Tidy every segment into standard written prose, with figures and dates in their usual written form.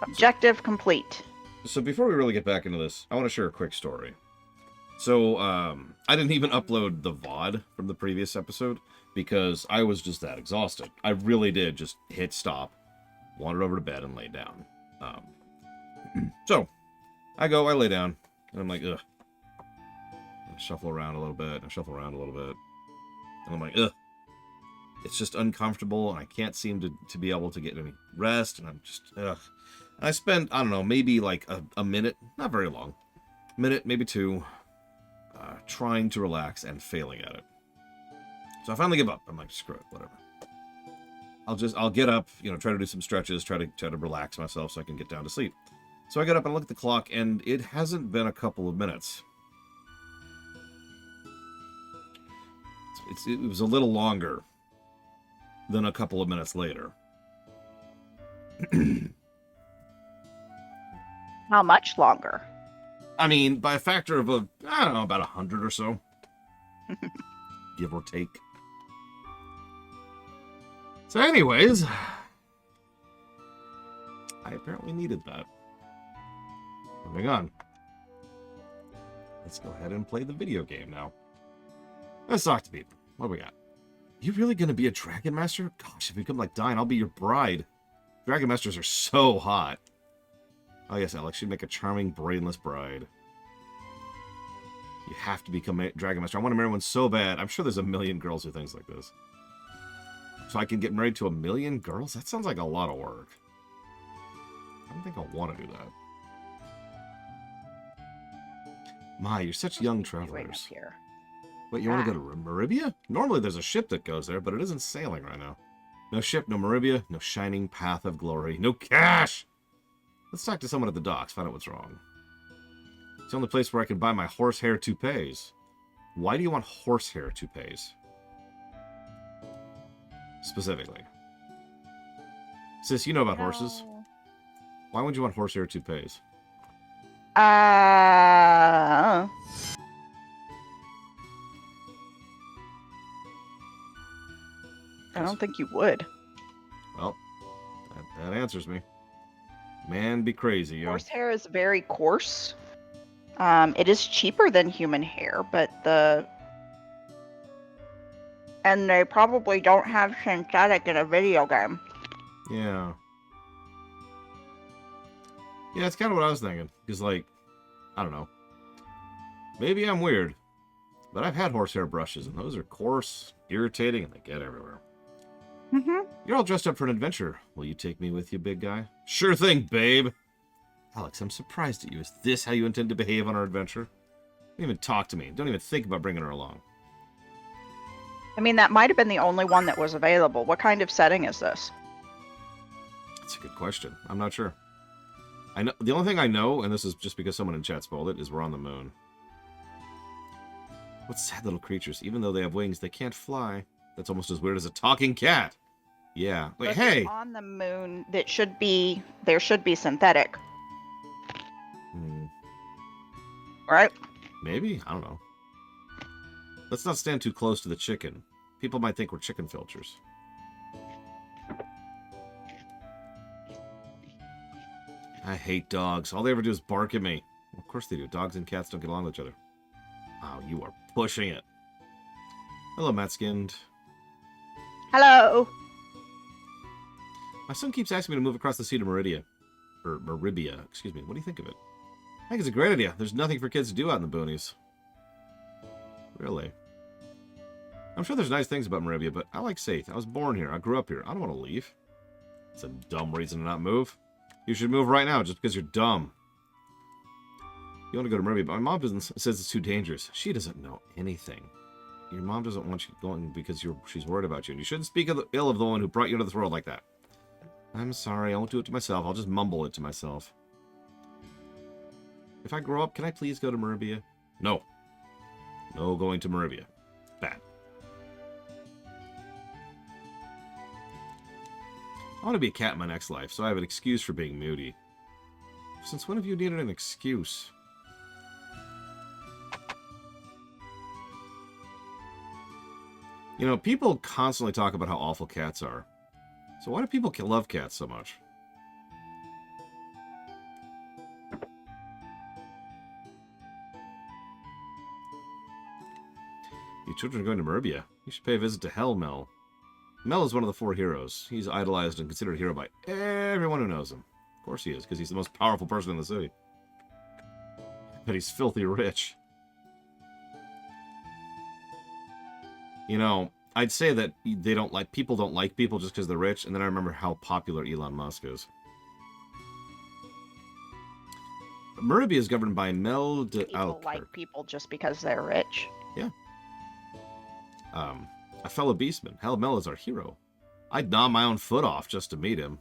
Objective complete. So before we really get back into this, I want to share a quick story. So, I didn't even upload the VOD from the previous episode because I was just that exhausted. I really did just hit stop, wandered over to bed, and laid down. So, I lay down, and I'm like, ugh. I shuffle around a little bit, and I'm like, ugh. It's just uncomfortable, and I can't seem to be able to get any rest, and I'm just, ugh. And I spent, I don't know, maybe like a minute, not very long, minute, maybe two, trying to relax and failing at it. So I finally give up. I'm like, screw it, whatever. I'll get up, try to do some stretches, try to relax myself so I can get down to sleep. So I get up and look at the clock, and it hasn't been a couple of minutes. It was a little longer than a couple of minutes later. How much longer? I mean, by a factor of, I don't know, about 100 or so. Give or take. So anyways, I apparently needed that. Moving on. Let's go ahead and play the video game now. Let's talk to people. What do we got? You really gonna be a Dragon Master? Gosh, if you come like Dyne, I'll be your bride. Dragon Masters are so hot. Oh yes, Alex, you'd make a charming, brainless bride. You have to become a Dragon Master. I want to marry one so bad. I'm sure there's a million girls who thinks like this. So I can get married to a million girls? That sounds like a lot of work. I don't think I want to do that. My, you're such young travelers. Here. Wait, you want to go to Maribia? Normally there's a ship that goes there, but it isn't sailing right now. No ship, no Maribia, no shining path of glory, no cash! Let's talk to someone at the docks, find out what's wrong. It's the only place where I can buy my horsehair toupees. Why do you want horsehair toupees? Specifically. Sis, you know about horses. Why would you want horsehair toupees? I don't think you would. Well, that answers me. Man, be crazy, yo. Horsehair is very coarse. It is cheaper than human hair, but and they probably don't have synthetic in a video game. Yeah. Yeah, that's kind of what I was thinking. Because, like, I don't know. Maybe I'm weird. But I've had horsehair brushes, and those are coarse, irritating, and they get everywhere. Mm-hmm. You're all dressed up for an adventure. Will you take me with you, big guy? Sure thing, babe. Alex, I'm surprised at you. Is this how you intend to behave on our adventure? Don't even talk to me. Don't even think about bringing her along. I mean, that might have been the only one that was available. What kind of setting is this? That's a good question. I'm not sure. I know the only thing I know, and this is just because someone in chat spoiled it, is we're on the moon. What sad little creatures. Even though they have wings, they can't fly. That's almost as weird as a talking cat. Yeah. Wait, but hey! On the moon, there should be synthetic. Right? Maybe? I don't know. Let's not stand too close to the chicken. People might think we're chicken filchers. I hate dogs. All they ever do is bark at me. Of course they do. Dogs and cats don't get along with each other. Wow, you are pushing it. Hello, Matt-skinned. Hello. My son keeps asking me to move across the sea to Meridia. Or Maribia, excuse me. What do you think of it? I think it's a great idea. There's nothing for kids to do out in the boonies. Really? I'm sure there's nice things about Maribia, but I like Saith. I was born here. I grew up here. I don't want to leave. It's a dumb reason to not move. You should move right now just because you're dumb. You want to go to Maribia, but my mom says it's too dangerous. She doesn't know anything. Your mom doesn't want you going because she's worried about you. And you shouldn't speak ill of the one who brought you into this world like that. I'm sorry. I won't do it to myself. I'll just mumble it to myself. If I grow up, can I please go to Maribia? No. No going to Maribia. Bad. I want to be a cat in my next life, so I have an excuse for being moody. Since when have you needed an excuse? You know, people constantly talk about how awful cats are. So why do people love cats so much? You children are going to Merbia. You should pay a visit to Hell Mel. Mel is one of the 4 heroes. He's idolized and considered a hero by everyone who knows him. Of course he is, because he's the most powerful person in the city. But he's filthy rich. You know, I'd say that people don't like people just because they're rich, and then I remember how popular Elon Musk is. Merbia is governed by Mel de People Alkirk. like people just because they're rich. Yeah. A fellow beastman. Hell, Mel is our hero. I'd gnaw my own foot off just to meet him.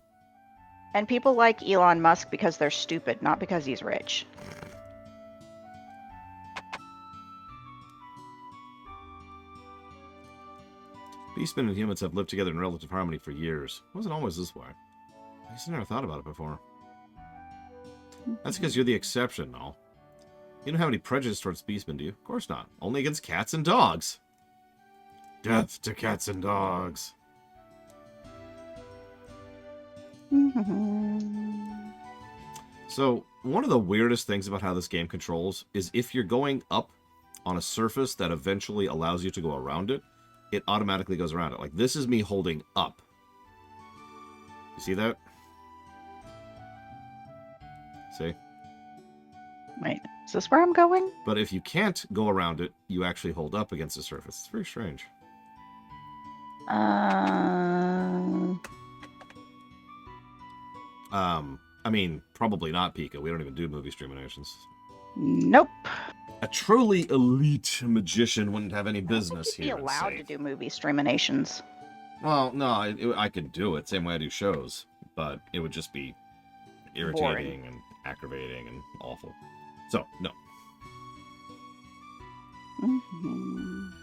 And people like Elon Musk because they're stupid, not because he's rich. Beastmen and humans have lived together in relative harmony for years. It wasn't always this way. I guess I never thought about it before. That's because you're the exception, Null. You don't have any prejudice towards beastmen, do you? Of course not. Only against cats and dogs. Death to cats and dogs. So, one of the weirdest things about how this game controls is if you're going up on a surface that eventually allows you to go around it, it automatically goes around it. Like, this is me holding up. You see that? See? Wait, is this where I'm going? But if you can't go around it, you actually hold up against the surface. It's very strange. I mean, probably not, Pika. We don't even do movie streaminations. Nope. A truly elite magician wouldn't have any business Be here. in allowed to Safe. do movie streaminations. Well, no, I could do it same way I do shows, but it would just be irritating Boring. and aggravating and awful. So, no. Mhm.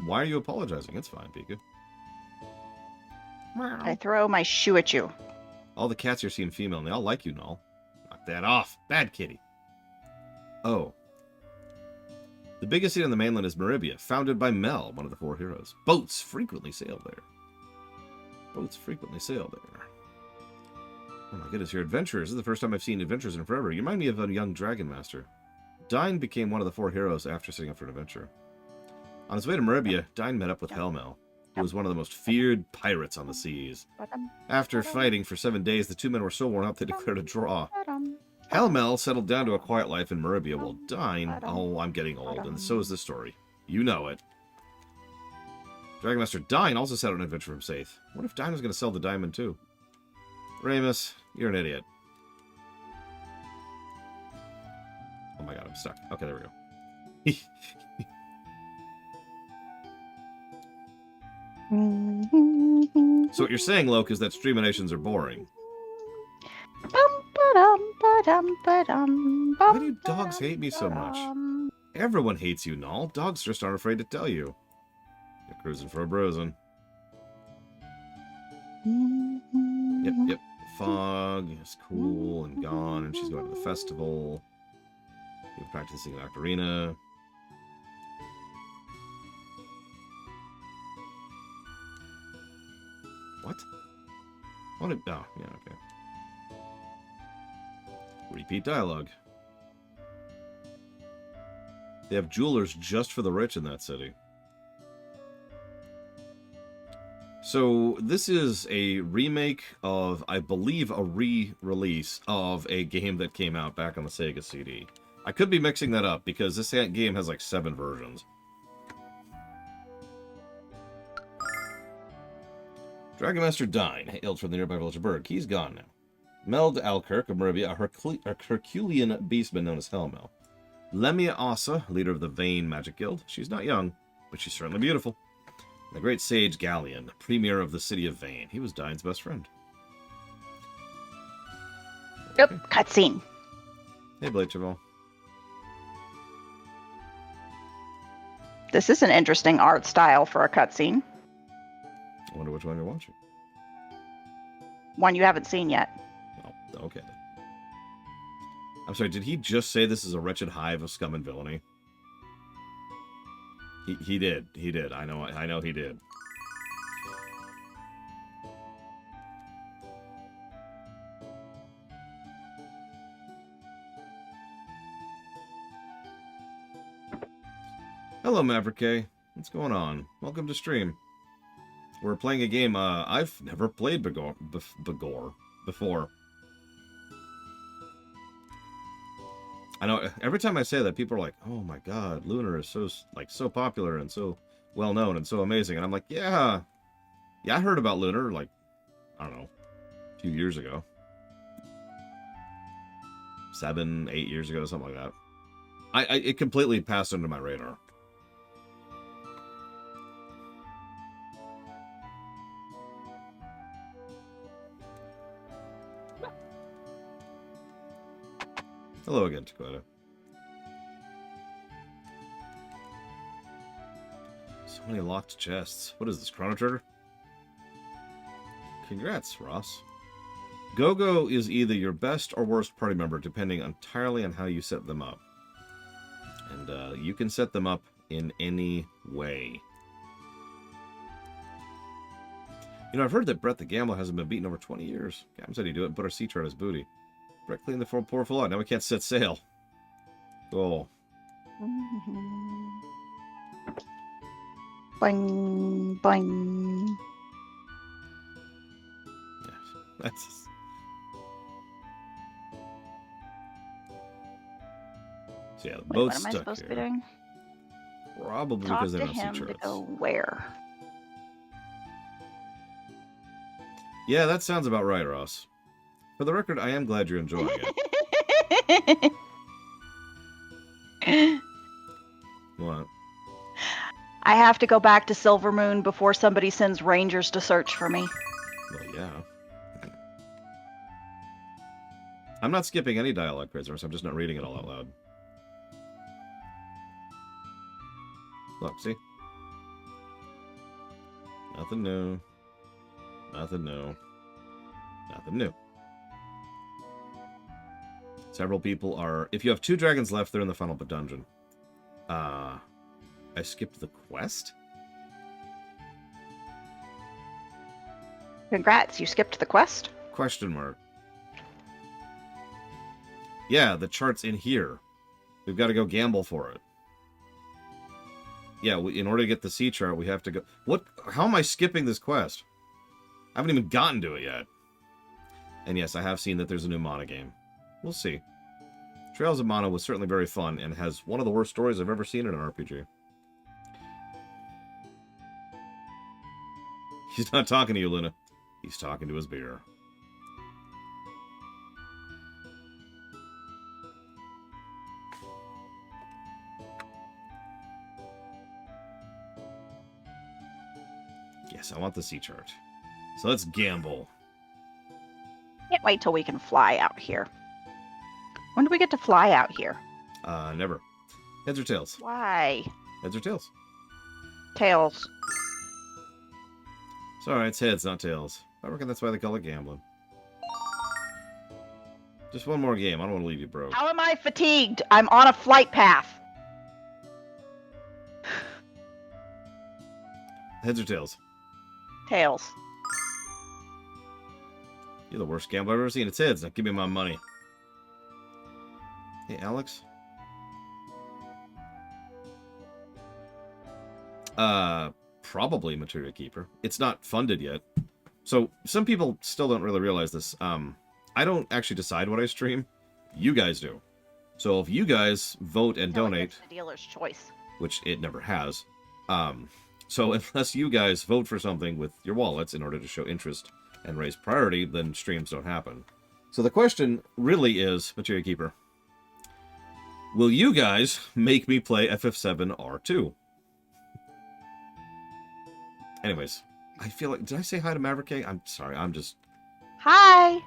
Why are you apologizing? It's fine, Pika. I throw my shoe at you. All the cats here seem female, and they all like you, Null. Knock that off. Bad kitty. Oh. The biggest city on the mainland is Merbia, founded by Mel, one of the 4 heroes. Boats frequently sail there. Boats frequently sail there. Oh my goodness, you're adventurers. This is the first time I've seen adventurers in forever. You remind me of a young dragon master. Dine became one of the 4 heroes after setting up for an adventure. On his way to Merbia, Dine met up with Helmel, who was one of the most feared pirates on the seas. After fighting for 7 days, the 2 men were so worn out they declared a draw. Helmel settled down to a quiet life in Merbia, while Dine... Oh, I'm getting old, and so is this story. You know it. Dragon Master Dine also set out an adventure from Saith. What if Dine was going to sell the diamond, too? Ramus, you're an idiot. Oh my god, I'm stuck. Okay, there we go. So what you're saying, Loke, is that streaminations are boring. Why do dogs hate me so much? Everyone hates you, Null. Dogs just aren't afraid to tell you. You're cruising for a bruising. Yep. Fog is cool and gone, and she's going to the festival. You're practicing in Octarina. What? What? Oh, yeah, okay. Repeat dialogue. They have jewelers just for the rich in that city. So, this is a remake of, I believe, a re-release of a game that came out back on the Sega CD. I could be mixing that up, because this game has like 7 versions. Dragon Master Dine hailed from the nearby village of Berg. He's gone now. Meld Alkirk of Merbia, a Herculean beastman known as Helmel. Lemia Asa, leader of the Vane Magic Guild. She's not young, but she's certainly beautiful. And the great sage Galleon, premier of the city of Vane. He was Dine's best friend. Yep, cutscene. Hey, Blade Chaval. This is an interesting art style for a cutscene. I wonder which one you're watching. One you haven't seen yet. Oh, okay then. I'm sorry, did he just say this is a wretched hive of scum and villainy? He did. He did. I know he did. Hello, Maverick K. What's going on? Welcome to stream. We're playing a game I've never played before. I know every time I say that, people are like, "Oh my God, Lunar is so popular and so well known and so amazing." And I'm like, "Yeah, I heard about Lunar like I don't know, a few years ago, 7, 8 years ago, something like that." It completely passed under my radar. Hello again, Dakota. So many locked chests. What is this, Chrono Trigger? Congrats, Ross. Go-Go is either your best or worst party member, depending entirely on how you set them up. And you can set them up in any way. You know, I've heard that Brett the Gambler hasn't been beaten over 20 years. Captain said he'd do it and put our sea chart on his booty. Brett cleaned the poor full out. Now we can't set sail. Oh. Boing, boing. Yeah, that's just... So yeah, the Wait, boat's what am I stuck supposed to here. be doing? Probably Talk because they to don't see him to charts. go where? Yeah, that sounds about right, Ross. For the record, I am glad you're enjoying it. What? I have to go back to Silver Moon before somebody sends rangers to search for me. Well, yeah. I'm not skipping any dialogue, prisoners. I'm just not reading it all out loud. Look, see? Nothing new. Nothing new. Nothing new. Several people are... If you have 2 dragons left, they're in the final dungeon. I skipped the quest? Congrats, you skipped the quest? Question mark. Yeah, the chart's in here. We've got to go gamble for it. Yeah, in order to get the sea chart, we have to go... What? How am I skipping this quest? I haven't even gotten to it yet. And yes, I have seen that there's a new Mana game. We'll see. Trails of Mana was certainly very fun and has one of the worst stories I've ever seen in an RPG. He's not talking to you, Luna. He's talking to his beer. Yes, I want the sea chart. So let's gamble. Can't wait till we can fly out here. When do we get to fly out here? Never. Heads or tails? Why? Heads or tails? Tails. Sorry, it's heads, not tails. I reckon that's why they call it gambling. Just one more game. I don't want to leave you broke. How am I fatigued? I'm on a flight path. Heads or tails? Tails. You're the worst gambler I've ever seen. It's heads. Now give me my money. Hey, Alex? Probably Materia Keeper. It's not funded yet. So, some people still don't really realize this. I don't actually decide what I stream. You guys do. So, if you guys vote and donate... The dealer's choice. Which it never has. So, unless you guys vote for something with your wallets in order to show interest and raise priority, then streams don't happen. So, the question really is, Materia Keeper... Will you guys make me play FF7R2? Anyways, I feel like... Did I say hi to Maverick K? I'm sorry, I'm just... Hi!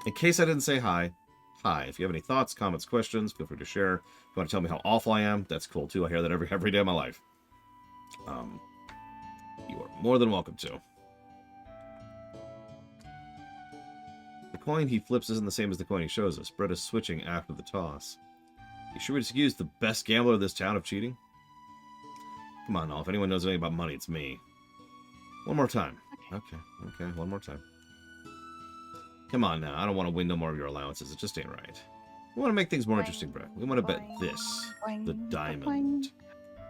In case I didn't say hi, hi. If you have any thoughts, comments, questions, feel free to share. If you want to tell me how awful I am, that's cool too. I hear that every day of my life. You are more than welcome to. The coin he flips isn't the same as the coin he shows us. Brett is switching after the toss. You sure we just accuse the best gambler of this town of cheating? Come on, now. If anyone knows anything about money, it's me. One more time. Okay, one more time. Come on now. I don't want to win no more of your allowances. It just ain't right. We want to make things more interesting, Brett. We want to bet this. The diamond.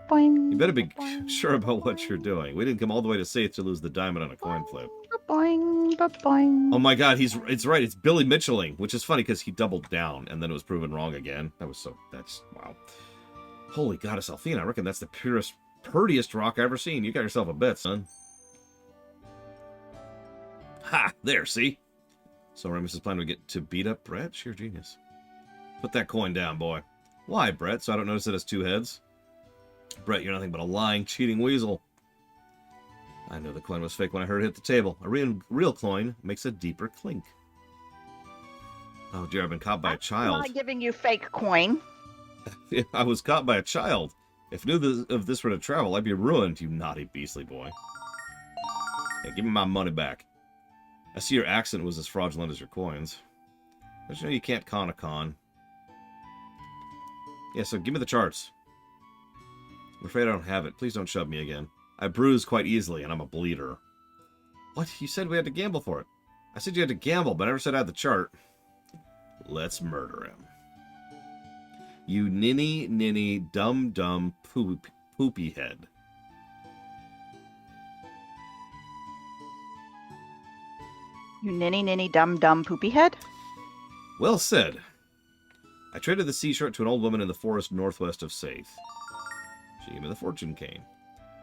Boing, You better be boing, sure about what you're doing. We didn't come all the way to Safe to lose the diamond on a coin flip. boing, boing. Oh my god, it's right, it's Billy Mitchelling, which is funny because he doubled down and then it was proven wrong again. That's, wow. Holy goddess Althena, I reckon that's the purtiest rock I've ever seen. You got yourself a bet, son. Ha! There, see? So Remus's plan would get to beat up Brett? Sheer genius. Put that coin down, boy. Why, Brett? So I don't notice it has two heads? Brett, you're nothing but a lying, cheating weasel. I knew the coin was fake when I heard it hit the table. A real coin makes a deeper clink. Oh dear, I've been caught by a child. I'm not giving you fake coin. I was caught by a child. If knew of this were to travel, I'd be ruined, you naughty, beastly boy. Hey, give me my money back. I see your accent was as fraudulent as your coins. Don't you know you can't con a con? Yeah, so give me the charts. I'm afraid I don't have it. Please don't shove me again. I bruise quite easily, and I'm a bleeder. What? You said we had to gamble for it. I said you had to gamble, but I never said I had the chart. Let's murder him. You ninny, dumb, poopy head. You ninny, dumb, poopy head? Well said. I traded the sea shirt to an old woman in the forest northwest of Saith. She gave me the fortune cane.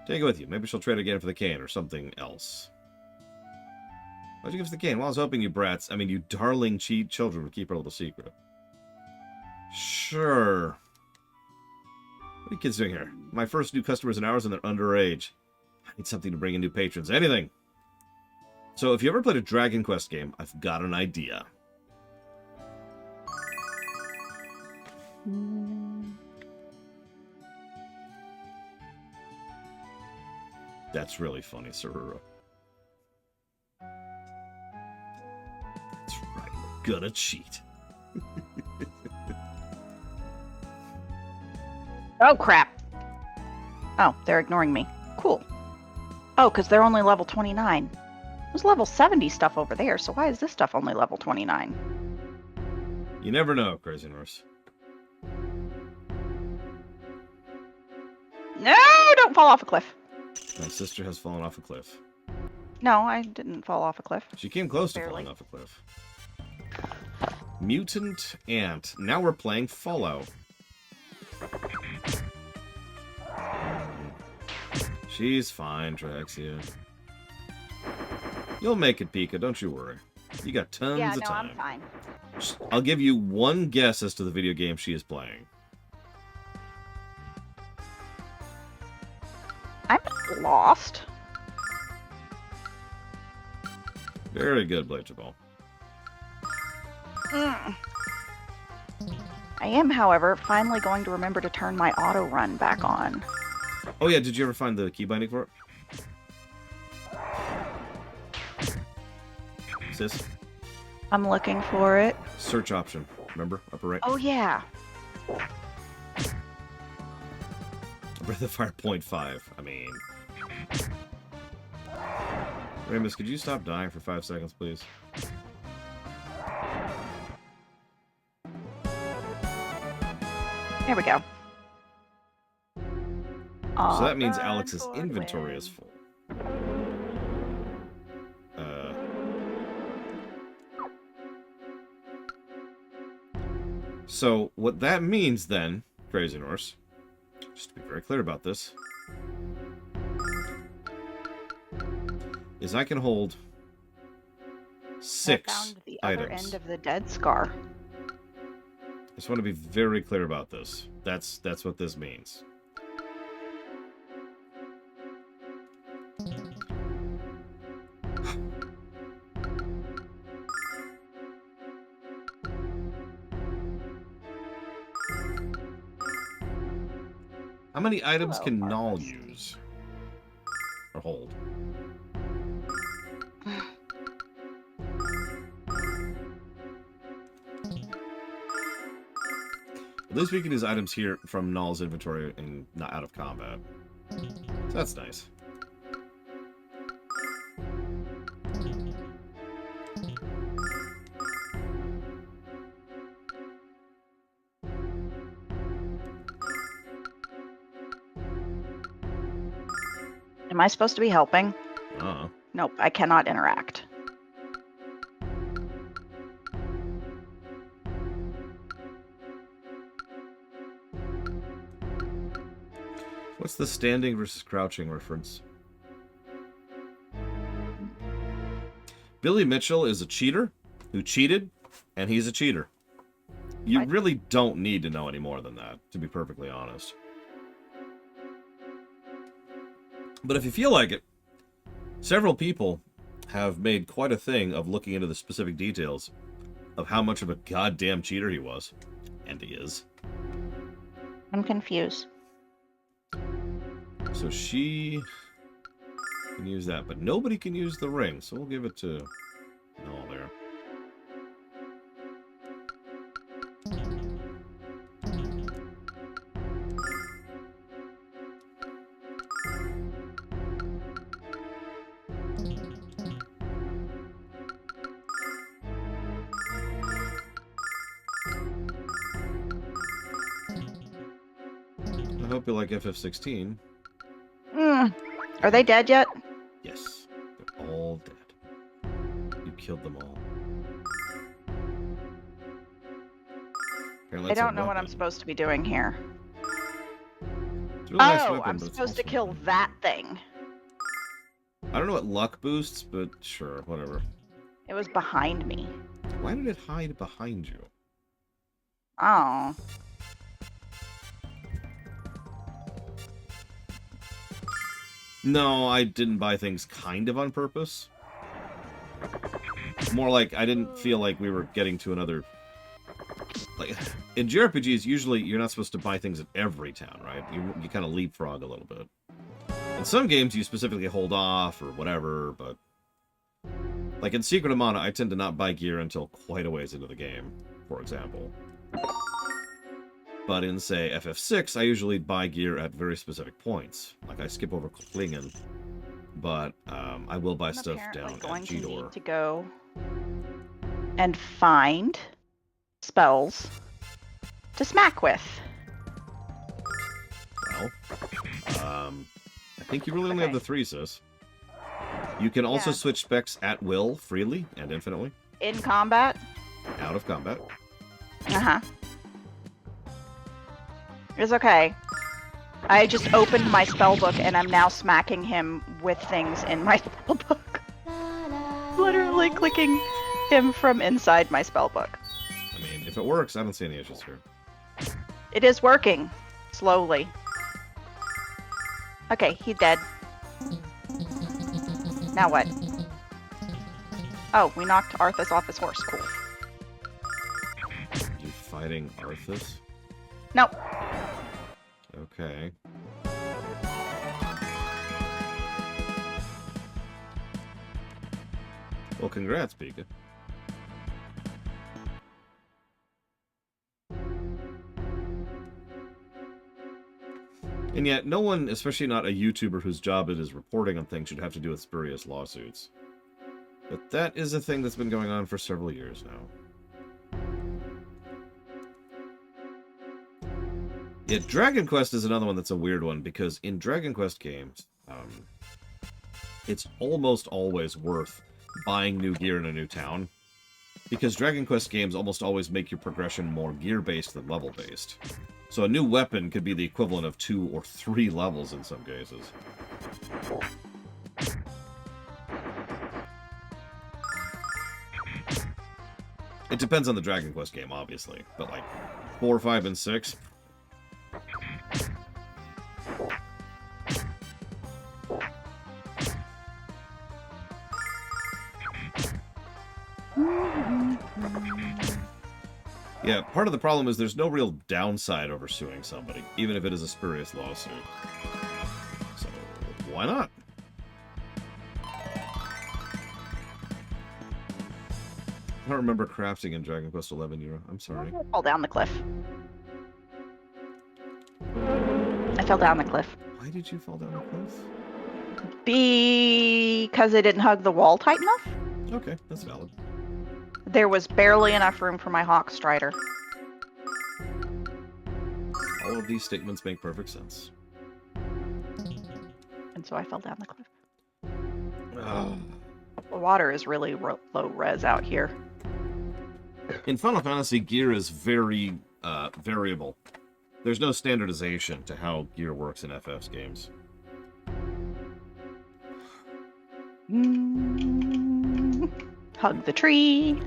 Take it with you. Maybe she'll trade again for the cane or something else. Why'd you give us the cane? Well, I was hoping you brats, you darling children would keep our little secret. Sure. What are you kids doing here? My first new customers in hours and they're underage. I need something to bring in new patrons. Anything. So if you ever played a Dragon Quest game, I've got an idea. That's really funny, Sarura. That's right, we're gonna cheat. Oh, crap. Oh, they're ignoring me. Cool. Oh, because they're only level 29. There's level 70 stuff over there, so why is this stuff only level 29? You never know, Crazy Norse. No, don't fall off a cliff. My sister has fallen off a cliff. No, I didn't fall off a cliff. She came close to Barely. falling off a cliff. Mutant Ant. Now we're playing Fallout. She's fine, Traxia. You'll make it, Pika, don't you worry. You got tons of time. I'm fine. I'll give you one guess as to the video game she is playing. I'm lost. Very good, Bladeball. I am, however, finally going to remember to turn my auto run back on. Oh yeah, did you ever find the key binding for it? Sis? I'm looking for it. Search option. Remember? Upper right? Oh, yeah. Breath of Fire 0.5. Remus, could you stop dying for 5 seconds, please? There we go. So that means Alex's inventory is full. So what that means then, Crazy Norse, just to be very clear about this, is I can hold 6 I found the items. other end of the dead scar. I just want to be very clear about this. That's what this means. How many items can Null use? Or hold? At least we can use items here from Null's inventory and not out of combat. So that's nice. Am I supposed to be helping? Nope, I cannot interact. What's the standing versus crouching reference? Billy Mitchell is a cheater who cheated, and he's a cheater. You really don't need to know any more than that, to be perfectly honest. But if you feel like it, several people have made quite a thing of looking into the specific details of how much of a goddamn cheater he was. And he is. I'm confused. So she can use that, but nobody can use the ring, so we'll give it to Noel there. I hope you like FF16. Are they dead yet? Yes, they're all dead. You killed them all. I don't know what I'm supposed to be doing here. It's a really nice weapon, I'm supposed to kill that thing. I don't know what luck boosts, but sure, whatever. It was behind me. Why did it hide behind you? Oh. No, I didn't buy things kind of on purpose. More like I didn't feel like we were getting to another... Like, in JRPGs, usually you're not supposed to buy things at every town, right? You kind of leapfrog a little bit. In some games, you specifically hold off or whatever, but... Like in Secret of Mana, I tend to not buy gear until quite a ways into the game, for example. But in, say, FF6, I usually buy gear at very specific points. Like, I skip over Klingen, but I will buy stuff down at going G-Door. to need to go and find spells to smack with. Well, I think you really only have the 3, sis. You can also switch specs at will, freely, and infinitely. In combat? Out of combat. Uh-huh. It's okay. I just opened my spell book and I'm now smacking him with things in my spell book. Literally clicking him from inside my spell book. I mean, if it works, I don't see any issues here. It is working. Slowly. Okay, he's dead. Now what? Oh, we knocked Arthas off his horse. Cool. You fighting Arthas? Nope. Okay. Well, congrats, Pika. And yet, no one, especially not a YouTuber whose job it is reporting on things, should have to do with spurious lawsuits. But that is a thing that's been going on for several years now. Yeah, Dragon Quest is another one that's a weird one, because in Dragon Quest games, it's almost always worth buying new gear in a new town. Because Dragon Quest games almost always make your progression more gear-based than level-based. So a new weapon could be the equivalent of 2 or 3 levels in some cases. It depends on the Dragon Quest game, obviously. But like 4, 5, and 6... Yeah, part of the problem is there's no real downside over suing somebody, even if it is a spurious lawsuit. So, why not? I don't remember crafting in Dragon Quest XI, Yura. I'm sorry. I fell down the cliff. I fell down the cliff. Why did you fall down the cliff? Because I didn't hug the wall tight enough. Okay, that's valid. There was barely enough room for my Hawk Strider. All of these statements make perfect sense. And so I fell down the cliff. Ugh. The water is really low res out here. In Final Fantasy, gear is very variable. There's no standardization to how gear works in FF's games. Hug the tree.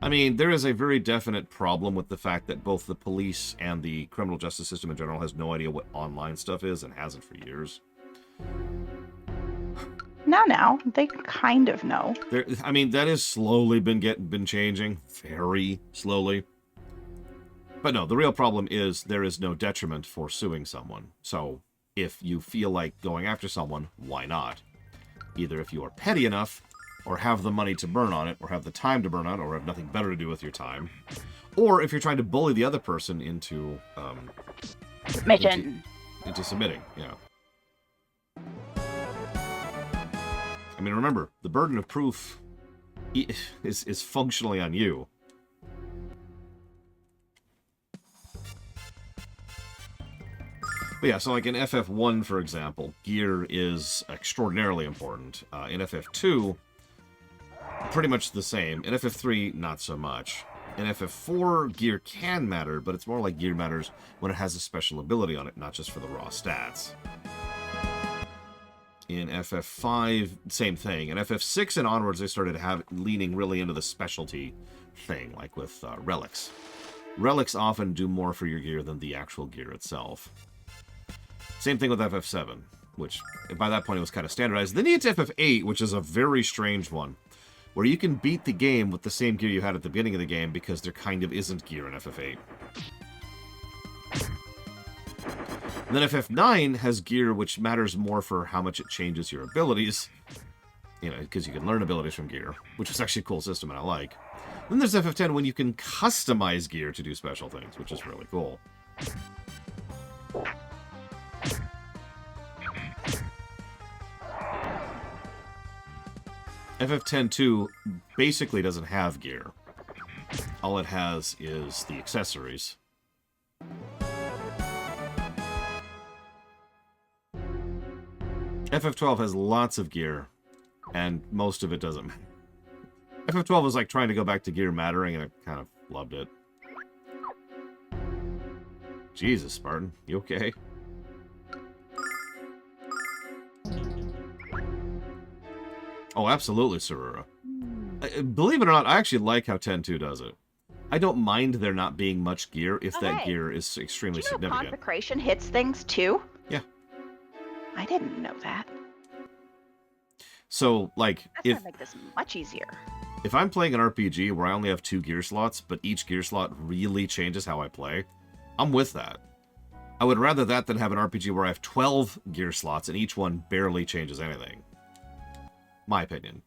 I mean, there is a very definite problem with the fact that both the police and the criminal justice system in general has no idea what online stuff is and hasn't for years. Now, they kind of know. I mean, that has slowly been changing, very slowly. But no, the real problem is there is no detriment for suing someone. So if you feel like going after someone, why not? Either if you are petty enough, or have the money to burn on it, or have the time to burn on it, or have nothing better to do with your time. Or if you're trying to bully the other person into Submission. Into submitting, yeah. I mean, remember, the burden of proof is functionally on you. But yeah, so like in FF1, for example, gear is extraordinarily important. In FF2, pretty much the same. In FF3, not so much. In FF4, gear can matter, but it's more like gear matters when it has a special ability on it, not just for the raw stats. In FF5, same thing. In FF6 and onwards, they started leaning really into the specialty thing, like with relics. Relics often do more for your gear than the actual gear itself. Same thing with FF7, which by that point it was kind of standardized. Then you get to FF8, which is a very strange one, where you can beat the game with the same gear you had at the beginning of the game because there kind of isn't gear in FF8. And then FF9 has gear which matters more for how much it changes your abilities, you know, because you can learn abilities from gear, which is actually a cool system and I like. Then there's FF10 when you can customize gear to do special things, which is really cool. FF10-2 basically doesn't have gear. All it has is the accessories. FF12 has lots of gear, and most of it doesn't matter. FF12 was like trying to go back to gear mattering, and I kind of loved it. Jesus, Spartan, you okay? Oh, absolutely, Sarura. Believe it or not, I actually like how 10-2 does it. I don't mind there not being much gear if that gear is extremely significant. Consecration hits things too? Yeah. I didn't know that. So, like, That's gonna make this much easier. If I'm playing an RPG where I only have 2 gear slots, but each gear slot really changes how I play, I'm with that. I would rather that than have an RPG where I have 12 gear slots and each one barely changes anything. My opinion.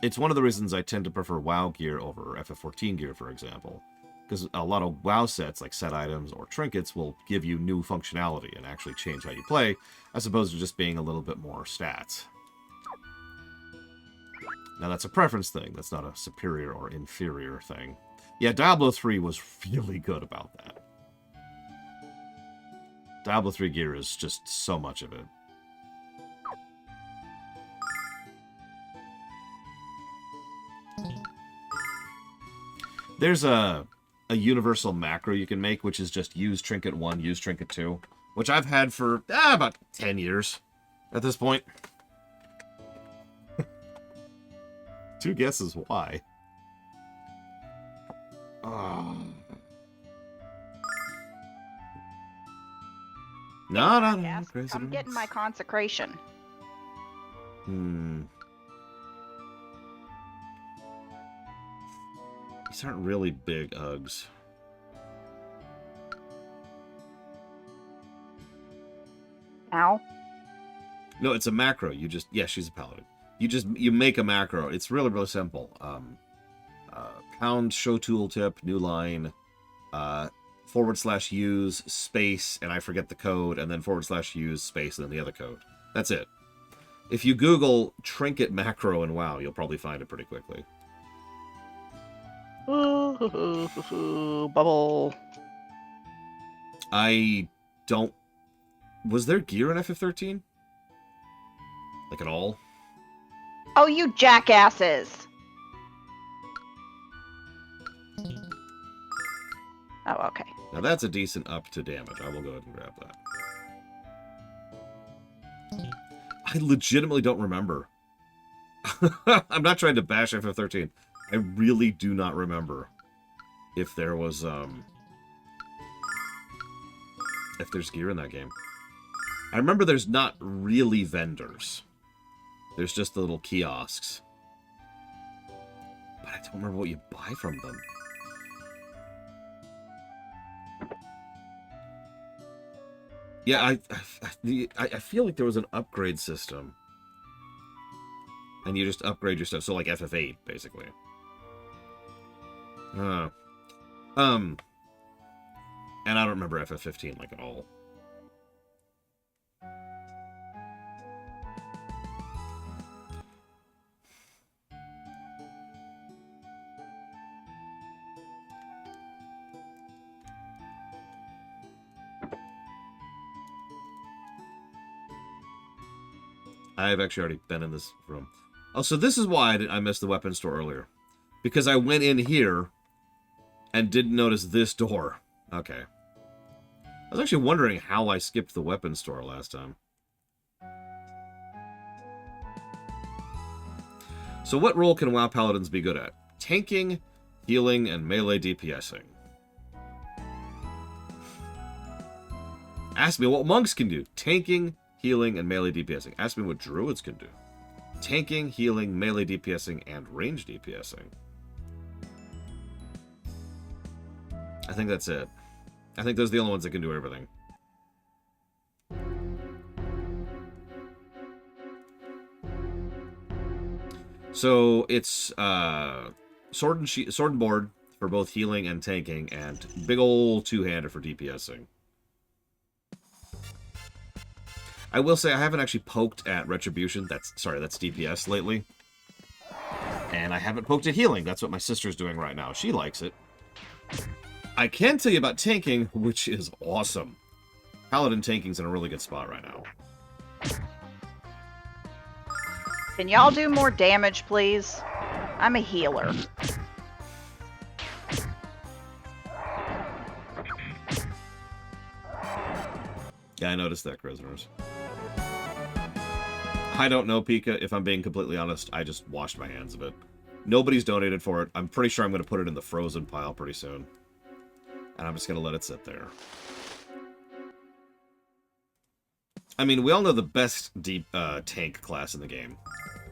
It's one of the reasons I tend to prefer WoW gear over FF14 gear, for example. Because a lot of WoW sets, like set items or trinkets, will give you new functionality and actually change how you play, as opposed to just being a little bit more stats. Now that's a preference thing, that's not a superior or inferior thing. Yeah, Diablo 3 was really good about that. Diablo 3 gear is just so much of it. There's a universal macro you can make, which is just use trinket 1, use trinket 2, which I've had for about 10 years at this point. 2 guesses why. Oh. No, Yes, I'm getting my consecration. These aren't really big Uggs. Ow. No, it's a macro. You just... Yeah, she's a paladin. You make a macro. It's really, really simple. Pound show tooltip, new line, /use space, and I forget the code, and then /use space, and then the other code. That's it. If you Google trinket macro in WoW, you'll probably find it pretty quickly. Bubble. I don't... Was there gear in FF13? Like at all? Oh, you jackasses! Oh, okay. Now that's a decent up to damage. I will go ahead and grab that. I legitimately don't remember. I'm not trying to bash FF13. I really do not remember if there was, if there's gear in that game. I remember there's not really vendors. There's just the little kiosks. But I don't remember what you buy from them. Yeah, I feel like there was an upgrade system. And you just upgrade your stuff. So like FF8, basically. And I don't remember FF15 like at all. I've actually already been in this room. Oh, so this is why I missed the weapon store earlier. Because I went in here and didn't notice this door. Okay. I was actually wondering how I skipped the weapon store last time. So what role can WoW Paladins be good at? Tanking, healing, and melee DPSing. Ask me what monks can do. Tanking, healing, and melee DPSing. Ask me what druids can do. Tanking, healing, melee DPSing, and range DPSing. I think that's it. I think those are the only ones that can do everything. So it's sword and board for both healing and tanking, and big ol' two-hander for DPSing. I will say I haven't actually poked at Retribution. That's DPS lately. And I haven't poked at healing. That's what my sister's doing right now. She likes it. I can tell you about tanking, which is awesome. Paladin tanking's in a really good spot right now. Can y'all do more damage, please? I'm a healer. Yeah, I noticed that, prisoners. I don't know, Pika. If I'm being completely honest, I just washed my hands of it. Nobody's donated for it. I'm pretty sure I'm going to put it in the frozen pile pretty soon. And I'm just going to let it sit there. I mean, we all know the best tank class in the game.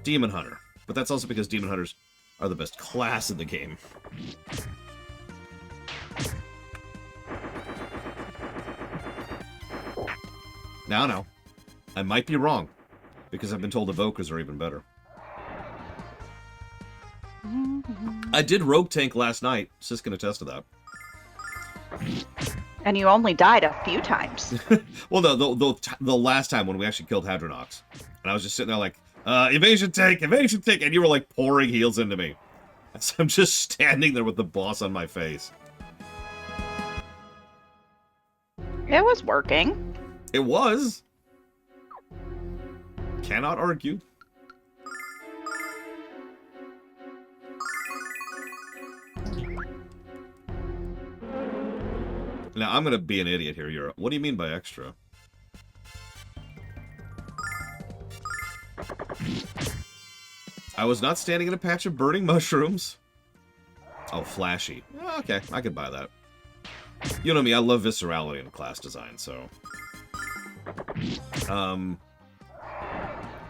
Demon Hunter. But that's also because Demon Hunters are the best class in the game. Now, I might be wrong. Because I've been told Evokers are even better. I did Rogue Tank last night. Sis can attest to that. And you only died a few times. Well, no, the last time when we actually killed Hadronox. And I was just sitting there like, evasion tank, and you were like pouring heals into me. So I'm just standing there with the boss on my face. It was working. It was. Cannot argue. Now, I'm going to be an idiot here, Europe. What do you mean by extra? I was not standing in a patch of burning mushrooms. Oh, flashy. Okay, I could buy that. You know me, I love viscerality in class design, so...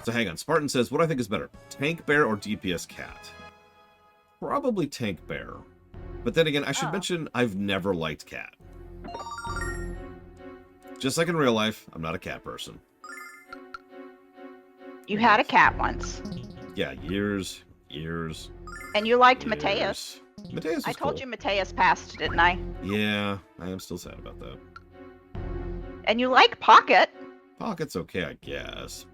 So hang on. Spartan says, what do I think is better? Tank Bear or DPS Cat? Probably Tank Bear. But then again, I should mention I've never liked Cat. Just like in real life, I'm not a cat person. You had a cat once. Yeah, years. And you liked Mateus. Mateus was I told cool. you Mateus passed, didn't I? Yeah, I am still sad about that. And you like Pocket. Pocket's okay, I guess.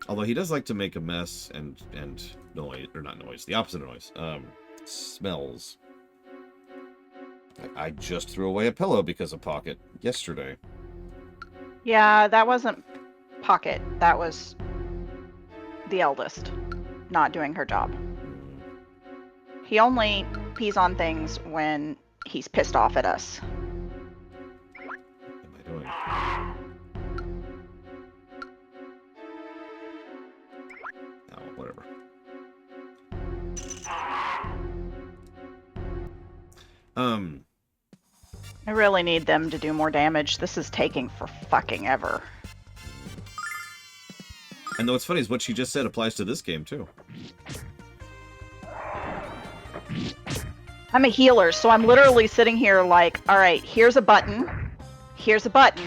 Although he does like to make a mess and noise, or not noise, the opposite of noise. Smells. I just threw away a pillow because of Pocket yesterday. Yeah, that wasn't Pocket. That was the eldest not doing her job. He only pees on things when he's pissed off at us. What am I doing? Oh, whatever. I really need them to do more damage. This is taking for fucking ever. And what's funny is what she just said applies to this game, too. I'm a healer, so I'm literally sitting here like, alright, here's a button. Here's a button.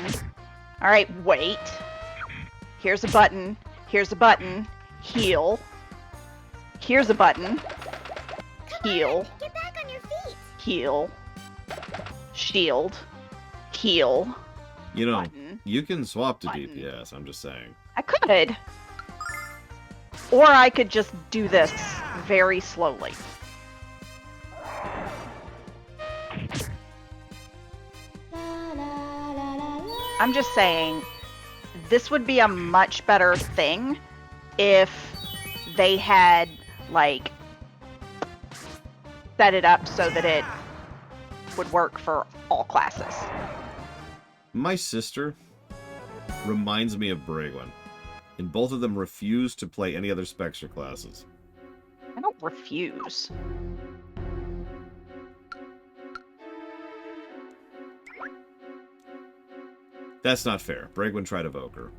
Alright, wait. Here's a button. Here's a button. Heal. Here's a button. Heal. Get back on your feet. Heal. Shield. Heal. You know, Button. you can swap to Button. DPS, I'm just saying. I could. Or I could just do this very slowly. I'm just saying, this would be a much better thing if they had, like, set it up so that it would work for all classes. My sister reminds me of Bragwin. And both of them refuse to play any other Spectre classes. I don't refuse. That's not fair. Bragwin tried Evoker.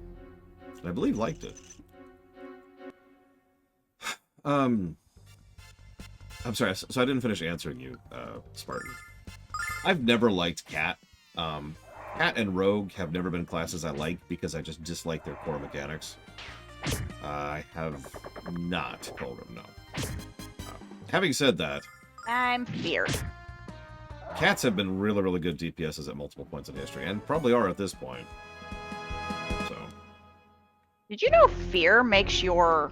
And I believe liked it. I'm sorry, so I didn't finish answering you, Spartan. I've never liked Cat. Cat and Rogue have never been classes I like because I just dislike their core mechanics. I have not told him no. Having said that, I'm feared. Cats have been really, really good DPSs at multiple points in history, and probably are at this point. So, Did you know fear makes your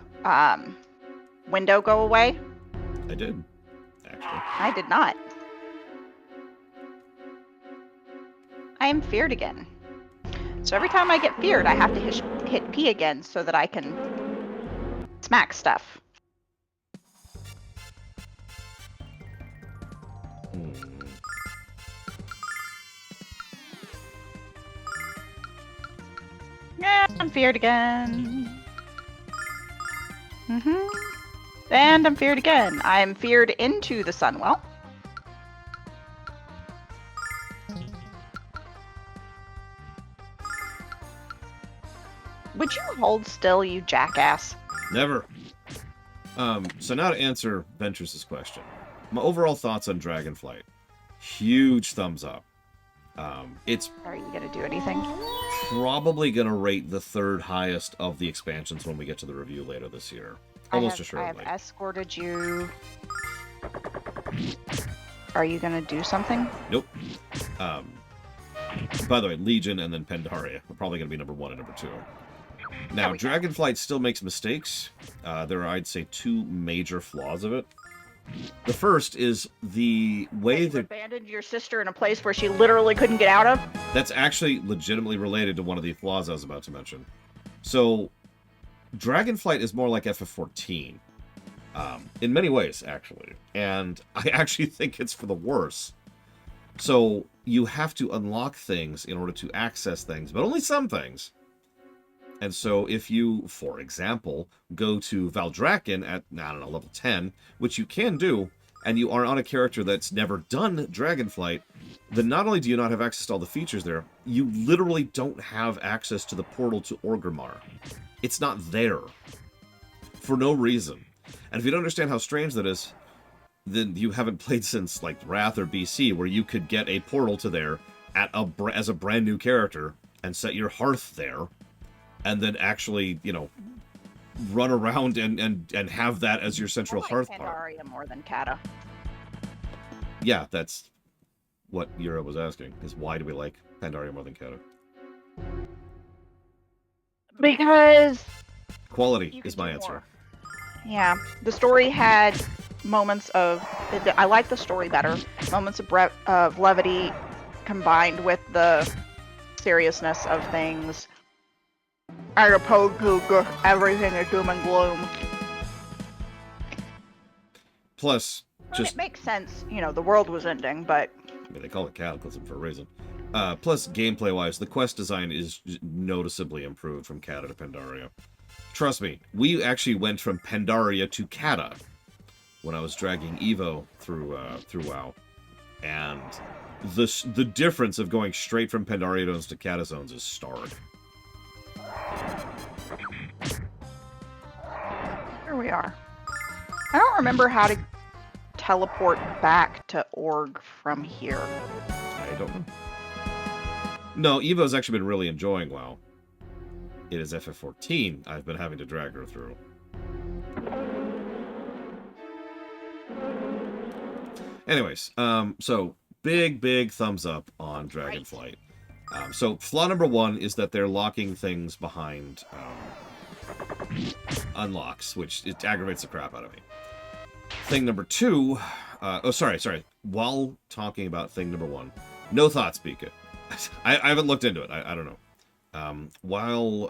window go away? I did, actually. I did not. I am feared again. So every time I get feared, I have to hit P again so that I can smack stuff. Yeah, I'm feared again. And I'm feared again. I'm feared into the Sunwell. Would you hold still, you jackass? Never. So now to answer Ventress's question. My overall thoughts on Dragonflight. Huge thumbs up. It's Are you gonna do anything? probably going to rate the third highest of the expansions when we get to the review later this year. Almost I assuredly. have escorted you. Are you gonna do something? Nope. By the way, Legion and then Pandaria are probably going to be number 1 and number 2. Now, Dragonflight still makes mistakes. There are, I'd say, 2 major flaws of it. The first is the way You that... abandoned your sister in a place where she literally couldn't get out of? That's actually legitimately related to one of the flaws I was about to mention. So, Dragonflight is more like FF14. In many ways, actually. And I actually think it's for the worse. So, you have to unlock things in order to access things, but only some things. And so if you, for example, go to Valdrakken at, I don't know, level 10, which you can do, and you are on a character that's never done Dragonflight, then not only do you not have access to all the features there, you literally don't have access to the portal to Orgrimmar. It's not there. For no reason. And if you don't understand how strange that is, then you haven't played since, like, Wrath or BC, where you could get a portal to there as a brand new character, and set your hearth there, and then actually, you know, run around and have that as your central hearth part. Pandaria more than Kata. Yeah, that's what Yura was asking, is why do we like Pandaria more than Kata? Because Quality is my answer. yeah, the story had moments of... I like the story better. Moments of levity combined with the seriousness of things. as opposed to just everything is doom and gloom. Plus, just It makes sense, you know, the world was ending, but I mean, they call it Cataclysm for a reason. Plus, gameplay-wise, the quest design is noticeably improved from Cata to Pandaria. Trust me, we actually went from Pandaria to Cata when I was dragging Evo through WoW, and the difference of going straight from Pandaria zones to Cata zones is stark. here we are. I don't remember how to teleport back to Org from here. I don't know. No, Evo's actually been really enjoying WoW. It is FF14 I've been having to drag her through. Anyways, so big thumbs up on Dragonflight. So flaw number 1 is that they're locking things behind unlocks, which it aggravates the crap out of me. Thing number 2, sorry. While talking about thing number 1, no thoughts, Pika. I haven't looked into it. I don't know. While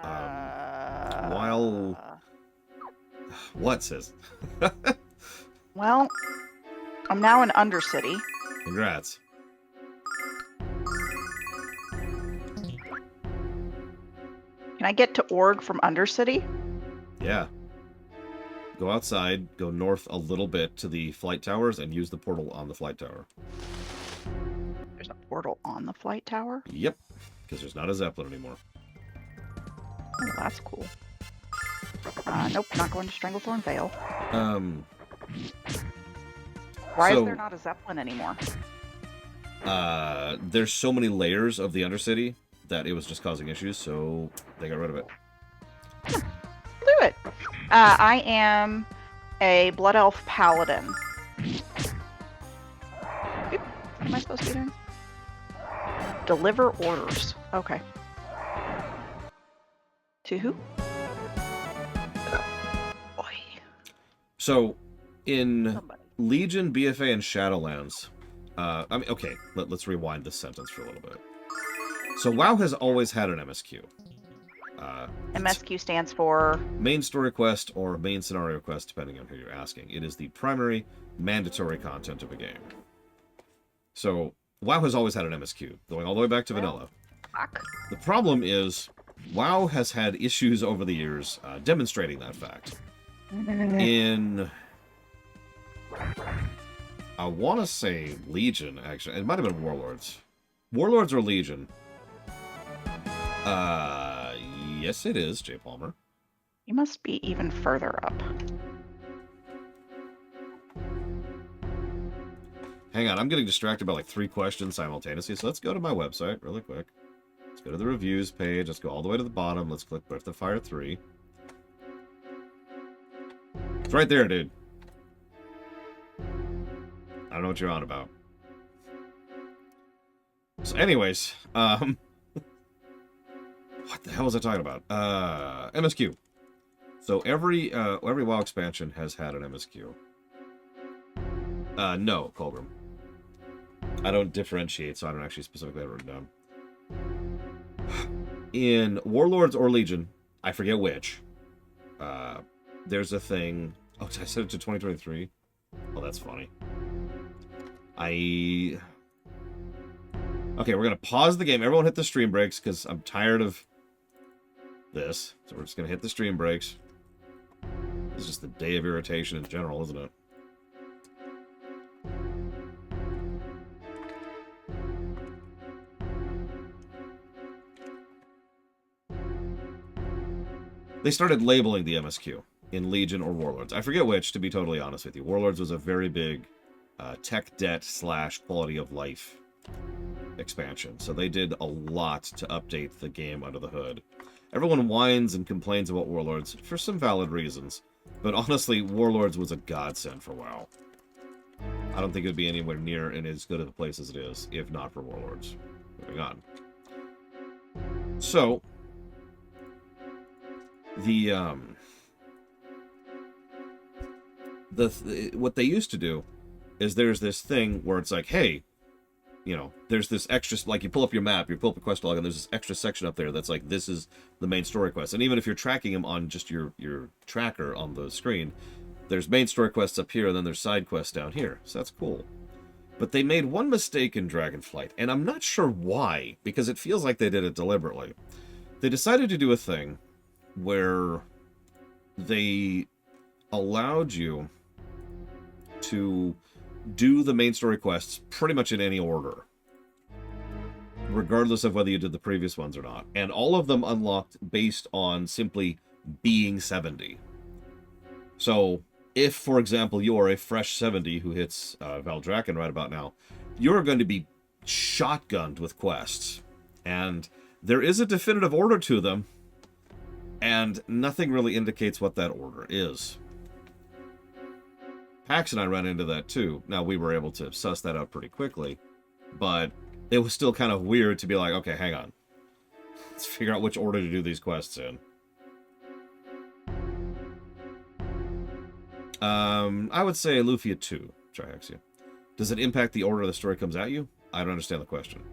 what says? Well, I'm now in Undercity. Congrats. Can I get to Org from Undercity? Yeah. Go outside, go north a little bit to the flight towers, and use the portal on the flight tower. There's a portal on the flight tower? Yep, because there's not a Zeppelin anymore. Oh, that's cool. Nope, not going to Stranglethorn Vale. Why is there not a Zeppelin anymore? There's so many layers of the Undercity that it was just causing issues, so they got rid of it. Do it. I am a Blood Elf Paladin. Oop, what am I supposed to be doing? Deliver orders. Okay. To who? Boy. So, in Somebody. Legion, BFA, and Shadowlands, okay, let's rewind this sentence for a little bit. So WoW has always had an MSQ. MSQ stands for Main Story Quest or Main Scenario Quest, depending on who you're asking. It is the primary mandatory content of a game. So WoW has always had an MSQ, going all the way back to vanilla. fuck. The problem is, WoW has had issues over the years demonstrating that fact. In, I want to say Legion, actually. It might have been Warlords. Warlords or Legion. Yes it is, J. Palmer. You must be even further up. Hang on, I'm getting distracted by like 3 questions simultaneously, so let's go to my website really quick. Let's go to the reviews page, let's go all the way to the bottom, let's click Breath of Fire 3. It's right there, dude. I don't know what you're on about. So anyways, what the hell was I talking about? MSQ. So every WoW expansion has had an MSQ. No, Colbram. I don't differentiate, so I don't actually specifically have it written down. In Warlords or Legion, I forget which, there's a thing... Oh, did I set it to 2023? Oh, that's funny. Okay, we're going to pause the game. Everyone hit the stream breaks, because I'm tired of this. So we're just going to hit the stream breaks. It's just the day of irritation in general, isn't it? They started labeling the MSQ in Legion or Warlords. I forget which, to be totally honest with you. Warlords was a very big tech debt / quality of life expansion. So they did a lot to update the game under the hood. Everyone whines and complains about Warlords for some valid reasons. But honestly, Warlords was a godsend for WoW. I don't think it would be anywhere near and as good of a place as it is, if not for Warlords. Moving on. So, what they used to do is there's this thing where it's like, hey, you know, there's this extra, like you pull up your map, you pull up a quest log, and there's this extra section up there that's like, this is the main story quest. And even if you're tracking them on just your tracker on the screen, there's main story quests up here, and then there's side quests down here. So that's cool. But they made one mistake in Dragonflight, and I'm not sure why, because it feels like they did it deliberately. They decided to do a thing where they allowed you to do the main story quests pretty much in any order, regardless of whether you did the previous ones or not. And all of them unlocked based on simply being 70. So, if, for example, you are a fresh 70 who hits Valdrakken right about now, you're going to be shotgunned with quests. And there is a definitive order to them, and nothing really indicates what that order is. Pax and I ran into that too. Now, we were able to suss that out pretty quickly, but it was still kind of weird to be like, okay, hang on. Let's figure out which order to do these quests in. I would say Lufia 2, Trihexia. Does it impact the order the story comes at you? I don't understand the question.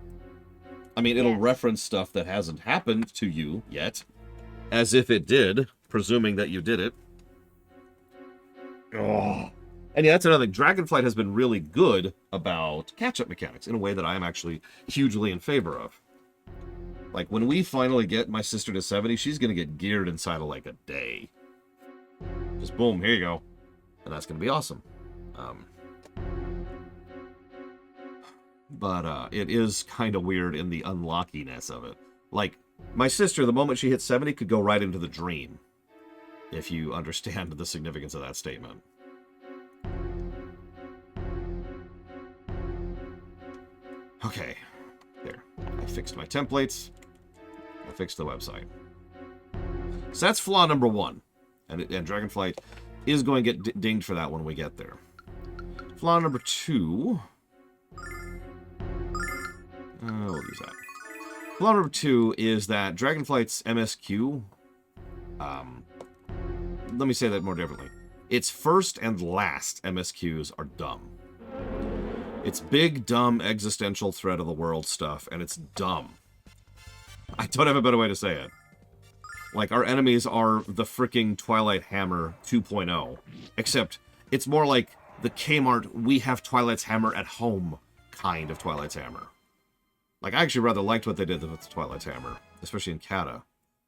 I mean, it'll reference stuff that hasn't happened to you yet, as if it did, presuming that you did it. Oh. And yeah, that's another thing. Dragonflight has been really good about catch-up mechanics in a way that I am actually hugely in favor of. Like, when we finally get my sister to 70, she's going to get geared inside of like a day. Just boom, here you go. And that's going to be awesome. But it is kind of weird in the unlockiness of it. Like, my sister, the moment she hits 70, could go right into the dream. If you understand the significance of that statement. Okay. There. I fixed my templates. I fixed the website. So that's flaw number 1. And Dragonflight is going to get dinged for that when we get there. Flaw number 2... we'll use that. Flaw number 2 is that Dragonflight's MSQ... let me say that more differently. Its first and last MSQs are dumb. It's big, dumb, existential threat of the world stuff, and it's dumb. I don't have a better way to say it. Like, our enemies are the freaking Twilight Hammer 2.0. Except, it's more like the Kmart, we have Twilight's Hammer at home kind of Twilight's Hammer. Like, I actually rather liked what they did with the Twilight's Hammer. Especially in Kata.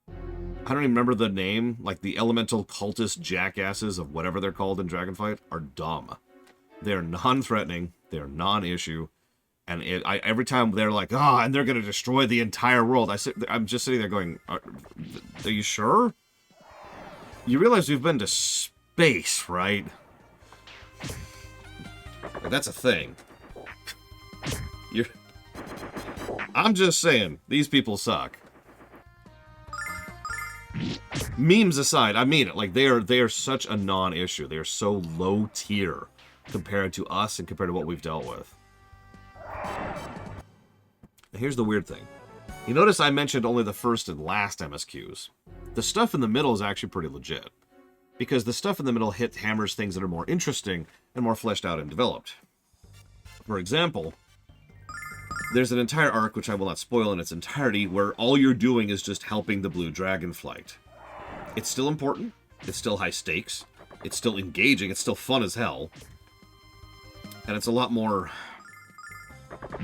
I don't even remember the name. Like, the elemental cultist jackasses of whatever they're called in Dragonflight are dumb. They're non-threatening. They're non-issue. And every time they're like, and they're going to destroy the entire world. I'm just sitting there going, are you sure? You realize we've been to space, right? That's a thing. I'm just saying, these people suck. Memes aside, I mean it. Like, they are such a non-issue. They are so low tier compared to us and compared to what we've dealt with. Here's the weird thing. You notice I mentioned only the first and last MSQs. The stuff in the middle is actually pretty legit. Because the stuff in the middle hammers things that are more interesting and more fleshed out and developed. For example, there's an entire arc, which I will not spoil in its entirety, where all you're doing is just helping the Blue Dragonflight. It's still important. It's still high stakes. It's still engaging. It's still fun as hell. And it's a lot more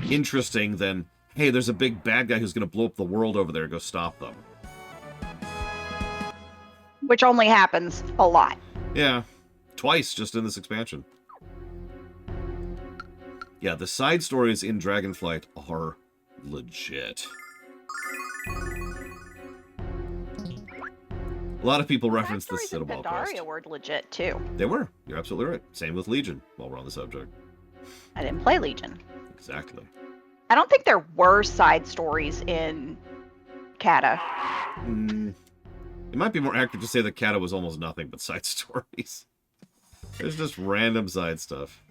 interesting than, hey, there's a big bad guy who's going to blow up the world over there. Go stop them. Which only happens a lot. Yeah. Twice just in this expansion. Yeah, the side stories in Dragonflight are legit. A lot of people reference the Citadel quest. Pandaria were legit, too. They were. You're absolutely right. Same with Legion, while we're on the subject. I didn't play Legion. Exactly. I don't think there were side stories in Kata. It might be more accurate to say that Kata was almost nothing but side stories. There's just random side stuff.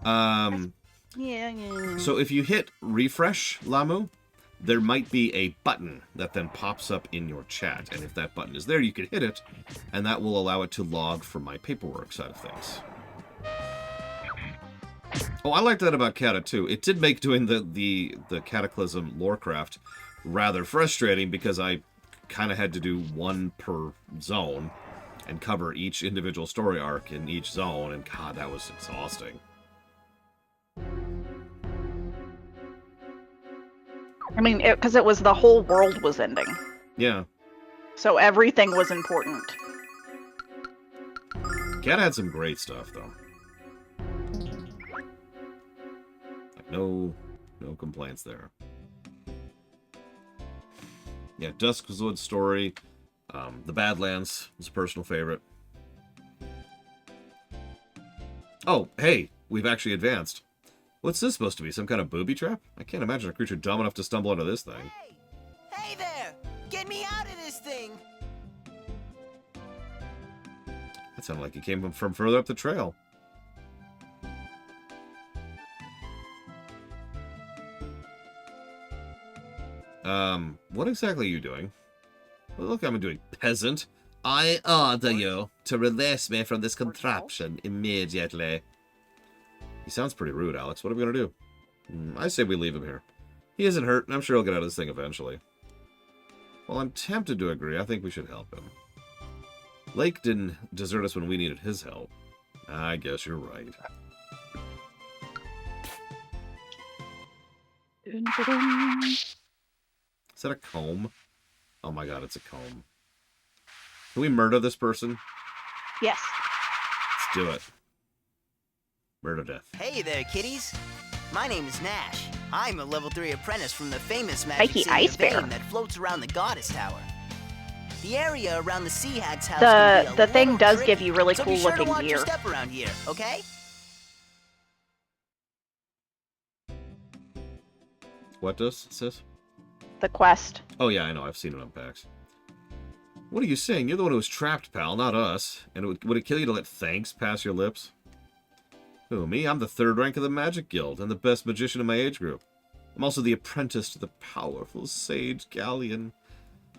Yeah. So if you hit refresh, Lamu, there might be a button that then pops up in your chat. And if that button is there, you can hit it, and that will allow it to log from my paperwork side of things. Oh, I like that about Cata too. It did make doing the Cataclysm lorecraft rather frustrating because I kind of had to do one per zone and cover each individual story arc in each zone, and God, that was exhausting. I mean, because it was the whole world was ending. Yeah. So everything was important. Cat had some great stuff, though. Like, no complaints there. Yeah, Duskwood story. The Badlands was a personal favorite. Oh, hey, we've actually advanced. What's this supposed to be? Some kind of booby trap? I can't imagine a creature dumb enough to stumble into this thing. Hey! Hey there! Get me out of this thing! That sounded like it came from further up the trail. What exactly are you doing? Well, look, I'm doing, peasant. I order you to release me from this contraption immediately. He sounds pretty rude, Alex. What are we gonna do? I say we leave him here. He isn't hurt, and I'm sure he'll get out of this thing eventually. Well, I'm tempted to agree. I think we should help him. Lake didn't desert us when we needed his help. I guess you're right. Is that a comb? Oh my god, it's a comb. Can we murder this person? Yes. Let's do it. Murder death. Hey there, kiddies! My name is Nash. I'm a level 3 apprentice from the famous magic city Ice of Bear. Vane that floats around the Goddess Tower. The area around the Sea Hag's house The can be a thing little does tricky, give you really so cool be sure to looking watch your gear. step around here, okay? What does it says? The quest. Oh yeah, I know. I've seen it on PAX. What are you saying? You're the one who was trapped, pal, not us. And would it kill you to let thanks pass your lips? Who, me? I'm the 3rd rank of the Magic Guild and the best magician in my age group. I'm also the apprentice to the powerful Sage Galleon.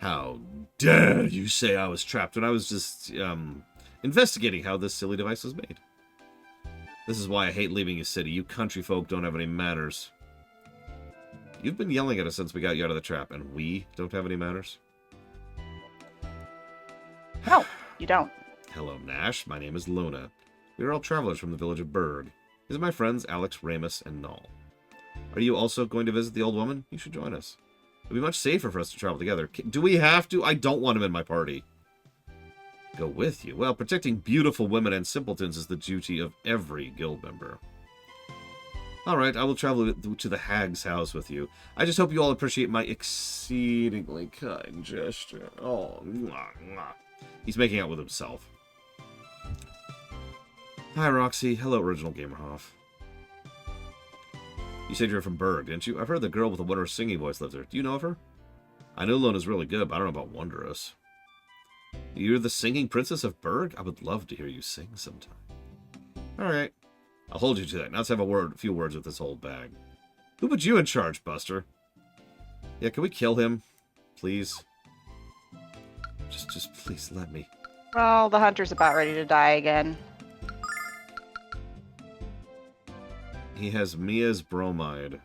How dare you say I was trapped when I was just, investigating how this silly device was made. This is why I hate leaving your city. You country folk don't have any manners. You've been yelling at us since we got you out of the trap, and we don't have any manners? No, you don't. Hello, Nash. My name is Luna. We are all travelers from the village of Berg. These are my friends Alex, Ramus, and Null. Are you also going to visit the old woman? You should join us. It would be much safer for us to travel together. Do we have to? I don't want him in my party. Go with you? Well, protecting beautiful women and simpletons is the duty of every guild member. Alright, I will travel to the hag's house with you. I just hope you all appreciate my exceedingly kind gesture. Oh, mwah, mwah. He's making out with himself. Hi, Roxy. Hello, Original Gamerhoff. You said you're from Berg, didn't you? I've heard the girl with the wondrous singing voice lives there. Do you know of her? I know Lona's really good, but I don't know about wondrous. You're the singing princess of Berg? I would love to hear you sing sometime. Alright. I'll hold you to that. Now let's have a few words with this whole bag. Who put you in charge, Buster? Yeah, can we kill him? Please? Just please let me. Well, the hunter's about ready to die again. He has Mia's bromide.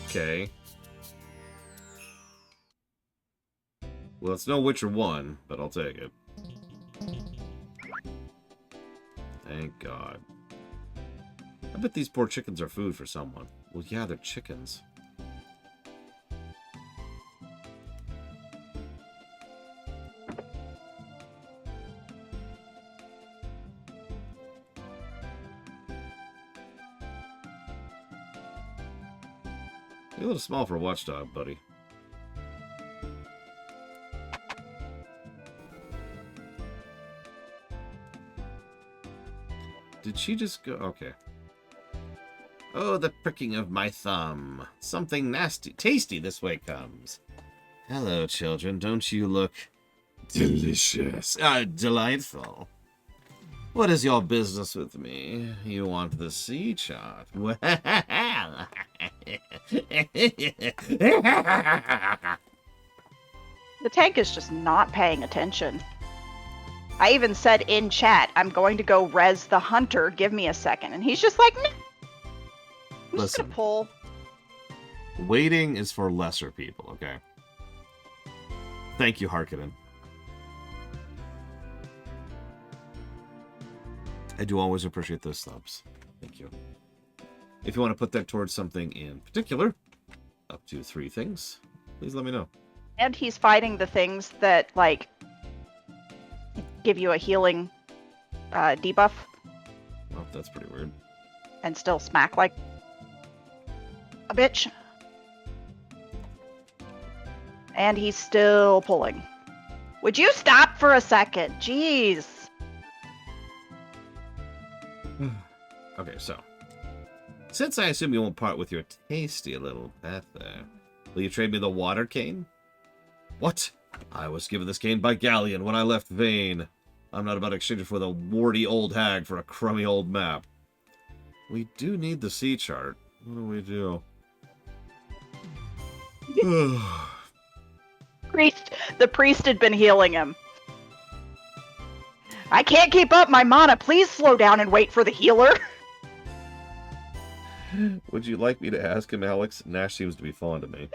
Okay. Well, it's no Witcher 1, but I'll take it. Thank God. I bet these poor chickens are food for someone. Well, yeah, they're chickens. You're a little small for a watchdog, buddy. Did she just go? Okay. Oh, the pricking of my thumb. Something nasty, tasty this way comes. Hello, children. Don't you look delicious? Delightful. What is your business with me? You want the sea chart? Well, The tank is just not paying attention. I even said in chat, I'm going to go res the hunter. Give me a second. And he's just like, nah. I'm just going Listen. to pull. Waiting is for lesser people, okay? Thank you, Harkonnen. I do always appreciate those subs. Thank you. If you want to put that towards something in particular, up to 3 things, please let me know. And he's fighting the things that, like, give you a healing debuff Oh, that's pretty weird. and still smack like a bitch. And he's still pulling. Would you stop for a second? Jeez. Okay, so. Since I assume you won't part with your tasty little pet there, will you trade me the water cane? What? I was given this cane by Galleon when I left Vane. I'm not about to exchange it for the warty old hag for a crummy old map. We do need the sea chart. What do we do? The priest had been healing him. I can't keep up my mana. Please slow down and wait for the healer. Would you like me to ask him, Alex? Nash seems to be fond of me.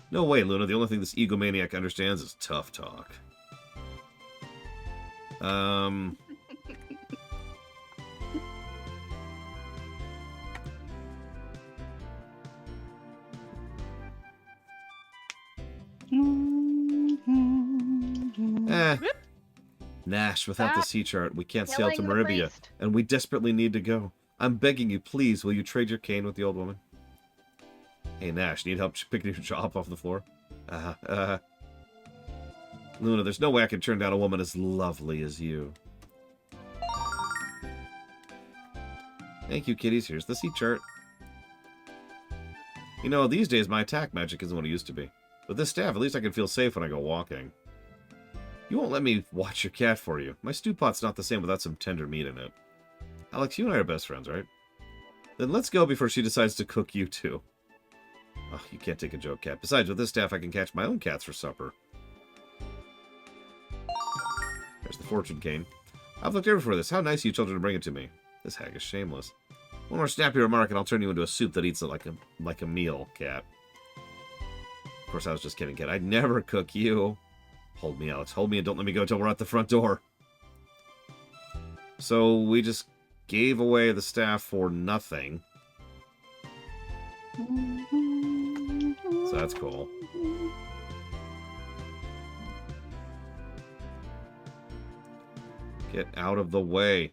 No way, Luna. The only thing this egomaniac understands is tough talk. Nash, without the sea chart, we can't sail to Killing the Maribia, priest. and we desperately need to go. I'm begging you, please, will you trade your cane with the old woman? Hey, Nash, need help picking your chop off the floor? Luna, there's no way I can turn down a woman as lovely as you. Thank you, kitties. Here's the sea chart. You know, these days my attack magic isn't what it used to be. With this staff, at least I can feel safe when I go walking. You won't let me watch your cat for you. My stew pot's not the same without some tender meat in it. Alex, you and I are best friends, right? Then let's go before she decides to cook you too. Oh, you can't take a joke, cat. Besides, with this staff, I can catch my own cats for supper. There's the fortune cane. I've looked everywhere for this. How nice of you children to bring it to me. This hag is shameless. One more snappy remark and I'll turn you into a soup that eats it like a meal, cat. Of course, I was just kidding, cat. I'd never cook you. Hold me, Alex. Hold me and don't let me go until we're at the front door. So we just gave away the staff for nothing. So that's cool. Get out of the way.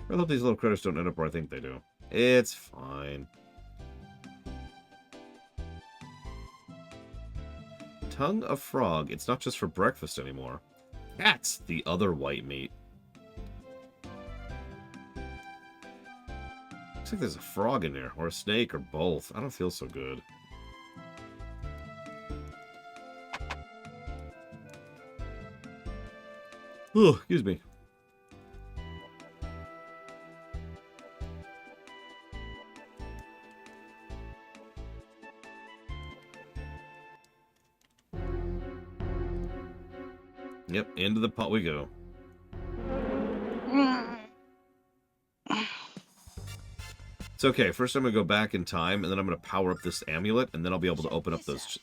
I hope these little critters don't end up where I think they do. It's fine. Tongue of frog. It's not just for breakfast anymore. That's the other white meat. Looks like there's a frog in there, or a snake, or both. I don't feel so good. Oh, excuse me. Yep, into the pot we go. It's okay. First I'm going to go back in time, and then I'm going to power up this amulet, and then I'll be able to open up those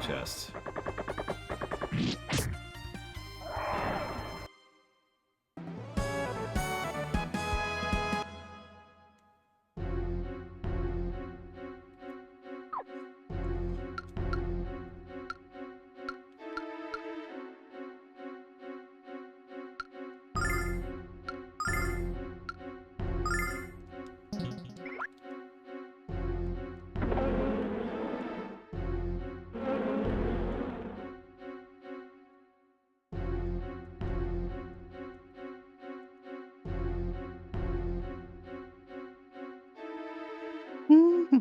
chests. I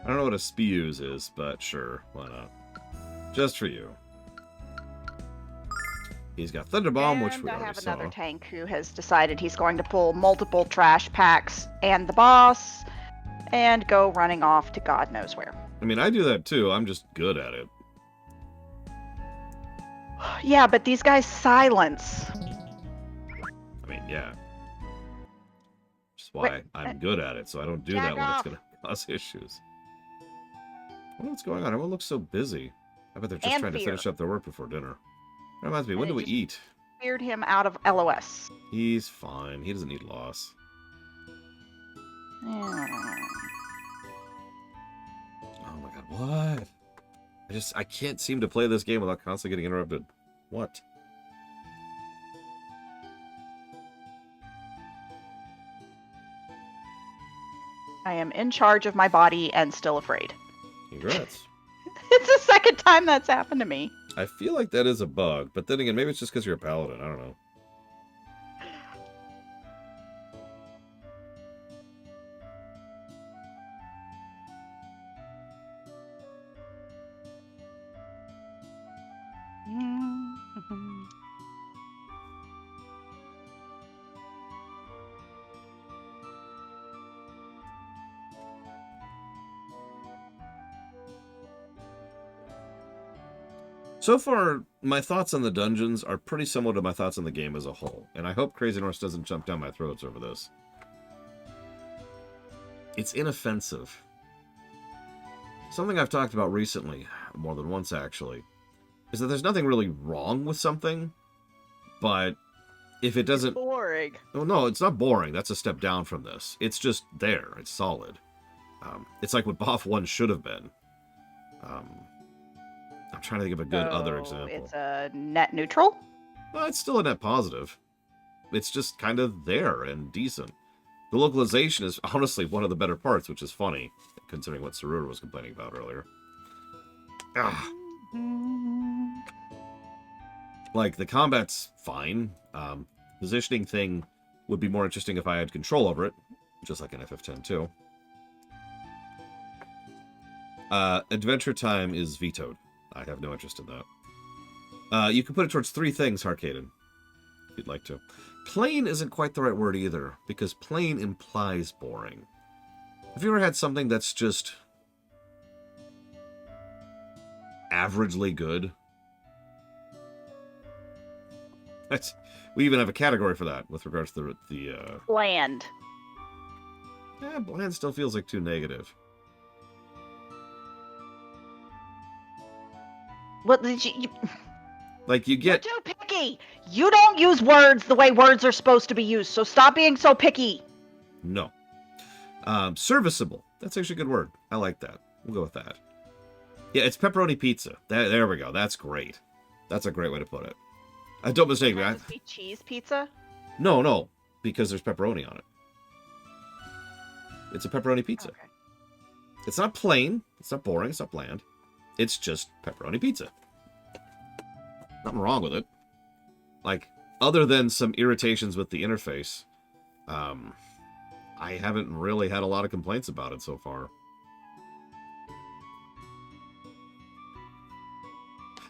don't know what a spews is, but sure, why not? Just for you. He's got Thunder Bomb, which we I already have saw. another tank who has decided he's going to pull multiple trash packs and the boss and go running off to God knows where. I mean, I do that too. I'm just good at it. Yeah, but these guys silence. I mean, yeah. Which is why Wait, I'm good at it, so I don't do jack that when it's off. going to cause issues. I wonder what's going on. Everyone looks so busy. I bet they're just And trying to fear. finish up their work before dinner. That reminds me, when And do it we eat? Cleared him out of LOS. He's fine. He doesn't need loss. Yeah. Oh my god, what? I can't seem to play this game without constantly getting interrupted. What? I am in charge of my body and still afraid. Congrats. It's the second time that's happened to me. I feel like that is a bug, but then again, maybe it's just because you're a paladin. I don't know. So far, my thoughts on the dungeons are pretty similar to my thoughts on the game as a whole, and I hope Crazy Norse doesn't jump down my throats over this. It's inoffensive. Something I've talked about recently, more than once actually, is that there's nothing really wrong with something, but if it doesn't... Boring. Oh, no, it's not boring. That's a step down from this. It's just there. It's solid. It's like what BoF 1 should have been. I'm trying to think of a good other example. It's a net neutral? Well, it's still a net positive. It's just kind of there and decent. The localization is honestly one of the better parts, which is funny, considering what Sarura was complaining about earlier. Ah. Like, the combat's fine. Positioning thing would be more interesting if I had control over it, just like in FF10 too. Adventure time is vetoed. I have no interest in that. You can put it towards 3 things, Harkaden, if you'd like to. Plain isn't quite the right word either, because plain implies boring. Have you ever had something that's just averagely good? We even have a category for that with regards to the Bland. bland still feels like too negative. What did you Like, you get... You're too picky. You don't use words the way words are supposed to be used, so stop being so picky. No. Serviceable. That's actually a good word. I like that. We'll go with that. Yeah, it's pepperoni pizza. There we go. That's great. That's a great way to put it. Don't mistake me. Can it be cheese pizza? No, because there's pepperoni on it. It's a pepperoni pizza. Okay. It's not plain. It's not boring. It's not bland. It's just pepperoni pizza. Nothing wrong with it. Like, other than some irritations with the interface, I haven't really had a lot of complaints about it so far.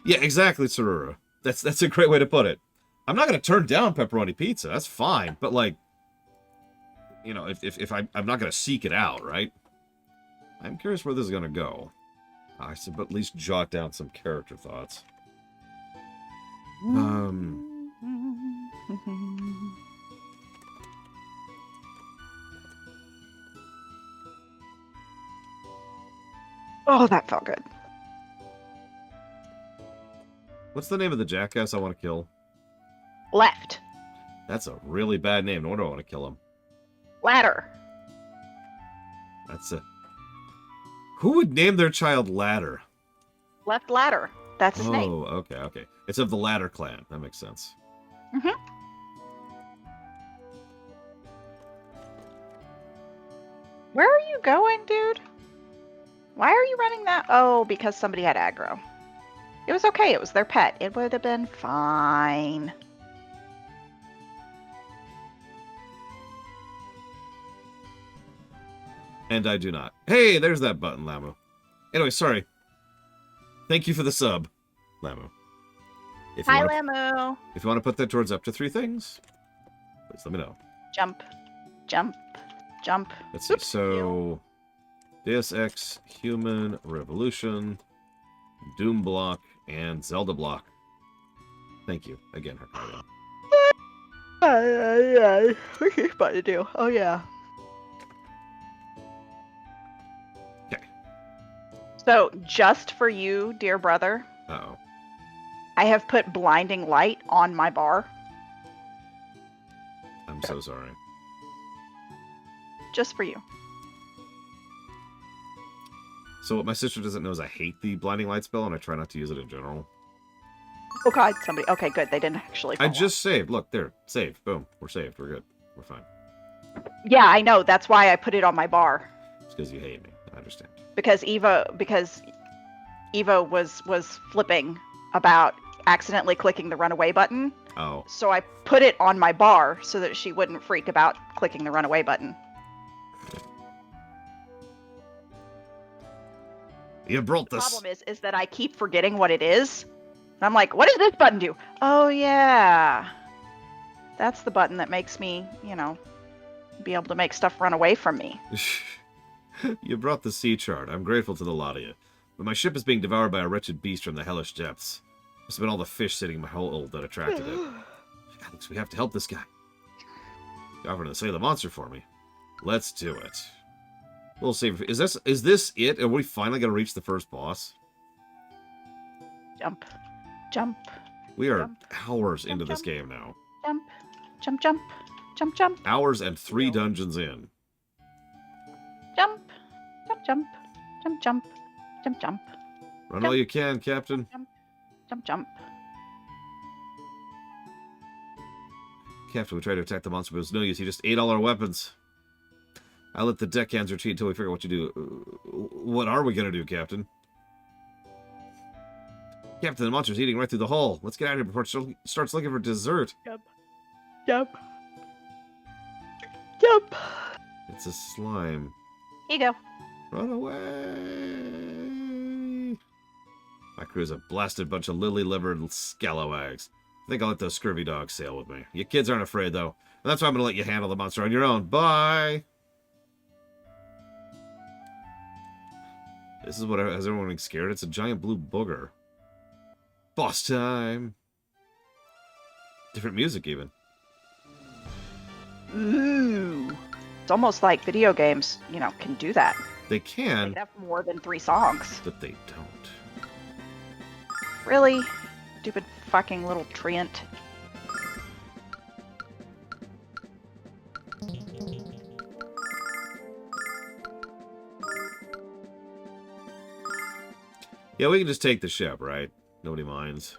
Yeah, exactly, Sarura. That's a great way to put it. I'm not going to turn down pepperoni pizza. That's fine. But, like, you know, if I'm not going to seek it out, right? I'm curious where this is going to go. I should at least jot down some character thoughts. Oh, that felt good. What's the name of the jackass I want to kill? Left. That's a really bad name. No wonder I want to kill him. Ladder. That's a... Who would name their child Ladder? Left ladder. That's his name. Oh, okay. It's of the Ladder clan. That makes sense. you going, dude? Why are you running that? Oh, because somebody had aggro. It was okay. It was their pet. It would have been fine. And I do not. Hey, there's that button, Lamu. Anyway, sorry. Thank you for the sub, Lamu. Hi, Lamu. If you want to put that towards up to 3 things, please let me know. Jump, jump, jump. Let's see. So, Deus Ex, Human Revolution, Doom Block, and Zelda Block. Thank you again, Hakaria. What are you about to do? Oh yeah. Okay. So, just for you, dear brother, Uh-oh. I have put blinding light on my bar. I'm so sorry. Just for you. So what my sister doesn't know is I hate the blinding light spell, and I try not to use it in general. Oh god, somebody. Okay, good. They didn't actually. I fall just saved. Look, there. Saved. Boom. We're saved. We're good. We're fine. off. Yeah, I know. That's why I put it on my bar. It's because you hate me. I understand. Because Eva was flipping about accidentally clicking the runaway button. Oh. So I put it on my bar so that she wouldn't freak about clicking the runaway button. You brought The this. problem is that I keep forgetting what it is. And I'm like, what does this button do? Oh yeah. That's the button that makes me, be able to make stuff run away from me. You brought the sea chart. I'm grateful to the lot of you. But my ship is being devoured by a wretched beast from the hellish depths. Must have been all the fish sitting in my hold that attracted it. Alex, we have to help this guy. You're offering to slay the monster for me. Let's do it. We'll save. Is this it? Are we finally gonna reach the first boss? Jump. Jump. We are Jump. hours into Jump, this game now. Jump. Jump, jump. Jump, jump. Hours and 3 dungeons in. Jump. Jump, jump. Jump, jump. Jump, jump. Run Jump. all you can, Captain. Jump, jump. Captain, we tried to attack the monster, but it was no use. He just ate all our weapons. I let the deckhands retreat until we figure out what to do. What are we gonna do, Captain? Captain, the monster's eating right through the hull. Let's get out of here before it starts looking for dessert. Jump. Jump. Jump. It's a slime. Here you go. Run away! My crew's a blasted bunch of lily-livered scalawags. I think I'll let those scurvy dogs sail with me. You kids aren't afraid, though. And that's why I'm going to let you handle the monster on your own. Bye! This is what has everyone getting scared. It's a giant blue booger. Boss time! Different music, even. Ooh. It's almost like video games, can do that. They They can, have more than 3 songs. but they don't. Really? Stupid fucking little treant. Yeah, we can just take the ship, right? Nobody minds.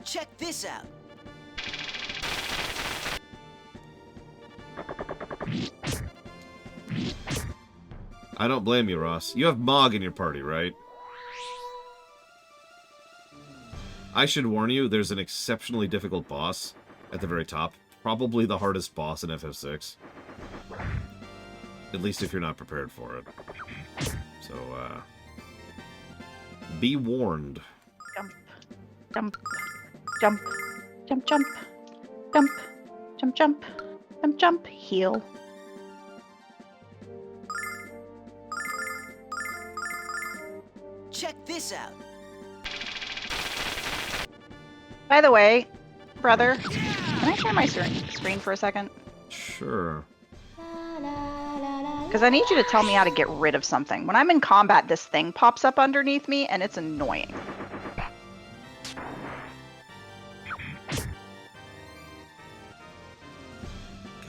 Check this out. I don't blame you, Ross. You have Mog in your party, right? I should warn you, there's an exceptionally difficult boss at the very top. Probably the hardest boss in FF6. At least if you're not prepared for it. So, be warned. Jump. Jump. Jump. Jump, jump. Jump. Jump, jump. Jump, jump. Heal. Check this out. By the way, brother, can I share my screen for a second? Sure. Because I need you to tell me how to get rid of something. When I'm in combat, this thing pops up underneath me, and it's annoying.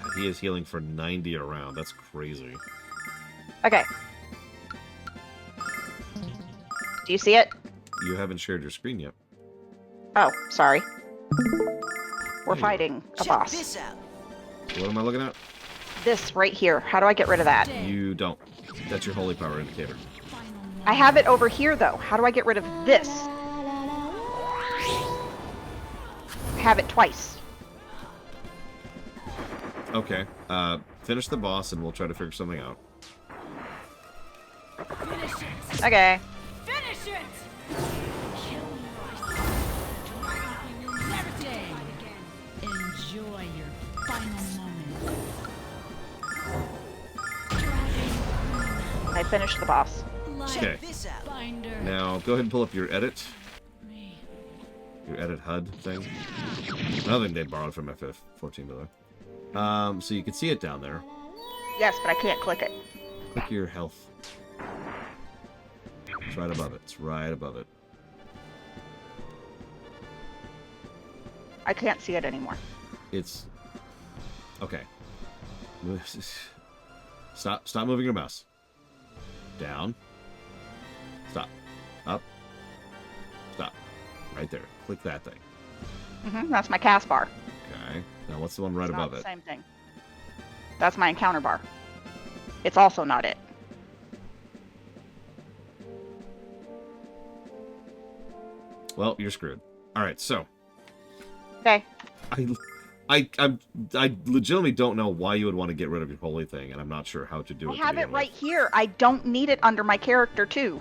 God, he is healing for 90 around. That's crazy. Okay. Do you see it? You haven't shared your screen yet. Oh, sorry. We're Hey. fighting a Check boss. this out. What am I looking at? This right here. How do I get rid of that? You don't. That's your holy power indicator. I have it over here, though. How do I get rid of this? I have it twice. Okay. Finish the boss and we'll try to figure something out. Okay. Finish it! Enjoy your final moment. I finished the boss. Okay. Check this out. Binder. Now, go ahead and pull up your edit. Your edit HUD thing. Another thing they borrowed from FF14, by the way. So you can see it down there. Yes, but I can't click it. Click your health. It's right above it. It's right above it. I can't see it anymore. It's... Okay. Stop moving your mouse. Down. Stop. Up. Stop. Right there. Click that thing. That's my cast bar. Okay. Now what's the one right It's above not it? the same thing. That's my encounter bar. It's also not it. Well, you're screwed. Alright, so... Okay. I legitimately don't know why you would want to get rid of your holy thing, and I'm not sure how to do it. I to have it begin right with. here. I don't need it under my character, too.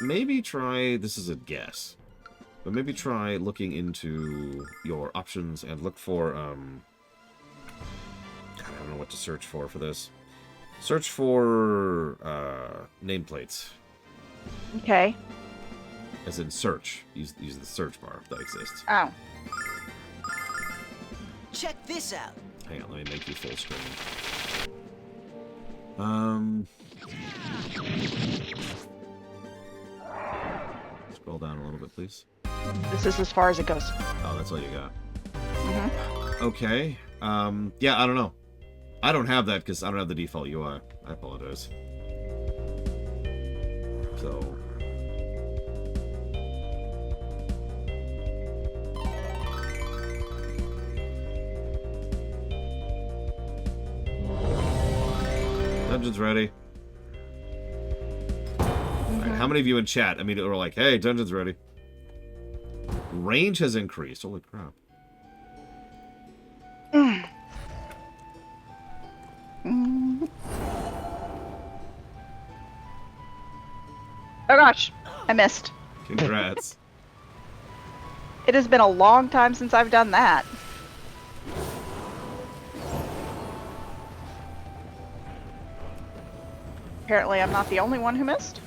Maybe try, this is a guess, but maybe try looking into your options and look for, God, I don't know what to search for this. Search for, nameplates. Okay. As in search. Use the search bar if that exists. Oh. Check this out. Hang on, let me make you full screen. Scroll down a little bit, please. This is as far as it goes. Oh, that's all you got. Mm-hmm. Okay. Yeah, I don't know. I don't have that because I don't have the default UI. I apologize. So... Dungeon's ready. Alright, how many of you in chat immediately were like, hey, dungeon's ready? Range has increased. Holy crap. Oh gosh, I missed. Congrats. It has been a long time since I've done that. Apparently I'm not the only one who missed.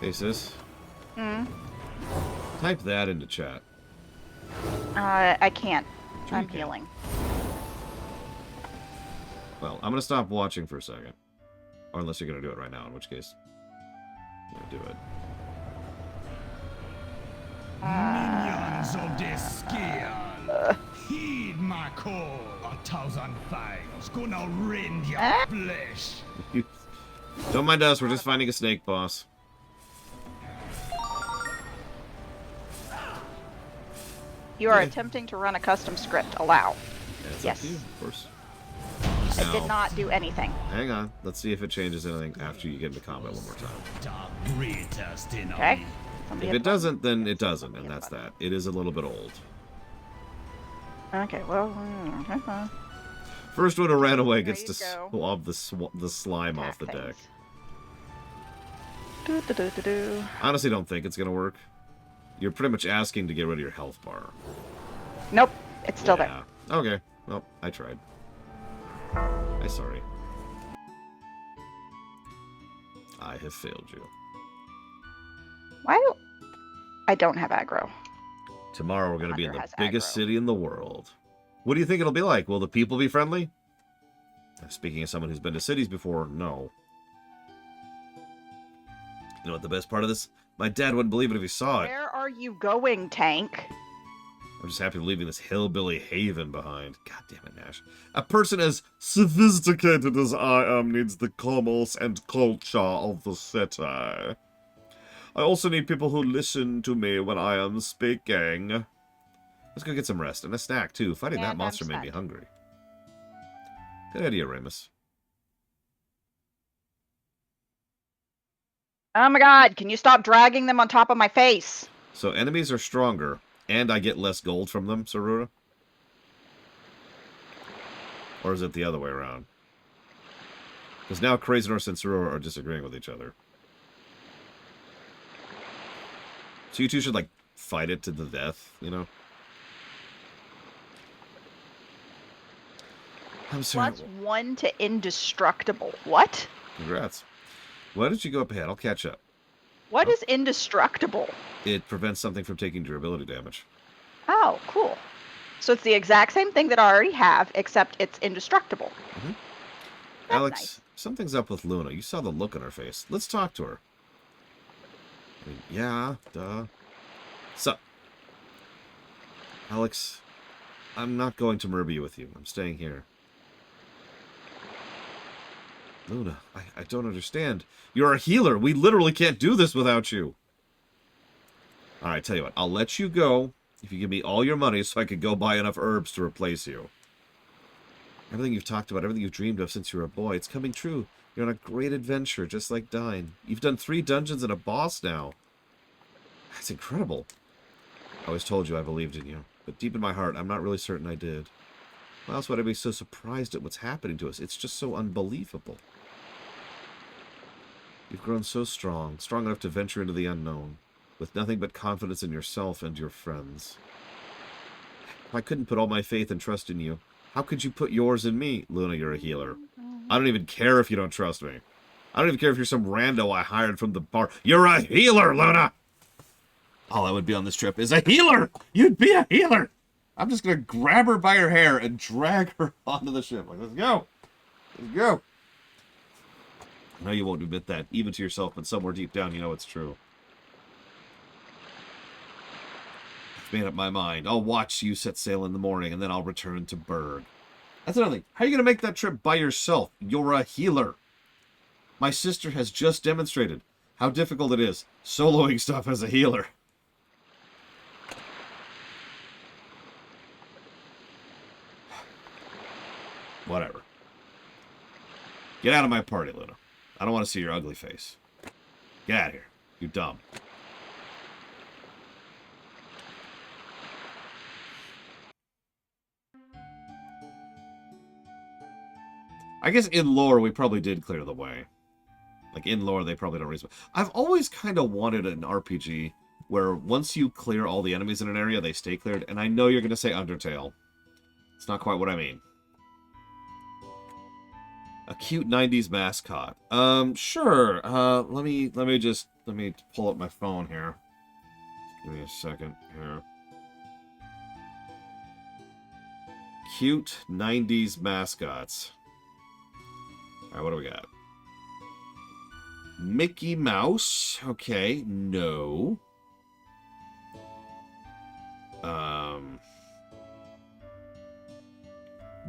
Hey, sis. Hmm. Type that into chat. I can't. Sure you I'm can. healing. Well, I'm gonna stop watching for a second. Or unless you're gonna do it right now, in which case... I'm gonna do it. Minions of the scale, heed my call. 1,000 fangs gonna rend your flesh. Don't mind us, we're just finding a snake boss. You are Yeah. attempting to run a custom script. Allow. Yeah, it's Yes. up to you, of course. I Now, did not do anything. hang on. Let's see if it changes anything after you get into combat one more time. The greatest in Okay. If Somebody it doesn't, then it doesn't, and that's that. It is a little bit old. Okay, well. First one who ran away There gets to you go. swab the slime off the deck. Do. Honestly, don't think it's gonna work. You're pretty much asking to get rid of your health bar. Nope, it's still there. Yeah. Okay. Well, I tried. I'm sorry. I have failed you. Why do I don't have aggro? Tomorrow we're going to be in Hunter the has biggest aggro. city in the world. What do you think it'll be like? Will the people be friendly? Speaking as someone who's been to cities before, no. You know what the best part of this? My dad wouldn't believe it if he saw it. Where are you going, Tank? I'm just happy leaving this hillbilly haven behind. God damn it, Nash. A person as sophisticated as I am needs the commerce and culture of the city. I also need people who listen to me when I am speaking. Let's go get some rest, and a snack, too. Fighting that And monster I'm made me sad. hungry. Good idea, Ramus. Oh my god, can you stop dragging them on top of my face? So enemies are stronger, and I get less gold from them, Sarura? Or is it the other way around? Because now Krazenor and Sarura are disagreeing with each other. So you two should, like, fight it to the death, you know? I'm sorry. +1 to indestructible. What? Congrats. Why don't you go up ahead? I'll catch up. What Oh. is indestructible? It prevents something from taking durability damage. Oh, cool. So it's the exact same thing that I already have, except it's indestructible. Mm-hmm. That's Alex, nice. something's up with Luna. You saw the look on her face. Let's talk to her. I mean, yeah, duh. Sup? Alex, I'm not going to Merbia with you. I'm staying here. Luna, I don't understand. You're a healer. We literally can't do this without you. Alright, tell you what. I'll let you go if you give me all your money so I could go buy enough herbs to replace you. Everything you've talked about, everything you've dreamed of since you were a boy, it's coming true. You're on a great adventure, just like Dine. You've done 3 dungeons and a boss now. That's incredible. I always told you I believed in you. But deep in my heart, I'm not really certain I did. Why else would I be so surprised at what's happening to us? It's just so unbelievable. You've grown so strong, strong enough to venture into the unknown, with nothing but confidence in yourself and your friends. If I couldn't put all my faith and trust in you, how could you put yours in me? Luna, you're a healer. I don't even care if you don't trust me. I don't even care if you're some rando I hired from the bar. You're a healer, Luna! All I would be on this trip is a healer! You'd be a healer! I'm just gonna grab her by her hair and drag her onto the ship. Like, let's go! Let's go! I know you won't admit that, even to yourself, but somewhere deep down you know it's true. I've made up my mind. I'll watch you set sail in the morning, and then I'll return to Berg. That's another thing. How are you going to make that trip by yourself? You're a healer. My sister has just demonstrated how difficult it is soloing stuff as a healer. Whatever. Get out of my party, Luna. I don't want to see your ugly face. Get out of here. You're dumb. I guess in lore, we probably did clear the way. Like, in lore, they probably don't respawn. I've always kind of wanted an RPG where once you clear all the enemies in an area, they stay cleared. And I know you're going to say Undertale. It's not quite what I mean. A cute 90s mascot. Sure. Let me pull up my phone here. Give me a second here. Cute 90s mascots. Alright, what do we got? Mickey Mouse. Okay, no.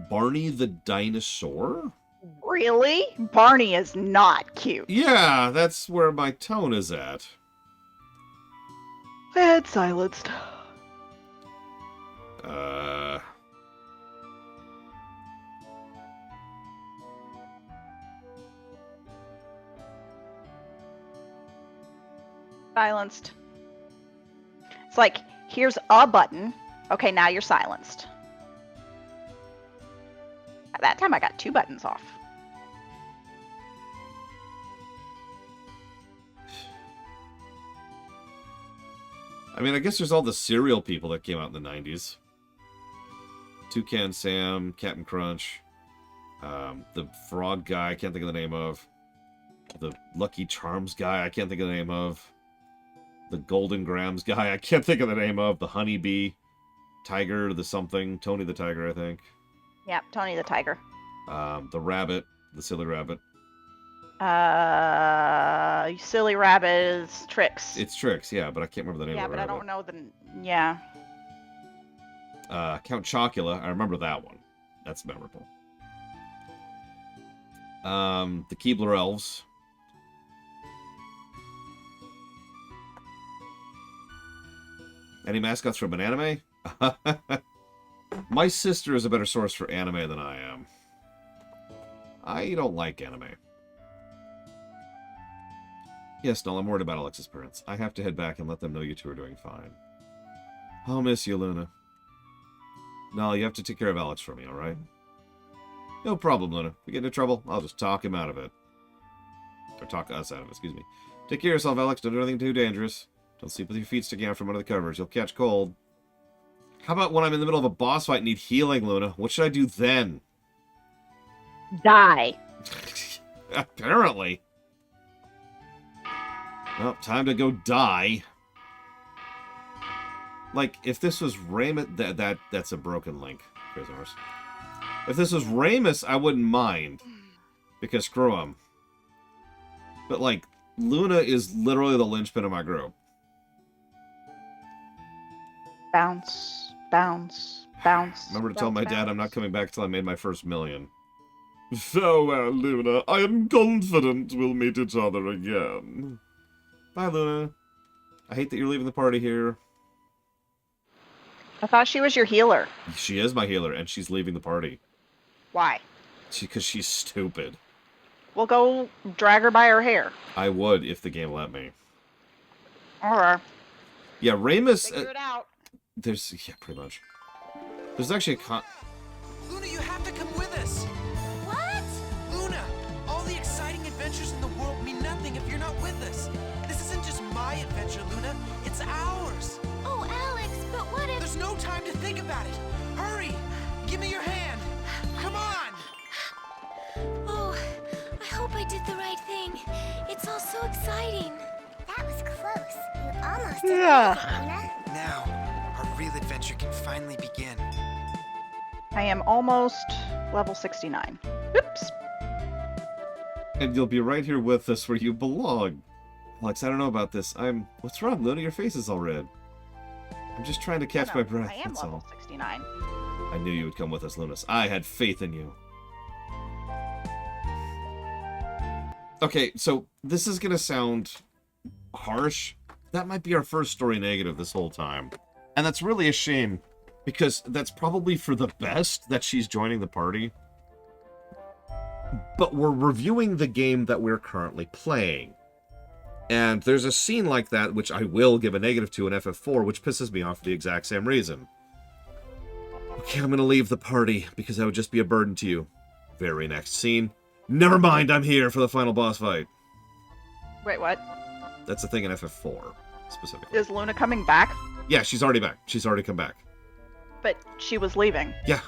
Barney the dinosaur? Really? Barney is not cute. Yeah, that's where my tone is at. And silenced. Silenced. It's like, here's a button. Okay, now you're silenced. At that time, I got 2 buttons off. I mean, I guess there's all the cereal people that came out in the 90s. Toucan Sam, Captain Crunch, the frog guy I can't think of the name of, the Lucky Charms guy I can't think of the name of, the Golden Grams guy I can't think of the name of, the Honeybee, Tiger the something, Tony the Tiger I think. Yep, Tony the Tiger. The rabbit, the silly rabbit. Silly Rabbit is Trix. It's Trix, yeah, but I can't remember the name Yeah, of the but I rabbit. don't know the... Yeah. Count Chocula. I remember that one. That's memorable. The Keebler Elves. Any mascots from an anime? My sister is a better source for anime than I am. I don't like anime. Yes, Null, I'm worried about Alex's parents. I have to head back and let them know you two are doing fine. I'll miss you, Luna. Null, you have to take care of Alex for me, alright? No problem, Luna. If we get into trouble, I'll just talk him out of it. Or talk us out of it, excuse me. Take care of yourself, Alex. Don't do anything too dangerous. Don't sleep with your feet sticking out from under the covers. You'll catch cold. How about when I'm in the middle of a boss fight and need healing, Luna? What should I do then? Die. Apparently. Well, time to go die. Like, if this was Ramus... That's a broken link. Prisoners. If this was Ramus, I wouldn't mind. Because screw him. But, like, Luna is literally the linchpin of my group. Bounce, bounce, bounce. Remember to tell bounce, my dad I'm not bounce. coming back till I made my first $1,000,000. Farewell, Luna. I am confident we'll meet each other again. Bye, Luna. I hate that you're leaving the party here. I thought she was your healer. She is my healer, and she's leaving the party. Why? Because she's stupid. We'll go drag her by her hair. I would if the game let me. Alright. Yeah, Ramus... Figure it out. There's... Yeah, pretty much. There's actually a Luna, you have to come with us. What? Luna, all the exciting adventures in the world mean nothing if you're not with us. This isn't just my adventure, Luna. It's ours. Oh, Alex, but what if... There's no time to think about it. Hurry! Give me your hand. Come on! Oh, I hope I did the right thing. It's all so exciting. That was close. You almost Yeah. did it, Luna. Now, our real adventure can finally begin. I am almost level 69. Oops. And you'll be right here with us where you belong. Alex, I don't know about this. What's wrong, Luna? Your face is all red. I'm just trying to catch my breath, I am that's level all. 69. I knew you would come with us, Lunas. I had faith in you. Okay, so this is gonna sound harsh. That might be our first story negative this whole time. And that's really a shame, because that's probably for the best that she's joining the party. But we're reviewing the game that we're currently playing. And there's a scene like that, which I will give a negative to in FF4, which pisses me off for the exact same reason. Okay, I'm gonna leave the party, because I would just be a burden to you. Very next scene. Never mind, I'm here for the final boss fight. Wait, what? That's the thing in FF4, specifically. Is Luna coming back? Yeah, she's already back. She's already come back. But she was leaving. Yeah.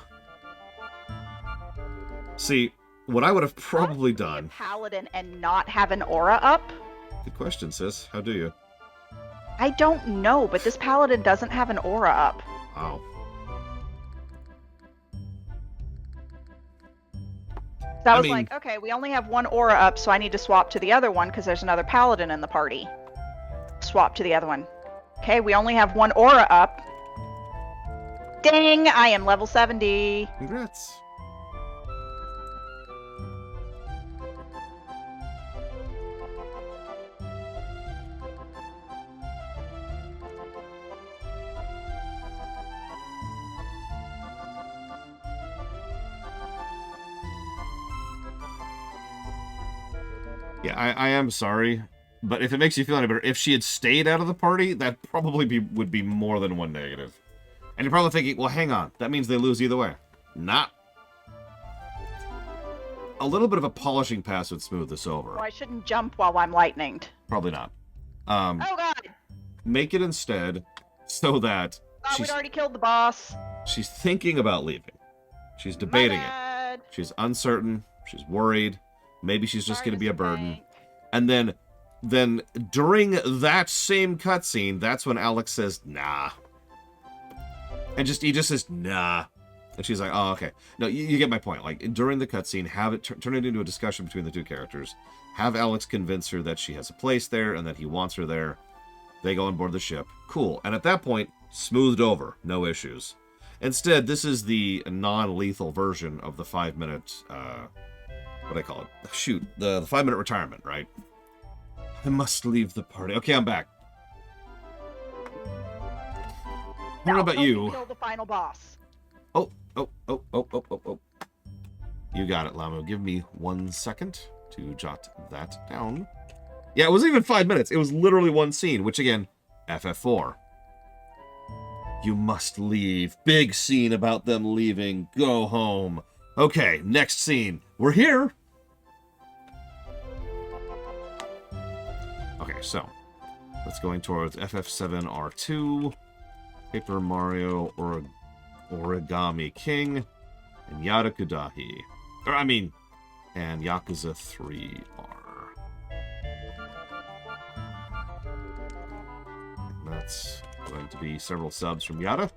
See, what I would have probably How can done... be a paladin and not have an aura up? Good question, sis. How do you? I don't know, but this paladin doesn't have an aura up. Wow. So I I was mean- like, okay, we only have one aura up, so I need to swap to the other one because there's another paladin in the party. Swap to the other one. Okay, we only have one aura up. Dang, I am level 70. Congrats. Yeah, I am sorry, but if it makes you feel any better, if she had stayed out of the party, that probably would be more than one negative. And you're probably thinking, well, hang on, that means they lose either way. Not. A little bit of a polishing pass would smooth this over. Oh, I shouldn't jump while I'm lightninged. Probably not. Oh god! Make it instead so that Oh, we'd already killed the boss. she's thinking about leaving. She's My debating it. bad. She's uncertain. She's worried. Maybe she's just Sorry, going to be a Mr. burden. Bank. And then during that same cutscene, that's when Alex says, nah. And he just says, nah. And she's like, oh, okay. No, you get my point. Like, during the cutscene, have it turn it into a discussion between the two characters. Have Alex convince her that she has a place there and that he wants her there. They go on board the ship. Cool. And at that point, smoothed over. No issues. Instead, this is the non-lethal version of the 5-minute, what do I call it? Shoot, the 5-minute retirement, right? I must leave the party. Okay, I'm back. I don't know about you. Kill the final boss. Oh. You got it, Lamu. Give me 1 second to jot that down. Yeah, it wasn't even 5 minutes. It was literally one scene, which again, FF4. You must leave. Big scene about them leaving. Go home. Okay, next scene. We're here. Okay, so let's going towards FF7R2, Paper Mario Origami King, and Yada Kudahi. And Yakuza 3R. And that's going to be several subs from Yada.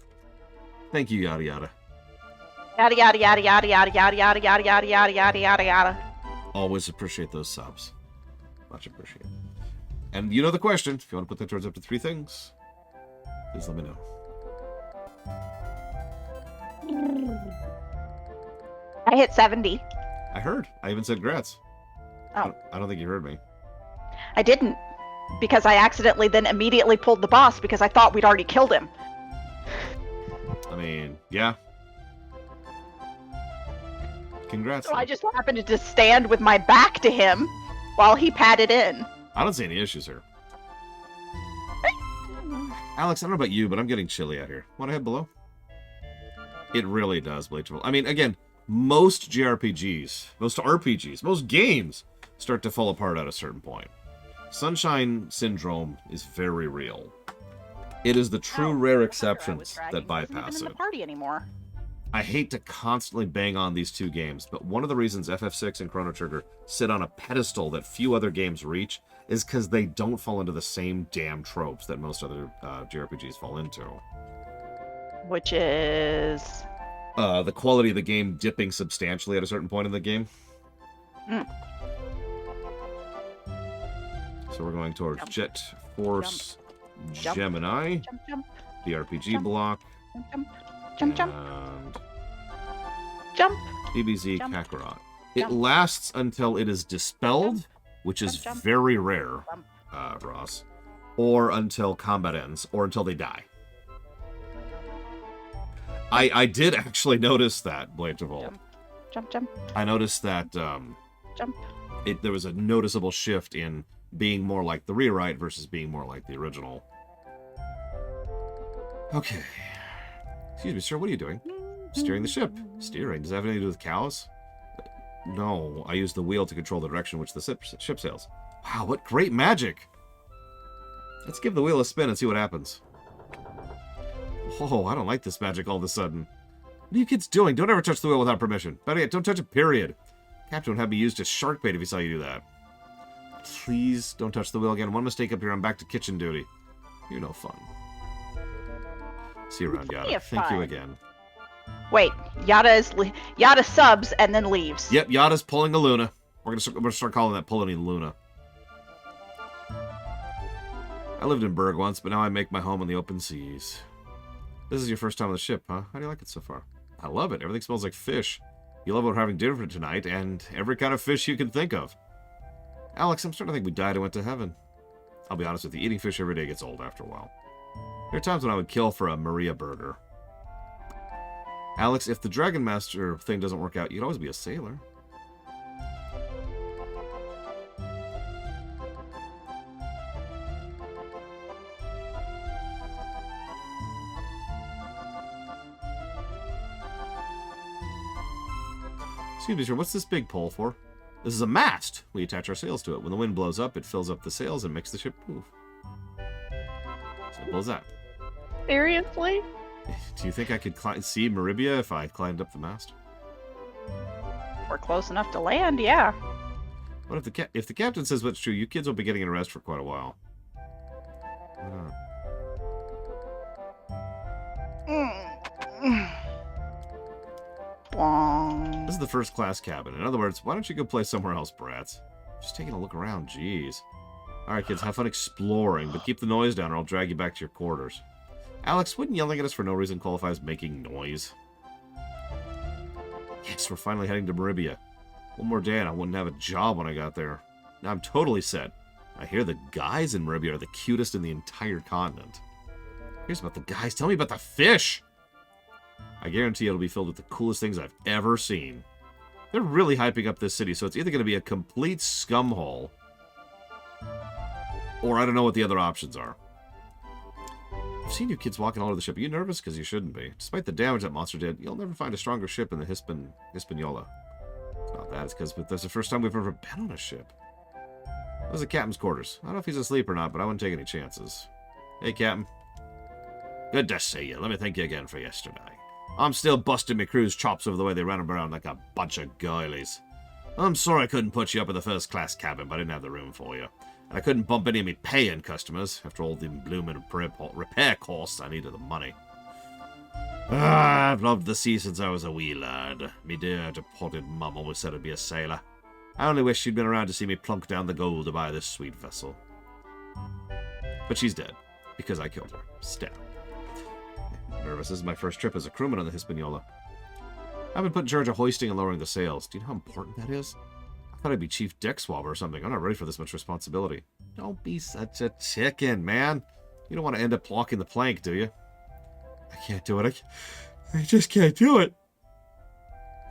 Thank you, Yada Yada. Yada yada yada yada yada yada yada yada yada yada yada yada yada. Always appreciate those subs. Much appreciated. And you know the question. If you want to put that towards up to 3 things, please let me know. I hit 70. I heard. I even said grats. Oh. I don't think you heard me. I didn't. Because I accidentally then immediately pulled the boss because I thought we'd already killed him. I mean, yeah. Congrats. So I just happened to just stand with my back to him while he patted in. I don't see any issues here. Alex, I don't know about you, but I'm getting chilly out here. Want to head below? It really does, Blade Trouble. I mean, again, most JRPGs, most RPGs, most games start to fall apart at a certain point. Sunshine Syndrome is very real. It is the true rare exceptions that bypass in it. the party anymore. I hate to constantly bang on these two games, but one of the reasons FF6 and Chrono Trigger sit on a pedestal that few other games reach is because they don't fall into the same damn tropes that most other JRPGs fall into. Which is... The quality of the game dipping substantially at a certain point in the game. Mm. So we're going towards Jump. Jet Force Jump. Gemini, Jump, jump, the RPG Jump. block, jump, jump, jump, and jump. DBZ Jump. Kakarot. It Jump. lasts until it is dispelled, Jump. which is Jump, jump. very rare, Jump. Ross, or until combat ends, or until they die. I did actually notice that, Blade of Old. Jump, jump, I noticed that jump. there was a noticeable shift in being more like the rewrite versus being more like the original. Okay. Excuse me, sir, what are you doing? Steering the ship. Steering. Does that have anything to do with cows? No, I use the wheel to control the direction in which the ship sails. Wow, what great magic! Let's give the wheel a spin and see what happens. Oh, I don't like this magic all of a sudden. What are you kids doing? Don't ever touch the wheel without permission. Better yet, don't touch it, period. Captain would have me used as shark bait if he saw you do that. Please don't touch the wheel again. One mistake up here, I'm back to kitchen duty. You're no fun. See you around, Yada. Thank you again. Wait, Yada subs and then leaves. Yep, Yada's pulling a Luna. We're gonna start calling that pulling a Luna. I lived in Berg once, but now I make my home in the open seas. This is your first time on the ship, huh? How do you like it so far? I love it. Everything smells like fish. You love what we're having dinner for tonight, and every kind of fish you can think of. Alex, I'm starting to think we died and went to heaven. I'll be honest with you, eating fish every day gets old after a while. There are times when I would kill for a Maria burger. Alex, if the Dragon Master thing doesn't work out, you'd always be a sailor. Excuse me, sir, what's this big pole for? This is a mast. We attach our sails to it. When the wind blows up, it fills up the sails and makes the ship move. Simple as that. Seriously? Do you think I could see Maribia if I climbed up the mast? We're close enough to land, yeah. What if the captain says what's true? You kids will be getting an arrest for quite a while. This is the first class cabin. In other words, why don't you go play somewhere else, brats? Just taking a look around, jeez. Alright, kids, have fun exploring, but keep the noise down or I'll drag you back to your quarters. Alex, wouldn't yelling at us for no reason qualify as making noise? Yes, we're finally heading to Maribia. One more day and I wouldn't have a job when I got there. Now I'm totally set. I hear the guys in Maribia are the cutest in the entire continent. Here's about the guys. Tell me about the fish! I guarantee it'll be filled with the coolest things I've ever seen. They're really hyping up this city, so it's either going to be a complete scumhole, or I don't know what the other options are. I've seen you kids walking all over the ship. Are you nervous? Because you shouldn't be. Despite the damage that monster did, you'll never find a stronger ship in the Hispaniola. It's not that. It's because that's the first time we've ever been on a ship. That was the captain's quarters. I don't know if he's asleep or not, but I wouldn't take any chances. Hey, Captain. Good to see you. Let me thank you again for yesterday. I'm still busting my crew's chops over the way they ran around like a bunch of girlies. I'm sorry I couldn't put you up in the first-class cabin, but I didn't have the room for you. And I couldn't bump any of me paying customers. After all the blooming repair costs, I needed the money. I've loved the sea since I was a wee lad. Me dear departed mum always said I'd be a sailor. I only wish she'd been around to see me plunk down the gold to buy this sweet vessel. But she's dead, because I killed her. Stab. Nervous. This is my first trip as a crewman on the Hispaniola. I've been put in charge of hoisting and lowering the sails. Do you know how important that is? I thought I'd be chief deck swabber or something. I'm not ready for this much responsibility. Don't be such a chicken, man. You don't want to end up blocking the plank, do you? I can't do it. I just can't do it.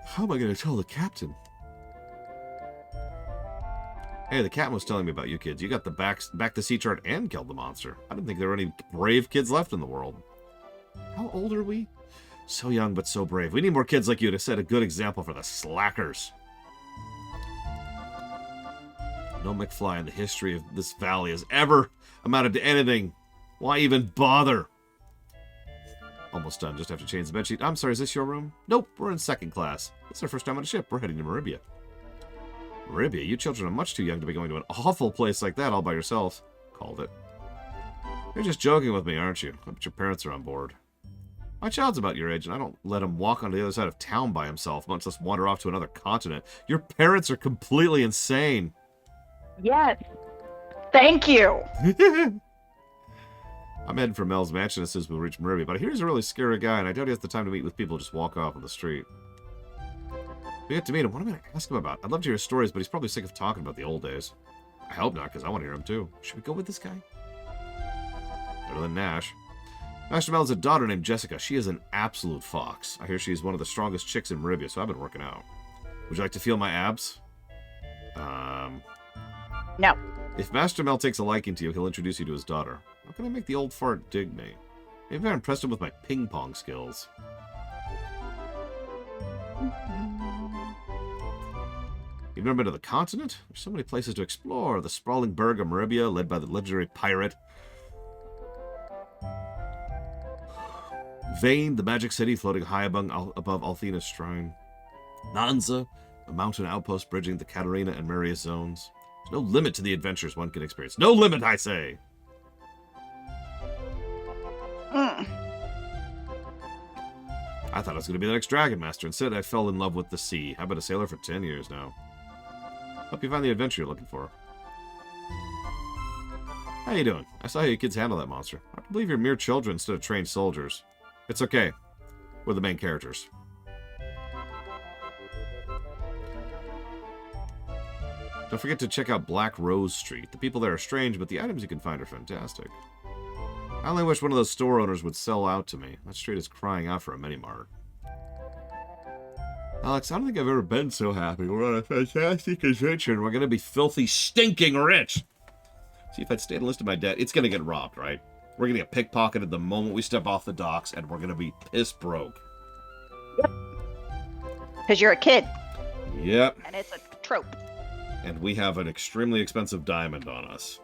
How am I going to tell the captain? Hey, the captain was telling me about you kids. You got the back to sea chart and killed the monster. I didn't think there were any brave kids left in the world. How old are we? So young, but so brave. We need more kids like you to set a good example for the slackers. No McFly in the history of this valley has ever amounted to anything. Why even bother? Almost done. Just have to change the bedsheet. I'm sorry, is this your room? Nope, we're in second class. It's our first time on a ship. We're heading to Maribia. Maribia? You children are much too young to be going to an awful place like that all by yourselves. Called it. You're just joking with me, aren't you? I bet your parents are on board. My child's about your age, and I don't let him walk on the other side of town by himself, much less wander off to another continent. Your parents are completely insane. Yes. Thank you. I'm heading for Mel's mansion as soon as we reach Maribia, but here's a really scary guy, and I doubt he has the time to meet with people just walk off on the street. We get to meet him. What am I going to ask him about? I'd love to hear his stories, but he's probably sick of talking about the old days. I hope not, because I want to hear him too. Should we go with this guy? Better than Nash. Master Mel has a daughter named Jessica. She is an absolute fox. I hear she's one of the strongest chicks in Maribia, so I've been working out. Would you like to feel my abs? No. If Master Mel takes a liking to you, he'll introduce you to his daughter. How can I make the old fart dig me? Maybe I impressed him with my ping-pong skills. You've never been to the continent? There's so many places to explore. The sprawling burg of Maribia, led by the legendary pirate. Vane, the magic city floating high above Althena's shrine. Nanza, a mountain outpost bridging the Catarina and Marius zones. There's no limit to the adventures one can experience. No limit, I say! I thought I was going to be the next Dragon Master. Instead, I fell in love with the sea. I've been a sailor for 10 years now. Hope you find the adventure you're looking for. How you doing? I saw how you kids handle that monster. I believe you're mere children instead of trained soldiers. It's okay. We're the main characters. Don't forget to check out Black Rose Street. The people there are strange, but the items you can find are fantastic. I only wish one of those store owners would sell out to me. That street is crying out for a mini-mart. Alex, I don't think I've ever been so happy. We're on a fantastic adventure, and we're going to be filthy, stinking rich! See, if I'd stayed and listed my debt, it's going to get robbed, right? We're going to get pickpocketed the moment we step off the docks, and we're going to be piss broke. Yep. Because you're a kid. Yep. And it's a trope. And we have an extremely expensive diamond on us.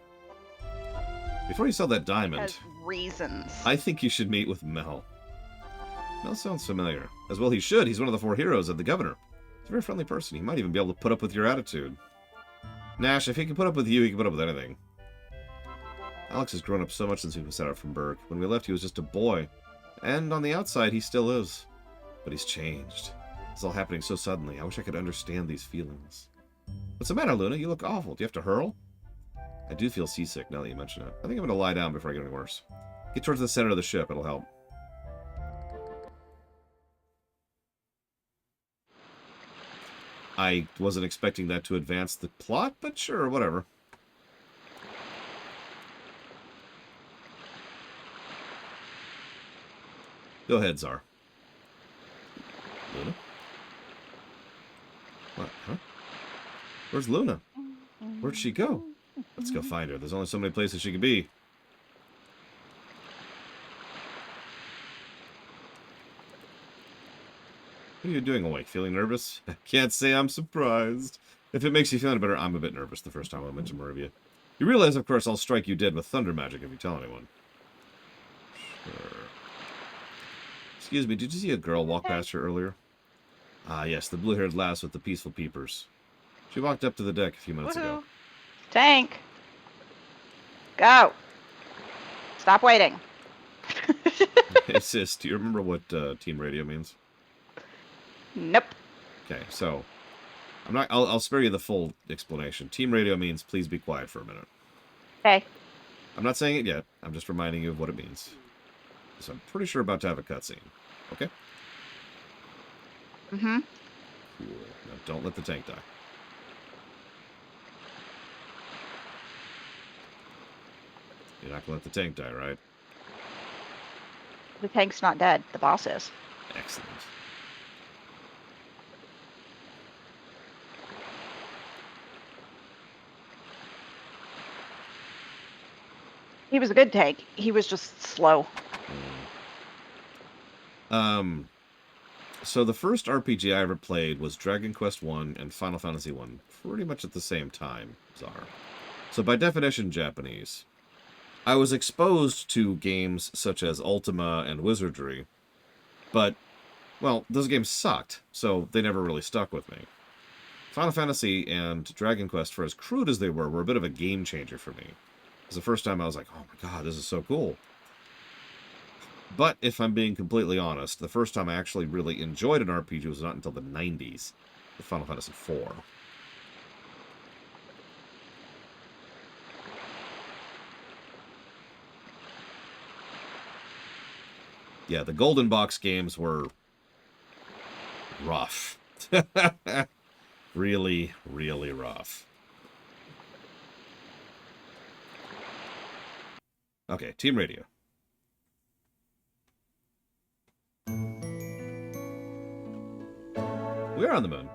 Before you sell that diamond... Has reasons. I think you should meet with Mel. Mel sounds familiar. As well he should. He's one of the 4 heroes of the governor. He's a very friendly person. He might even be able to put up with your attitude. Nash, if he can put up with you, he can put up with anything. Alex has grown up so much since we set out from Berg. When we left, he was just a boy. And on the outside, he still is. But he's changed. It's all happening so suddenly. I wish I could understand these feelings. What's the matter, Luna? You look awful. Do you have to hurl? I do feel seasick now that you mention it. I think I'm going to lie down before I get any worse. Get towards the center of the ship. It'll help. I wasn't expecting that to advance the plot, but sure, whatever. Go ahead, Czar. Luna? What? Huh? Where's Luna? Where'd she go? Let's go find her. There's only so many places she could be. What are you doing awake? Feeling nervous? Can't say I'm surprised. If it makes you feel any better, I'm a bit nervous the first time I mention Marivia. You realize, of course, I'll strike you dead with thunder magic if you tell anyone. Sure. Excuse me, did you see a girl walk past her earlier? Ah, yes, the blue-haired lass with the peaceful peepers. She walked up to the deck a few minutes ago. Tank! Go! Stop waiting. Hey, sis, do you remember what team radio means? Nope. Okay, so I'll spare you the full explanation. Team radio means please be quiet for a minute. Okay. I'm not saying it yet. I'm just reminding you of what it means. So I'm pretty sure about to have a cutscene. Okay? Mm-hmm. Cool. Now don't let the tank die. You're not gonna let the tank die, right? The tank's not dead. The boss is. Excellent. He was a good tank. He was just slow. So the first RPG I ever played was Dragon Quest I and Final Fantasy I, pretty much at the same time, Czar. So by definition, Japanese. I was exposed to games such as Ultima and Wizardry, but, well, those games sucked, so they never really stuck with me. Final Fantasy and Dragon Quest, for as crude as they were a bit of a game changer for me. It was the first time I was like, oh my god, this is so cool. But if I'm being completely honest, the first time I actually really enjoyed an RPG was not until the 90s, with Final Fantasy IV. Yeah, the Golden Box games were rough. Really, really rough. Okay, Team Radio. We're on the moon.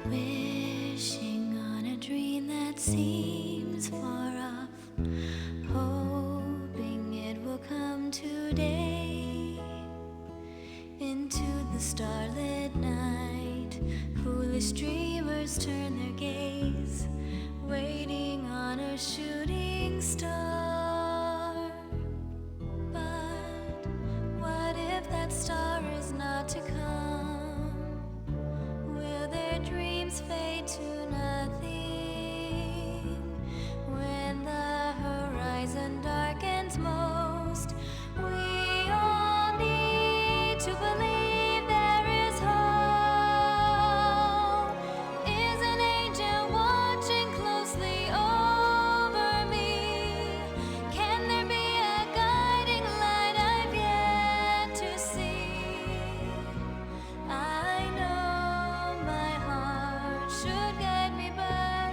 Wishing on a dream that seems far off, hoping it will come today. Into the starlit night, foolish dreamers turn their gaze, waiting on a shooting star. But what if that star is not to come? Will their dreams fade to nothing when the horizon darkens most? We all need to believe there is hope. Is an angel watching closely over me? Can there be a guiding light I've yet to see? I know my heart should guide me, but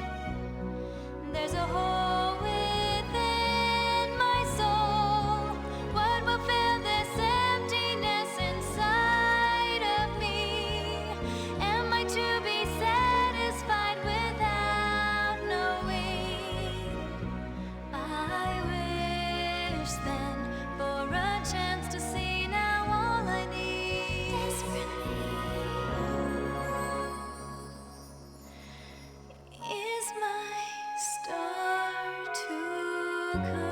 there's a hole within my soul. What will fill this emptiness inside of me? Am I to be satisfied without knowing? I wish then for a chance to see now all I need is my star to come.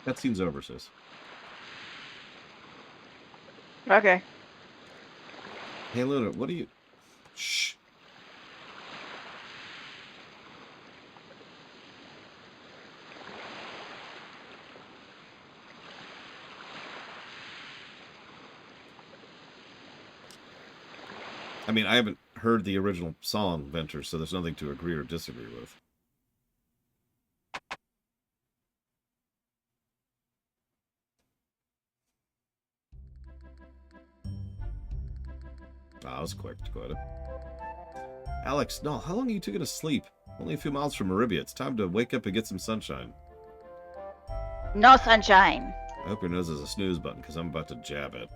Cutscene's over, sis. Okay. Hey, Luna, what do you... Shh. I mean, I haven't heard the original song, Venter, so there's nothing to agree or disagree with. Ah, that was quick. Go ahead. Alex, no, how long are you two gonna sleep? Only a few miles from Maribia. It's time to wake up and get some sunshine. No sunshine. I hope your nose has a snooze button, because I'm about to jab it.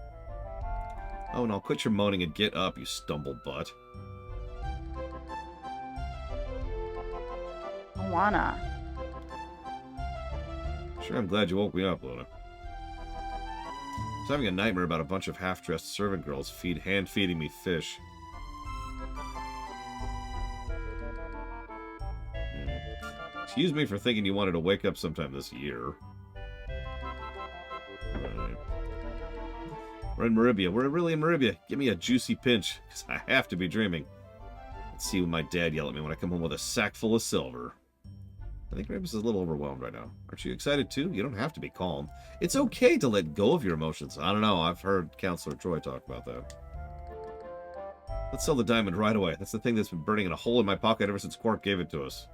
Oh, and I'll quit your moaning and get up, you stumble butt. I wanna. Sure, I'm glad you woke me up, Luna. I was having a nightmare about a bunch of half-dressed servant girls hand-feeding me fish. Excuse me for thinking you wanted to wake up sometime this year. Right. We're in Maribia. We're really in Maribia. Give me a juicy pinch, because I have to be dreaming. Let's see when my dad yell at me when I come home with a sack full of silver. I think Ramus is a little overwhelmed right now. Aren't you excited too? You don't have to be calm. It's okay to let go of your emotions. I don't know. I've heard Counselor Troy talk about that. Let's sell the diamond right away. That's the thing that's been burning in a hole in my pocket ever since Quark gave it to us.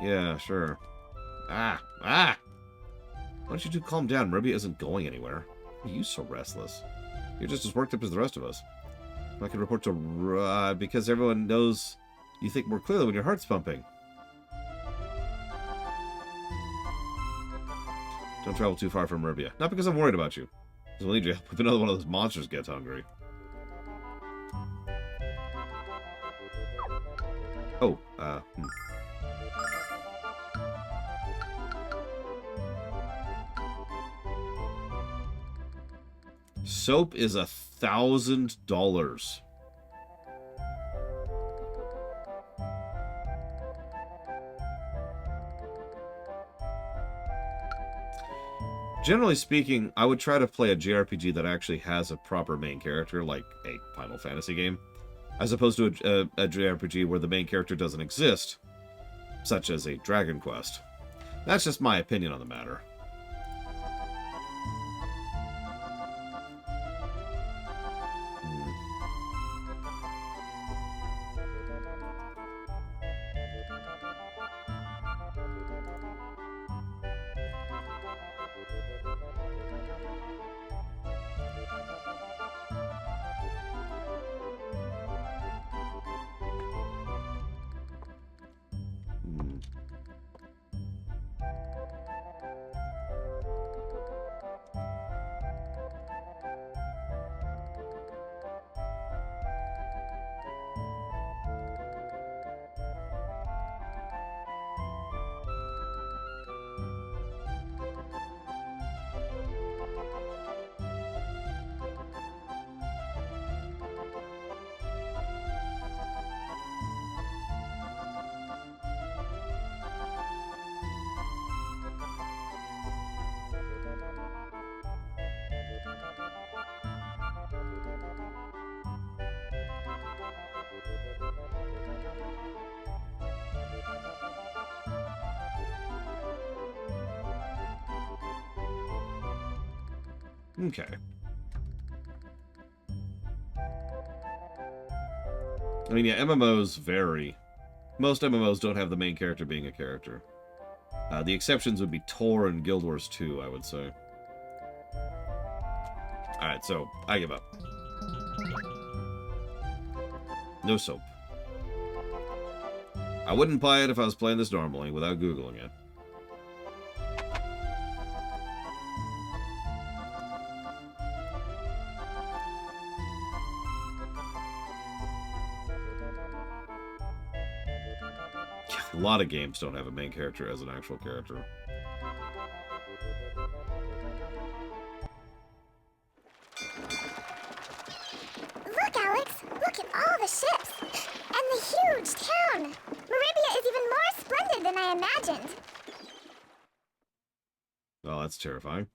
Yeah, sure. Ah! Why don't you two calm down? Maribia isn't going anywhere. Why are you so restless? You're just as worked up as the rest of us. I can report to because everyone knows you think more clearly when your heart's pumping. Don't travel too far from Maribia. Not because I'm worried about you. Because we'll need your help if another one of those monsters gets hungry. Oh, Soap is $1,000. Generally speaking, I would try to play a JRPG that actually has a proper main character, like a Final Fantasy game, as opposed to a JRPG where the main character doesn't exist, such as a Dragon Quest. That's just my opinion on the matter. Okay. I mean, yeah, MMOs vary. Most MMOs don't have the main character being a character. The exceptions would be Tor and Guild Wars 2, I would say. Alright, so, I give up. No soap. I wouldn't buy it if I was playing this normally, without Googling it. A lot of games don't have a main character as an actual character. Look, Alex! Look at all the ships! And the huge town! Maribia is even more splendid than I imagined! that's terrifying.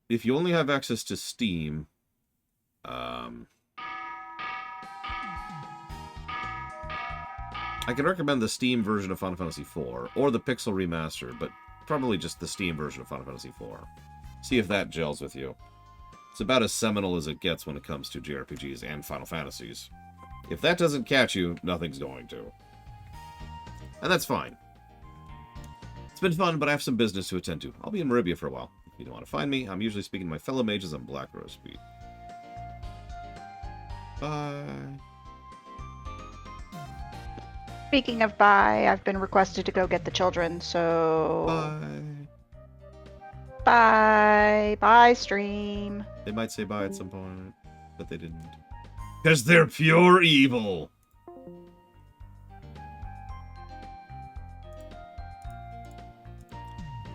If you only have access to Steam, I can recommend the Steam version of Final Fantasy IV, or the Pixel Remaster, but probably just the Steam version of Final Fantasy IV. See if that gels with you. It's about as seminal as it gets when it comes to JRPGs and Final Fantasies. If that doesn't catch you, nothing's going to. And that's fine. It's been fun, but I have some business to attend to. I'll be in Maribia for a while. If you don't want to find me, I'm usually speaking to my fellow mages on Black Rose Beat. Bye. Speaking of bye, I've been requested to go get the children, so... Bye. Bye. Bye, stream. They might say bye at some point, but they didn't. Because they're pure evil!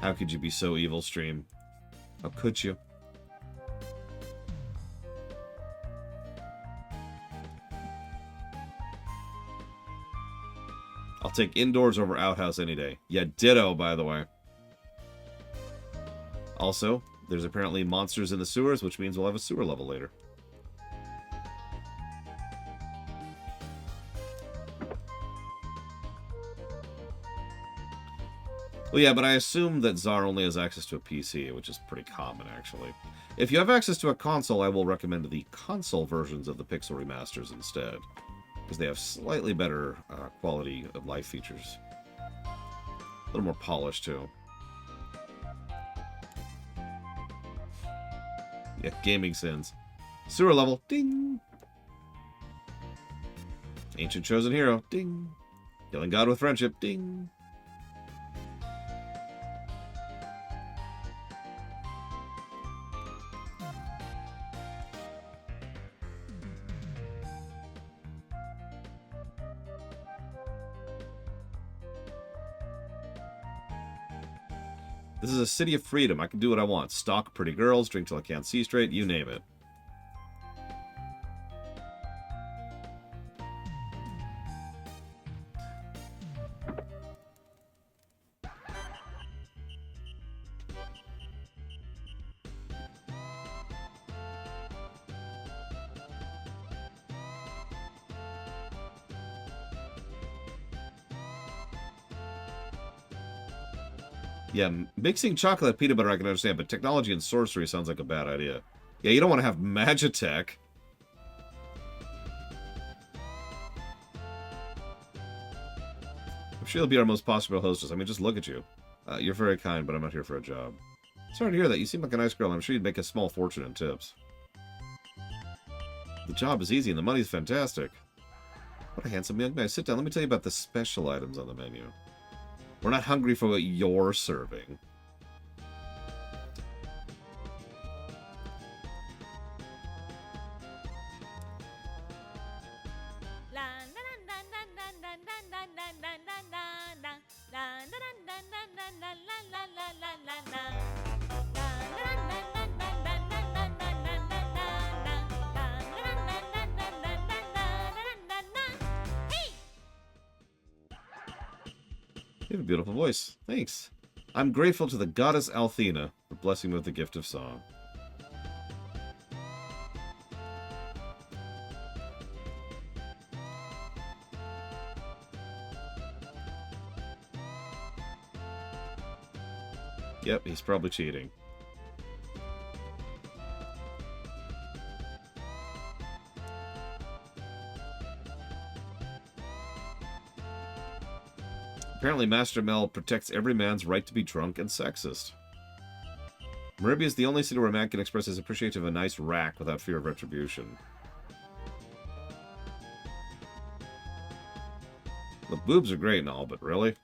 How could you be so evil, stream? How could you? I'll take indoors over outhouse any day. Yeah, ditto, by the way. Also, there's apparently monsters in the sewers, which means we'll have a sewer level later. Well, yeah, but I assume that Czar only has access to a PC, which is pretty common, actually. If you have access to a console, I will recommend the console versions of the Pixel Remasters instead, because they have slightly better quality of life features. A little more polished, too. Yeah, gaming sins. Sewer level, ding! Ancient chosen hero, ding! Killing God with friendship, ding! This is a city of freedom. I can do what I want. Stalk pretty girls, drink till I can't see straight, you name it. Yeah, mixing chocolate peanut butter I can understand, but technology and sorcery sounds like a bad idea. Yeah, you don't want to have Magitech. I'm sure you'll be our most popular hostess. I mean, just look at you. You're very kind, but I'm not here for a job. Sorry to hear that. You seem like a nice girl. I'm sure you'd make a small fortune in tips. The job is easy and the money's fantastic. What a handsome young man. Sit down. Let me tell you about the special items on the menu. We're not hungry for what you're serving. You have a beautiful voice. Thanks. I'm grateful to the goddess Althena for blessing me with the gift of song. Yep, he's probably cheating. Apparently, Master Mel protects every man's right to be drunk and sexist. Maribia is the only city where a man can express his appreciation of a nice rack without fear of retribution. The boobs are great and all, but really?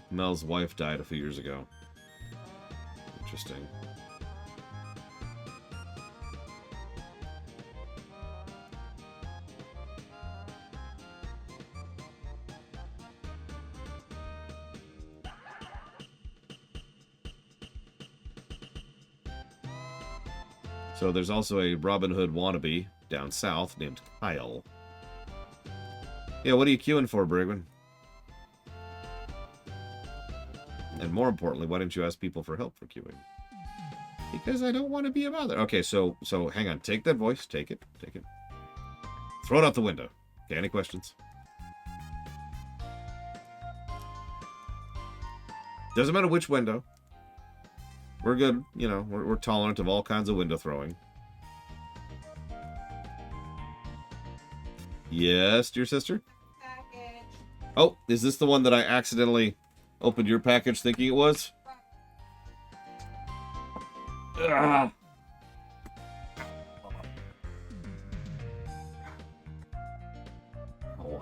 Mel's wife died a few years ago. Interesting. So there's also a Robin Hood wannabe down south named Kyle. Yeah, what are you queuing for, Brigman? And more importantly, why didn't you ask people for help for queuing? Because I don't want to be a bother. Okay, so hang on. Take that voice. Take it. Take it. Throw it out the window. Okay, any questions? Doesn't matter which window. We're good. You know, we're tolerant of all kinds of window throwing. Yes, dear sister? Package. Oh, is this the one that I accidentally opened your package thinking it was? Ugh. Oh.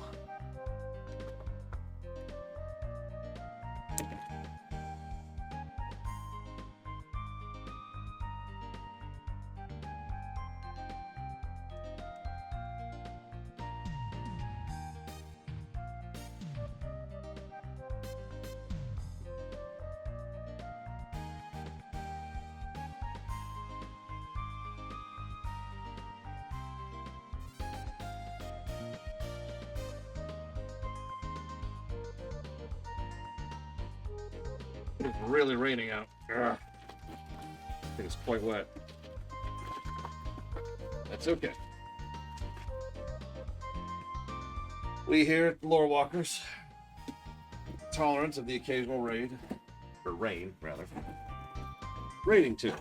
It's really raining out. Ugh. I think it's quite wet. That's okay. We here at Lore Walkers, tolerant of the occasional raid, or rain, rather. Raiding too.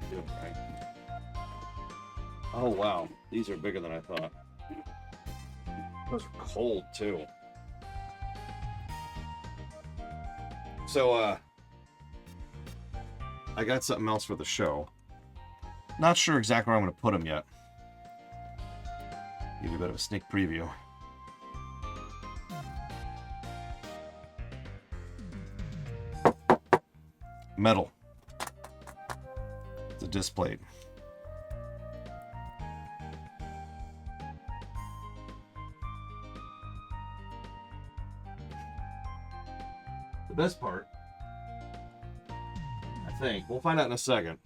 Doing right. Oh wow, these are bigger than I thought. Those are cold too. So, I got something else for the show. Not sure exactly where I'm going to put them yet. Give you a bit of a sneak preview. Metal. It's a disc plate. The best part, I think, we'll find out in a second.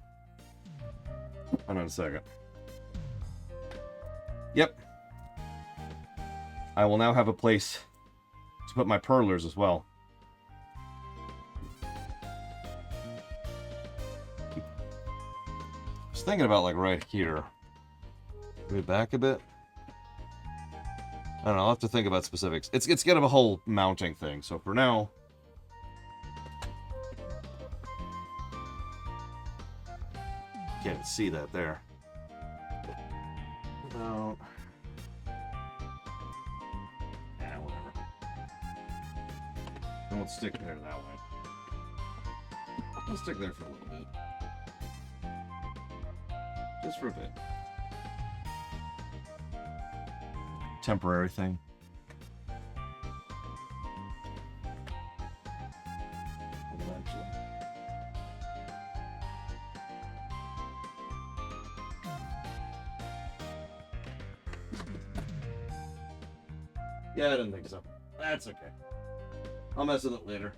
Find out in a second. Yep. I will now have a place to put my purlers as well. I was thinking about like right here. Move back a bit. I don't know, I'll have to think about specifics. It's kind of a whole mounting thing, so for now, can't see that there. About... yeah, whatever. I won't stick there that way. I'll stick there for a little bit. Just for a bit. Temporary thing. Eventually. Yeah, I didn't think so. That's okay. I'll mess with it later.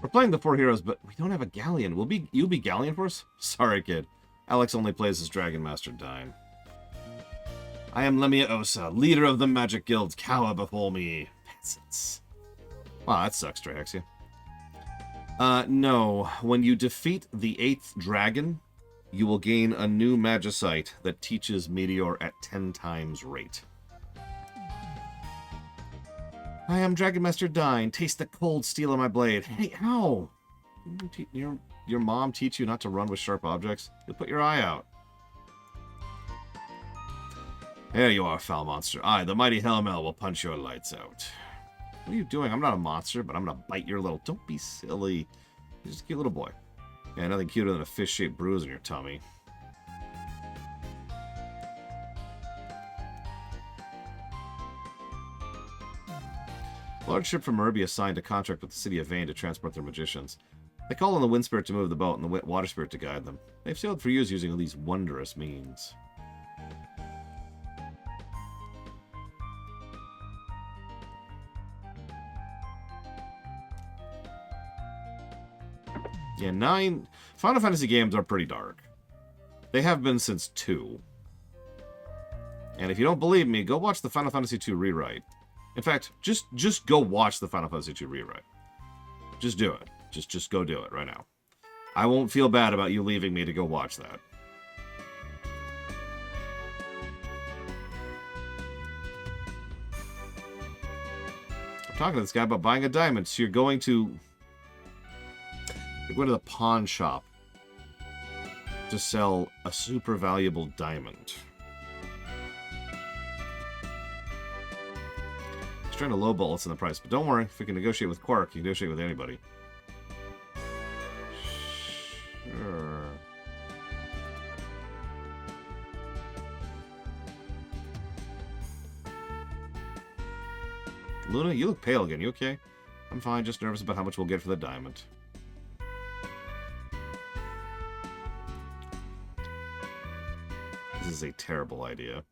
We're playing the Four Heroes, but we don't have a galleon. You'll be galleon for us? Sorry, kid. Alex only plays as Dragon Master Dine. I am Lemia Osa, leader of the Magic Guilds. Cower before me. Peasants. Wow, that sucks, Drahexia. No. When you defeat the 8th dragon, you will gain a new Magicite that teaches Meteor at 10 times rate. I am Dragon Master Dine. Taste the cold steel of my blade. Hey, ow! Your mom teach you not to run with sharp objects? You'll put your eye out. There you are, foul monster. I, the mighty Helmel, will punch your lights out. What are you doing? I'm not a monster, but I'm gonna bite your little... Don't be silly. You're just a cute little boy. Yeah, nothing cuter than a fish-shaped bruise in your tummy. A large ship from Merbia signed a contract with the city of Vane to transport their magicians. They call on the Wind Spirit to move the boat and the Water Spirit to guide them. They've sailed for years using these wondrous means. Yeah, 9 Final Fantasy games are pretty dark. They have been since 2. And if you don't believe me, go watch the Final Fantasy 2 rewrite. In fact, just go watch the Final Fantasy 2 rewrite. Just do it. Just go do it right now. I won't feel bad about you leaving me to go watch that. I'm talking to this guy about buying a diamond, so you're going to the pawn shop to sell a super valuable diamond. He's trying to lowball us in the price, but don't worry, if we can negotiate with Quark, you can negotiate with anybody. Sure. Luna, you look pale again. You okay? I'm fine, just nervous about how much we'll get for the diamond. This is a terrible idea.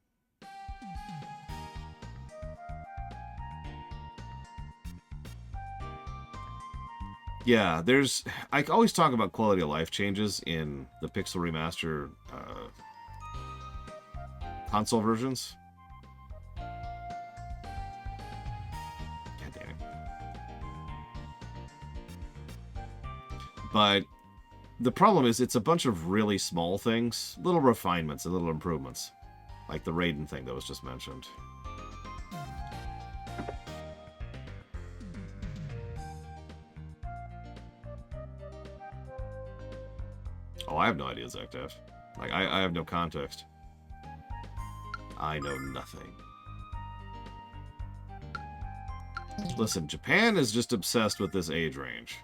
Yeah, I always talk about quality of life changes in the Pixel Remaster console versions. God damn it. But the problem is it's a bunch of really small things, little refinements and little improvements. Like the Raiden thing that was just mentioned. Oh, I have no idea, Zekdev. Like, I have no context. I know nothing. Listen, Japan is just obsessed with this age range.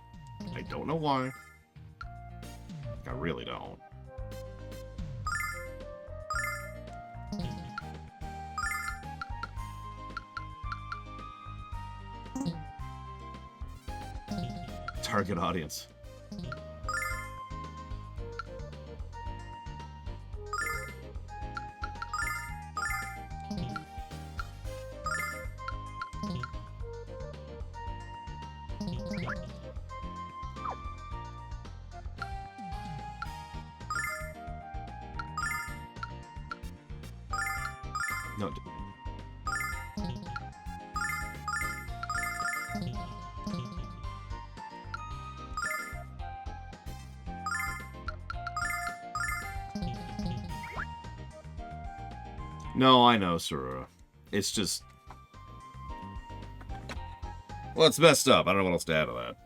I don't know why. I really don't. Target audience. No. No, I know, Sarura. It's just... Well, it's messed up. I don't know what else to add to that.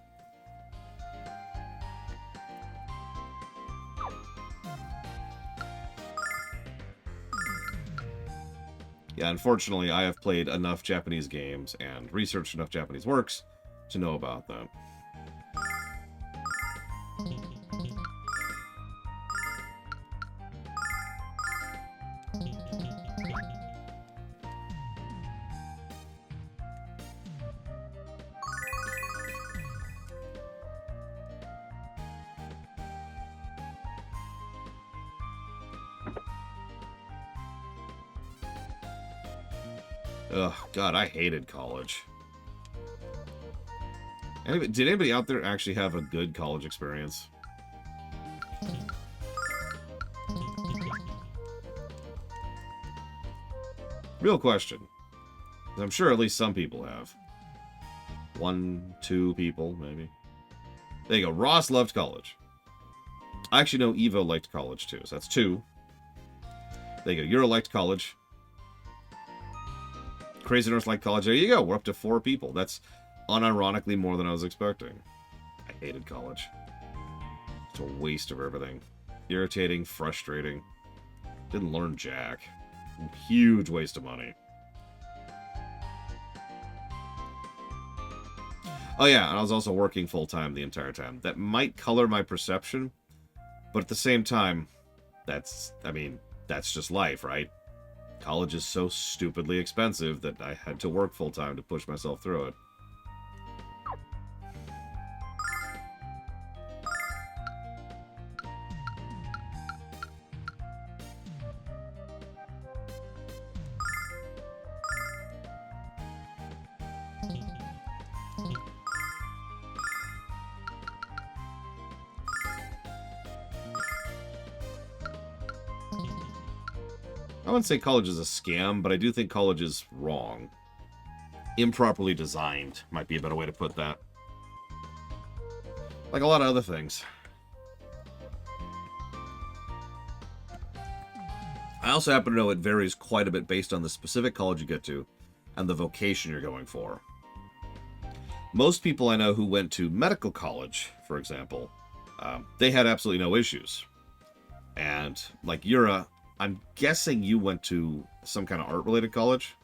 Yeah, unfortunately, I have played enough Japanese games and researched enough Japanese works to know about them. Ugh, God, I hated college. Did anybody out there actually have a good college experience? Real question. I'm sure at least some people have. 1, 2 people, maybe. There you go. Ross loved college. I actually know Evo liked college, too. So that's 2. There you go. Euro liked college. Crazy North liked college. There you go. We're up to 4 people. That's unironically more than I was expecting. I hated college. It's a waste of everything. Irritating, frustrating. Didn't learn jack. Huge waste of money. Oh yeah, and I was also working full-time the entire time. That might color my perception, but at the same time, that's just life, right? College is so stupidly expensive that I had to work full-time to push myself through it. I wouldn't say college is a scam, but I do think college is wrong. Improperly designed might be a better way to put that. Like a lot of other things. I also happen to know it varies quite a bit based on the specific college you get to and the vocation you're going for. Most people I know who went to medical college, for example, they had absolutely no issues. And like Yura, I'm guessing you went to some kind of art-related college?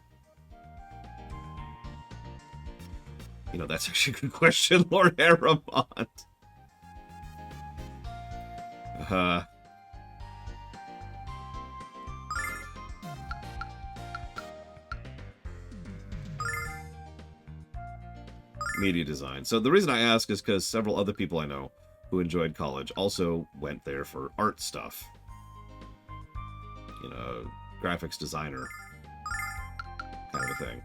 You know, that's actually a good question, Lord Aramont. Media design. So the reason I ask is because several other people I know who enjoyed college also went there for art stuff. You know, graphics designer kind of a thing.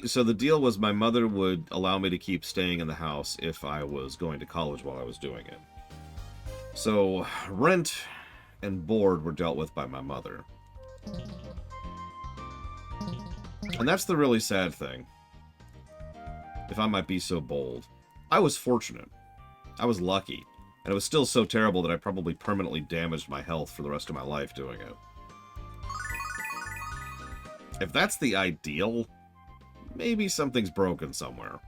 So the deal was my mother would allow me to keep staying in the house if I was going to college while I was doing it. So rent and board were dealt with by my mother. And that's the really sad thing. If I might be so bold. I was fortunate. I was lucky. And it was still so terrible that I probably permanently damaged my health for the rest of my life doing it. If that's the ideal, maybe something's broken somewhere.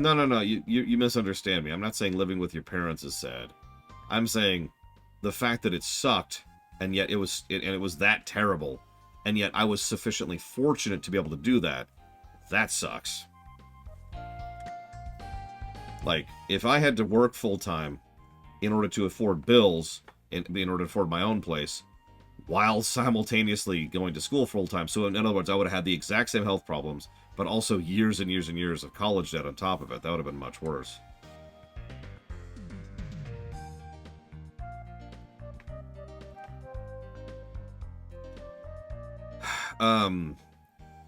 No. You misunderstand me. I'm not saying living with your parents is sad. I'm saying the fact that it sucked, and yet it was that terrible, and yet I was sufficiently fortunate to be able to do that. That sucks. Like, if I had to work full-time in order to afford bills, in order to afford my own place, while simultaneously going to school full-time, so in other words, I would have had the exact same health problems, but also years and years and years of college debt on top of it. That would have been much worse.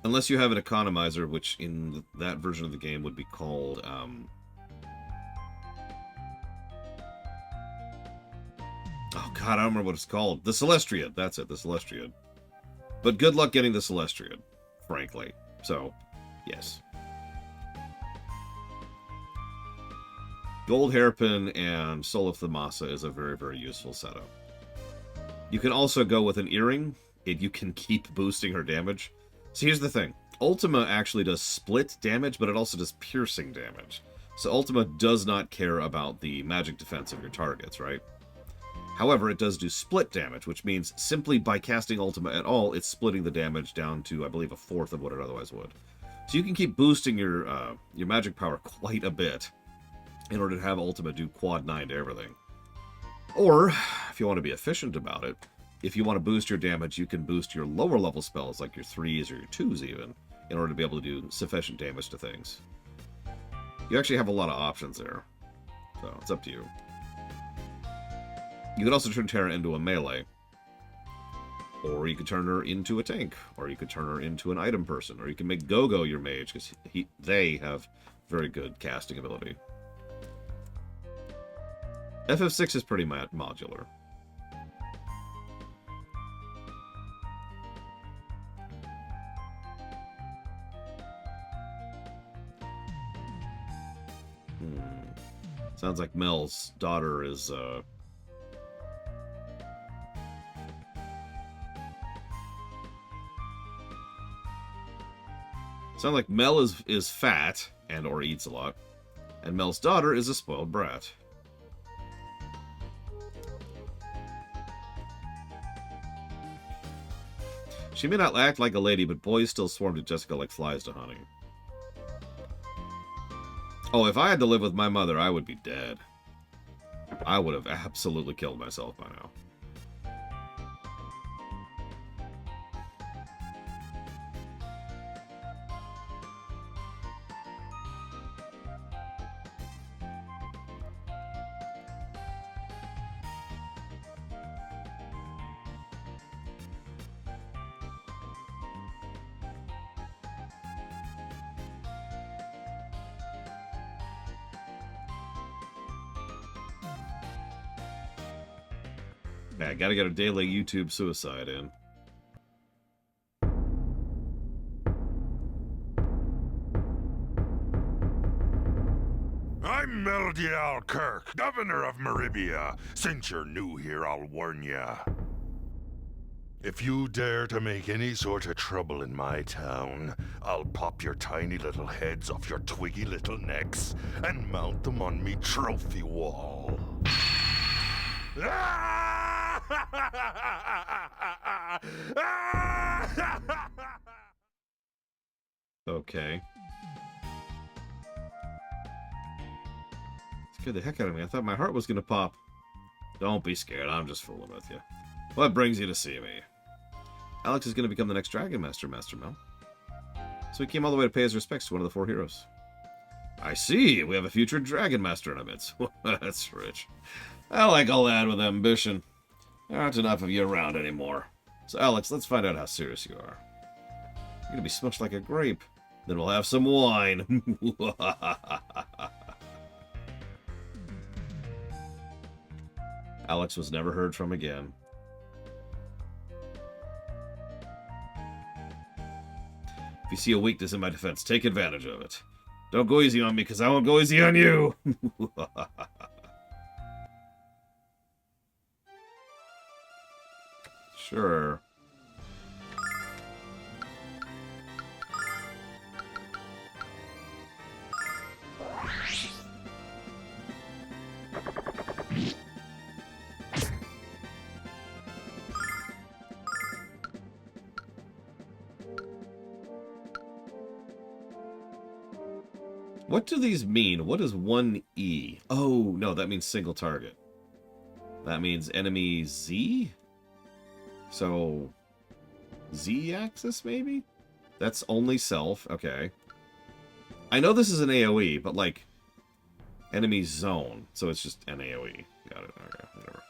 Unless you have an economizer, which in that version of the game would be called, oh god, I don't remember what it's called. The Celestiad. That's it, the Celestiad. But good luck getting the Celestiad, frankly. So, yes. Gold Hairpin and Soul of Thamasa is a very, very useful setup. You can also go with an earring, and you can keep boosting her damage. So here's the thing. Ultima actually does split damage, but it also does piercing damage. So Ultima does not care about the magic defense of your targets, right? However, it does do split damage, which means simply by casting Ultima at all, it's splitting the damage down to, I believe, a fourth of what it otherwise would. So you can keep boosting your magic power quite a bit in order to have Ultima do quad 9 to everything. Or, if you want to be efficient about it, if you want to boost your damage, you can boost your lower level spells, like your 3s or your 2s even, in order to be able to do sufficient damage to things. You actually have a lot of options there. So, it's up to you. You could also turn Terra into a melee. Or you could turn her into a tank. Or you could turn her into an item person. Or you can make Gogo your mage, because they have very good casting ability. FF6 is pretty modular. Sounds like Mel's daughter is, Sounds like Mel is fat and or eats a lot, and Mel's daughter is a spoiled brat. She may not act like a lady, but boys still swarm to Jessica like flies to honey. Oh, if I had to live with my mother, I would be dead. I would have absolutely killed myself by now. Yeah, gotta get a daily YouTube suicide in. I'm Meldial Kirk, governor of Maribia. Since you're new here, I'll warn ya. If you dare to make any sort of trouble in my town, I'll pop your tiny little heads off your twiggy little necks and mount them on me trophy wall. Okay. Scared the heck out of me. I thought my heart was gonna pop. Don't be scared. I'm just fooling with you. What brings you to see me? Alex is gonna become the next Dragon Master, Master Mel. So he came all the way to pay his respects to one of the 4 heroes. I see. We have a future Dragon Master in our midst. That's rich. I like a lad with ambition. There aren't enough of you around anymore. So, Alex, let's find out how serious you are. You're gonna be smushed like a grape. Then we'll have some wine. Alex was never heard from again. If you see a weakness in my defense, take advantage of it. Don't go easy on me, because I won't go easy on you. Sure. What do these mean? What is 1E? Oh, no, that means single target. That means enemy Z? So, Z-axis, maybe? That's only self. Okay. I know this is an AoE, but, like, enemy zone. So it's just an AoE. Got it. Okay, whatever.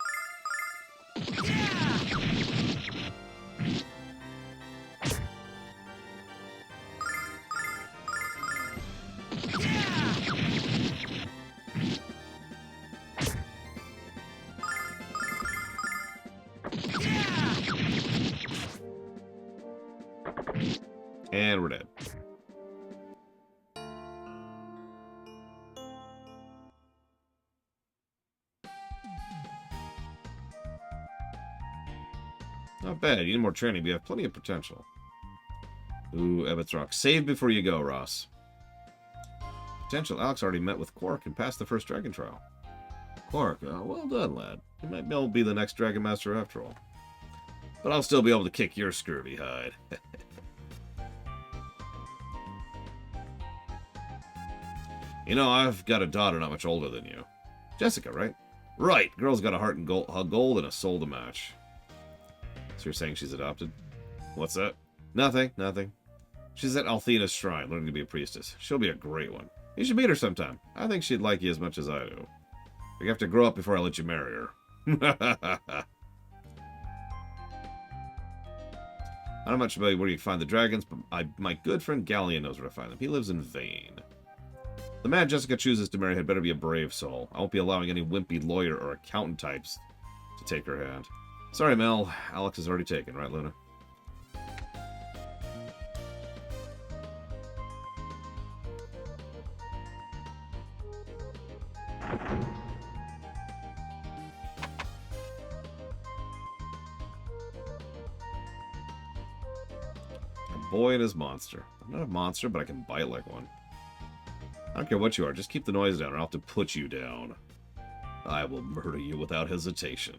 And we're dead. Not bad. You need more training, but you have plenty of potential. Ooh, Ebbett's Rock. Save before you go, Ross. Potential. Alex already met with Quark and passed the first dragon trial. Quark, well done, lad. You might be able to be the next Dragon Master after all. But I'll still be able to kick your scurvy hide. You know, I've got a daughter not much older than you. Jessica, right? Right. Girl's got a heart and gold and a soul to match. So you're saying she's adopted? What's that? Nothing, nothing. She's at Althena's shrine, learning to be a priestess. She'll be a great one. You should meet her sometime. I think she'd like you as much as I do. You have to grow up before I let you marry her. I don't know much about where you find the dragons, but my good friend Galleon knows where to find them. He lives in Vane. The man Jessica chooses to marry had better be a brave soul. I won't be allowing any wimpy lawyer or accountant types to take her hand. Sorry, Mel. Alex is already taken, right, Luna? A boy and his monster. I'm not a monster, but I can bite like one. I don't care what you are, just keep the noise down or I'll have to put you down. I will murder you without hesitation.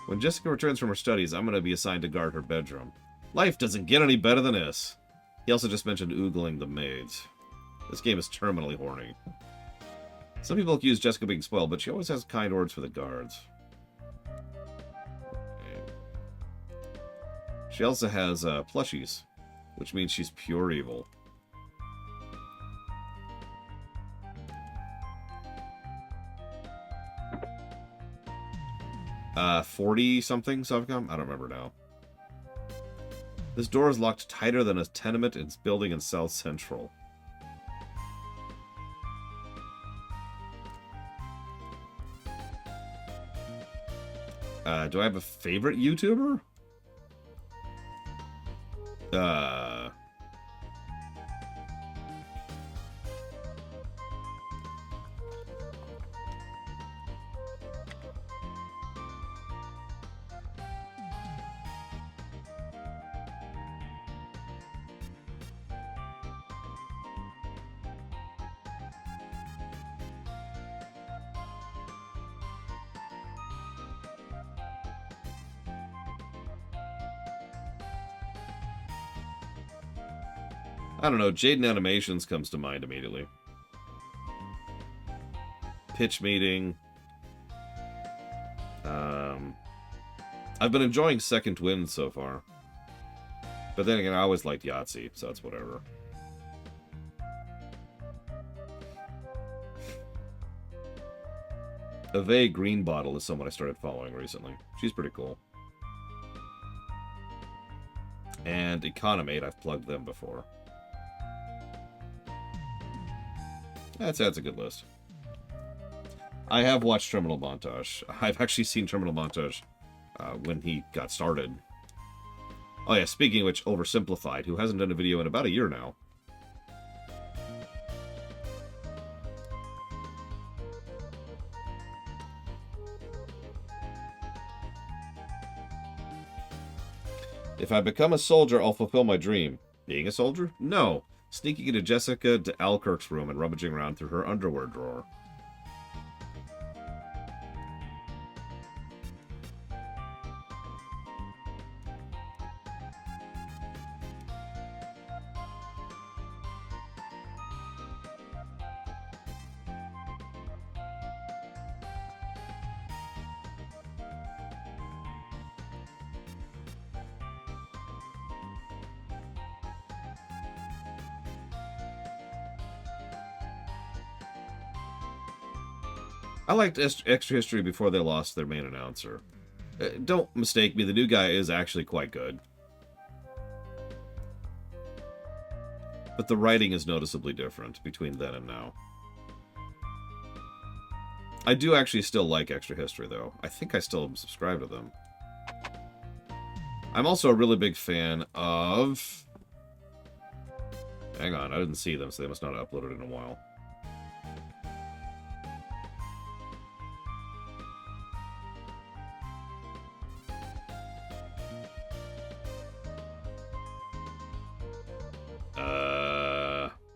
When Jessica returns from her studies, I'm going to be assigned to guard her bedroom. Life doesn't get any better than this. He also just mentioned oogling the maids. This game is terminally horny. Some people accuse Jessica of being spoiled, but she always has kind words for the guards. She also has plushies, which means she's pure evil. 40-something Sovcom? I don't remember now. This door is locked tighter than a tenement in its building in South Central. Do I have a favorite YouTuber? I don't know, Jaden Animations comes to mind immediately. Pitch Meeting. I've been enjoying Second Wind so far. But then again, I always liked Yahtzee, so that's whatever. Ave Greenbottle is someone I started following recently. She's pretty cool. And Economate, I've plugged them before. That's a good list. I have watched Terminal Montage. I've actually seen Terminal Montage when he got started. Oh yeah, speaking of which, Oversimplified, who hasn't done a video in about a year now. If I become a soldier, I'll fulfill my dream. Being a soldier? No. Sneaking into Jessica de Alkirk's room and rummaging around through her underwear drawer. I liked Extra History before they lost their main announcer. Don't mistake me, the new guy is actually quite good. But the writing is noticeably different between then and now. I do actually still like Extra History, though. I think I still subscribe to them. I'm also a really big fan of... Hang on, I didn't see them, so they must not have uploaded in a while.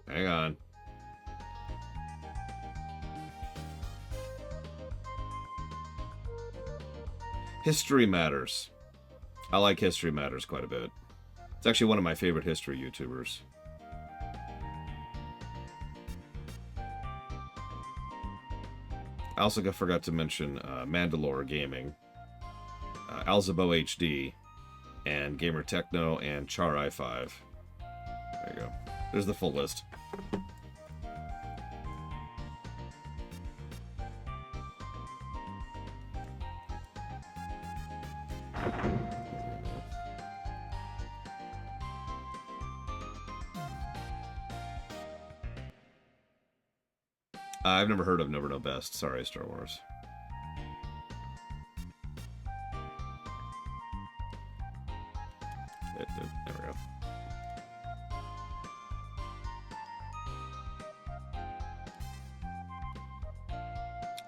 Hang on. History Matters. I like History Matters quite a bit. It's actually one of my favorite history YouTubers. I also forgot to mention Mandalore Gaming, Alzabo HD, and Gamer Techno, and Char I5. There you go. There's the full list. I've never heard of Never Know Best. Sorry, Star Wars. There we go.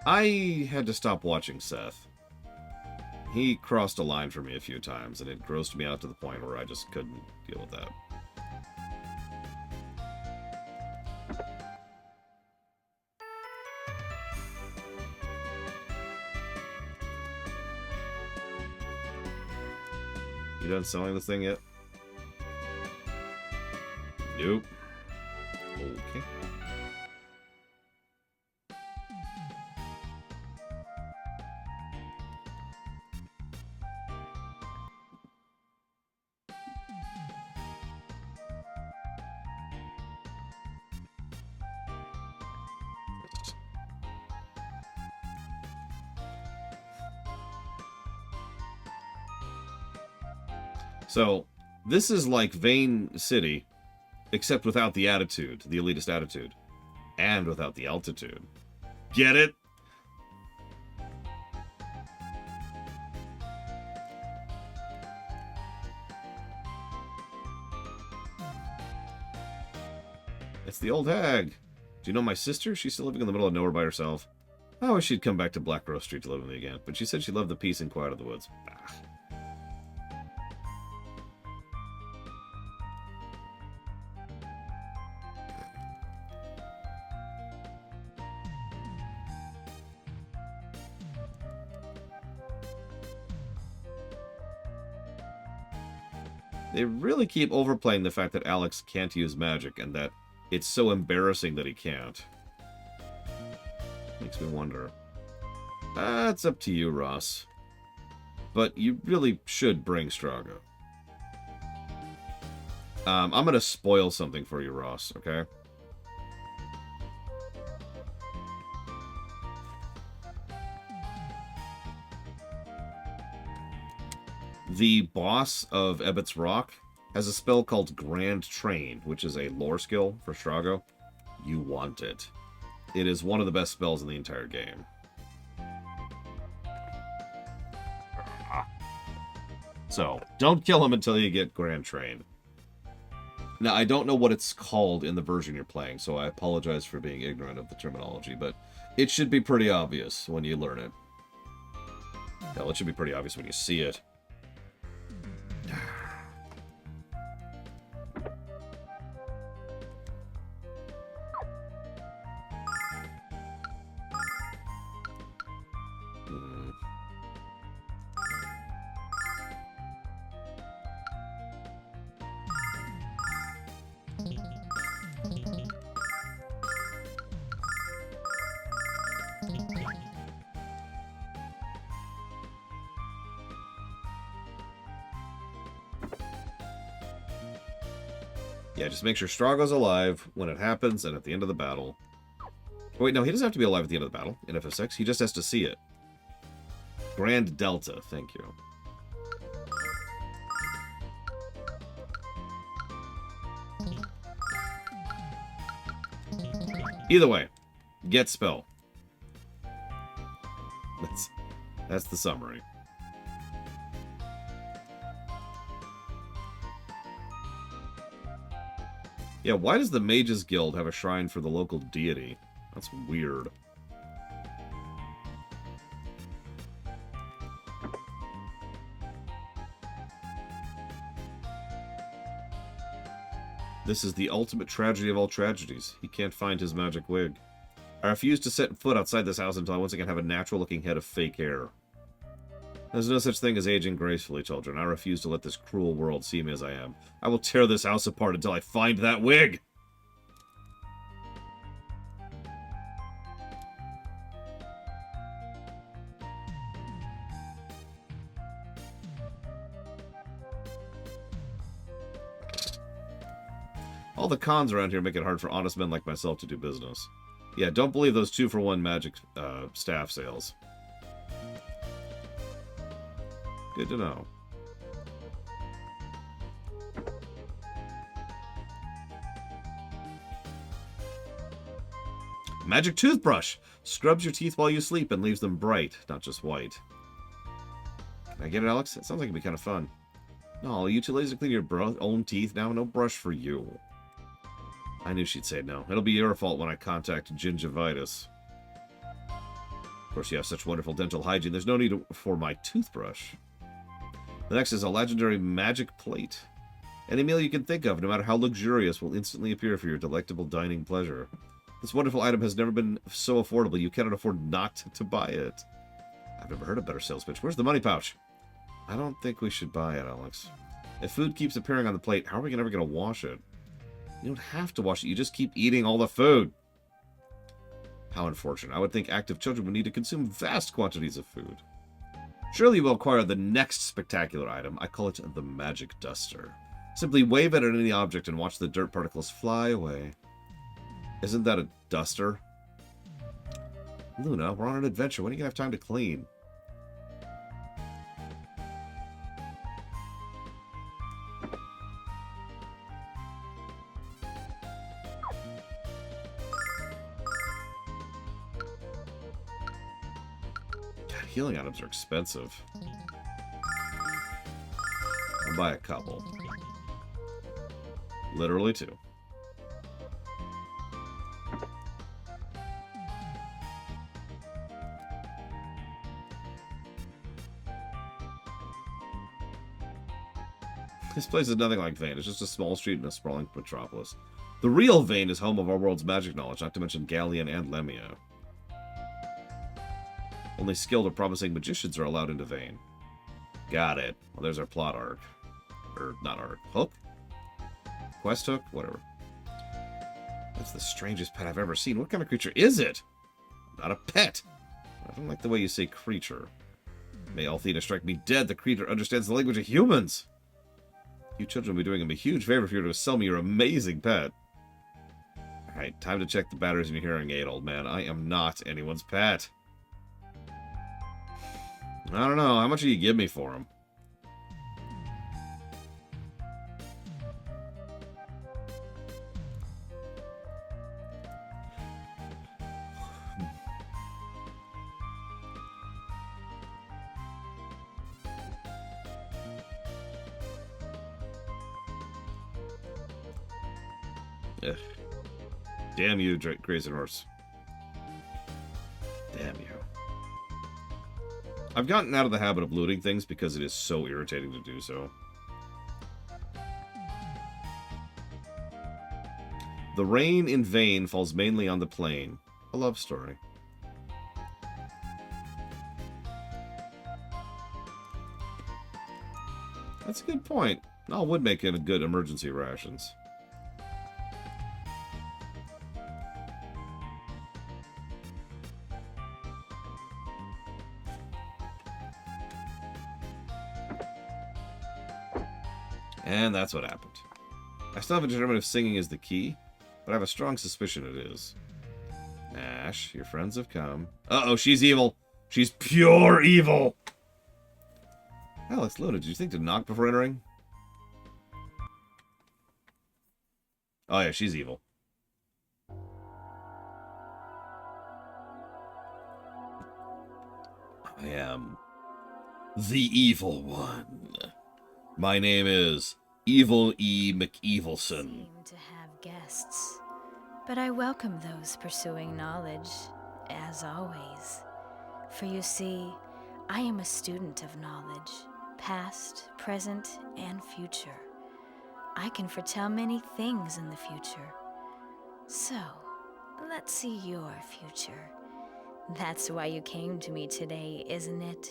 I had to stop watching Seth. He crossed a line for me a few times, and it grossed me out to the point where I just couldn't deal with that. You done selling this thing yet? Nope. Okay. So, this is like Vane City, except without the attitude, the elitist attitude, and without the altitude. Get it? It's the old hag. Do you know my sister? She's still living in the middle of nowhere by herself. I wish she'd come back to Black Rose Street to live with me again, but she said she loved the peace and quiet of the woods. Ah. They really keep overplaying the fact that Alex can't use magic and that it's so embarrassing that he can't. Makes me wonder. It's up to you, Ross. But you really should bring Strago. I'm gonna spoil something for you, Ross, okay? The boss of Ebbett's Rock has a spell called Grand Train, which is a lore skill for Strago. You want it. It is one of the best spells in the entire game. So, don't kill him until you get Grand Train. Now, I don't know what it's called in the version you're playing, so I apologize for being ignorant of the terminology, but it should be pretty obvious when you learn it. Hell, it should be pretty obvious when you see it. Yeah, just make sure Strago's alive when it happens and at the end of the battle. Oh, wait, no, he doesn't have to be alive at the end of the battle in FF6. He just has to see it. Grand Delta, thank you. Either way, get spell. That's the summary. Yeah, why does the Mages Guild have a shrine for the local deity? That's weird. This is the ultimate tragedy of all tragedies. He can't find his magic wig. I refuse to set foot outside this house until I once again have a natural-looking head of fake hair. There's no such thing as aging gracefully, children. I refuse to let this cruel world see me as I am. I will tear this house apart until I find that wig! All the cons around here make it hard for honest men like myself to do business. Yeah, don't believe those 2-for-1 magic staff sales. Good to know. Magic toothbrush. Scrubs your teeth while you sleep and leaves them bright, not just white. Can I get it, Alex? It sounds like it'd be kind of fun. No, are you too lazy to clean your own teeth now? No brush for you. I knew she'd say no. It'll be your fault when I contact gingivitis. Of course, you have such wonderful dental hygiene. There's no need for my toothbrush. The next is a legendary magic plate. Any meal you can think of, no matter how luxurious, will instantly appear for your delectable dining pleasure. This wonderful item has never been so affordable. You cannot afford not to buy it. I've never heard a better sales pitch. Where's the money pouch? I don't think we should buy it, Alex. If food keeps appearing on the plate, how are we ever going to wash it? You don't have to wash it. You just keep eating all the food. How unfortunate. I would think active children would need to consume vast quantities of food. Surely you will acquire the next spectacular item. I call it the magic duster. Simply wave it at any object and watch the dirt particles fly away. Isn't that a duster? Luna, we're on an adventure. When are you going to have time to clean? God, healing items are expensive. I'll buy a couple. Literally two. This place is nothing like Vane. It's just a small street in a sprawling metropolis. The real Vane is home of our world's magic knowledge, not to mention Galleon and Lemia. Only skilled or promising magicians are allowed into Vane. Got it. Well, there's our plot arc. Or, not arc. Hook? Quest hook? Whatever. That's the strangest pet I've ever seen. What kind of creature is it? Not a pet. I don't like the way you say creature. May Althea strike me dead. The creature understands the language of humans. You children will be doing him a huge favor if you were to sell me your amazing pet. Alright, time to check the batteries in your hearing aid, old man. I am not anyone's pet. I don't know. How much do you give me for him? Ugh. Damn you, Grayson Horse. Damn you. I've gotten out of the habit of looting things because it is so irritating to do so. The rain in Vane falls mainly on the plain. A love story. That's a good point. All would make it a good emergency rations. And that's what happened. I still haven't determined if singing is the key, but I have a strong suspicion it is. Nash, your friends have come. Uh-oh, she's evil. She's pure evil. Alex, Luna, did you think to knock before entering? Oh yeah, she's evil. I am the evil one. My name is Evil E. McEvilson. Seem to have guests, but I welcome those pursuing knowledge, as always. For you see, I am a student of knowledge, past, present, and future. I can foretell many things in the future. So, let's see your future. That's why you came to me today, isn't it?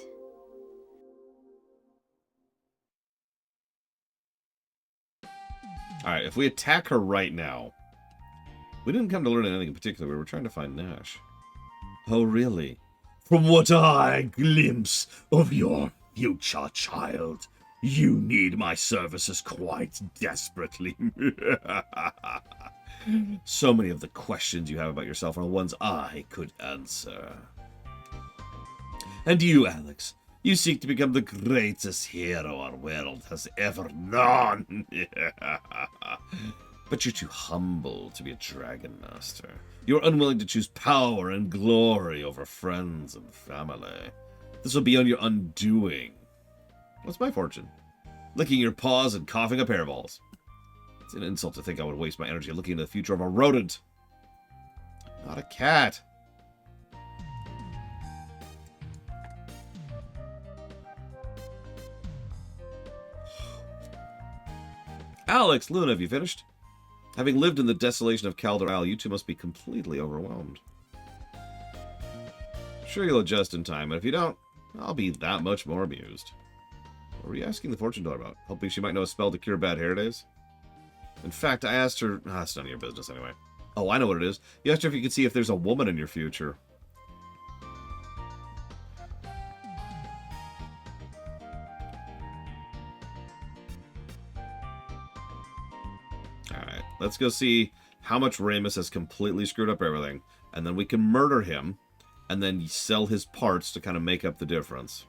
Alright, if we attack her right now... We didn't come to learn anything in particular. We were trying to find Nash. Oh, really? From what I glimpse of your future, child, you need my services quite desperately. So many of the questions you have about yourself are ones I could answer. And you, Alex, you seek to become the greatest hero our world has ever known. But you're too humble to be a dragon master. You're unwilling to choose power and glory over friends and family. This will be on your undoing. What's my fortune? Licking your paws and coughing up hairballs. It's an insult to think I would waste my energy looking into the future of a rodent. Not a cat. Alex, Luna, have you finished? Having lived in the desolation of Calder Isle, you two must be completely overwhelmed. Sure, you'll adjust in time, but if you don't, I'll be that much more amused. What were you asking the fortune teller about? Hoping she might know a spell to cure bad hair days? In fact, I asked her... it's none of your business anyway. Oh, I know what it is. You asked her if you could see if there's a woman in your future. Alright, let's go see how much Ramus has completely screwed up everything. And then we can murder him, and then sell his parts to kind of make up the difference.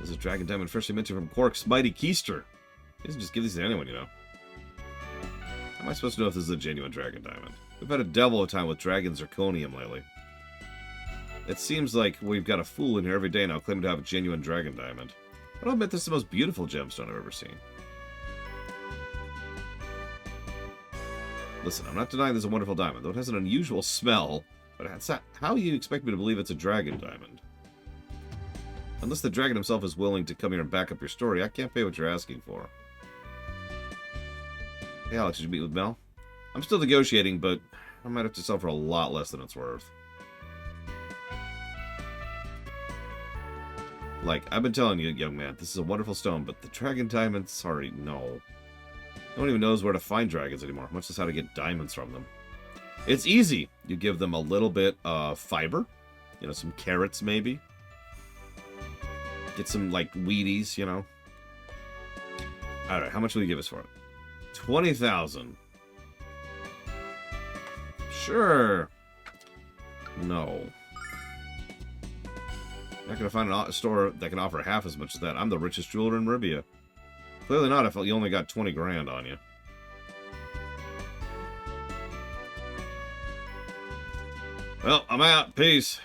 This is a Dragon Diamond freshly minted from Quark's Mighty Keister. He doesn't just give these to anyone, you know. How am I supposed to know if this is a genuine Dragon Diamond? We've had a devil of a time with Dragon Zirconium lately. It seems like we've got a fool in here every day now claiming to have a genuine Dragon Diamond. I'll admit this is the most beautiful gemstone I've ever seen. Listen, I'm not denying this is a wonderful diamond, though it has an unusual smell. But how do you expect me to believe it's a Dragon Diamond? Unless the dragon himself is willing to come here and back up your story, I can't pay what you're asking for. Hey Alex, did you meet with Mel? I'm still negotiating, but I might have to sell for a lot less than it's worth. Like, I've been telling you, young man, this is a wonderful stone, but the Dragon Diamond, sorry, no. No one even knows where to find dragons anymore, much less how to get diamonds from them. It's easy. You give them a little bit of fiber, you know, some carrots maybe. Get some, like, Wheaties, you know. Alright, how much will you give us for it? 20,000. Sure. No. Not gonna find a store that can offer half as much as that. I'm the richest jeweler in Maribia. Clearly not if you only got 20 grand on you. Well, I'm out. Peace.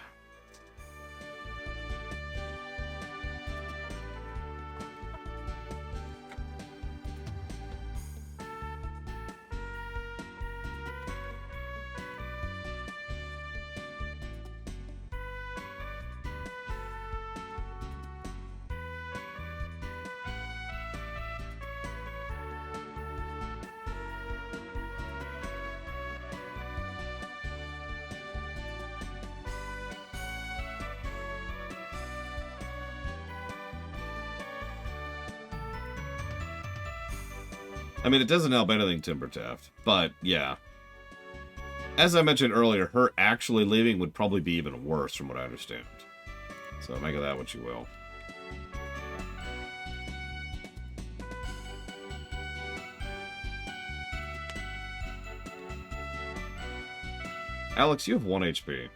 I mean, it doesn't help anything, Timbertaft, but yeah. As I mentioned earlier, her actually leaving would probably be even worse from what I understand. So make of that what you will. Alex, you have 1 HP.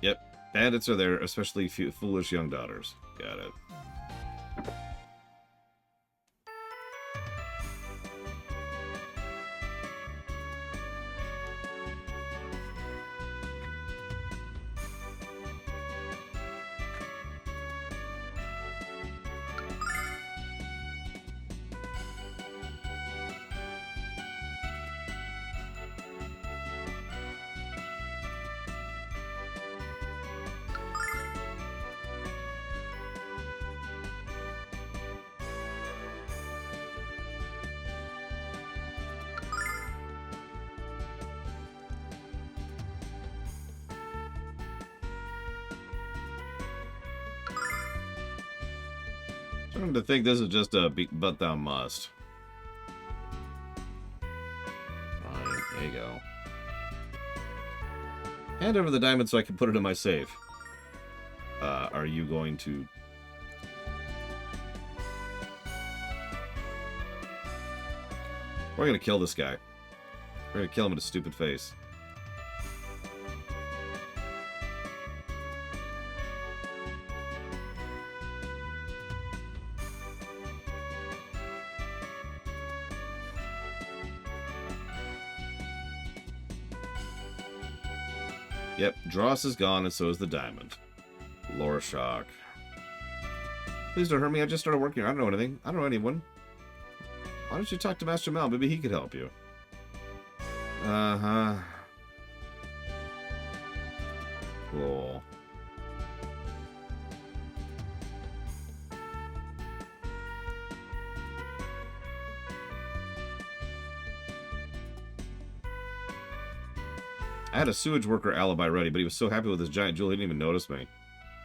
Yep. Bandits are there, especially foolish young daughters. Got it. Starting to think this is just a but thou must. Fine, there you go. Hand over the diamond so I can put it in my safe. Are you going to... We're gonna kill this guy. We're gonna kill him in his stupid face. Yep, Dross is gone, and so is the diamond. Lore shock. Please don't hurt me, I just started working here. I don't know anything. I don't know anyone. Why don't you talk to Master Mal? Maybe he could help you. Uh-huh. Cool. I had a sewage worker alibi ready, but he was so happy with his giant jewel he didn't even notice me.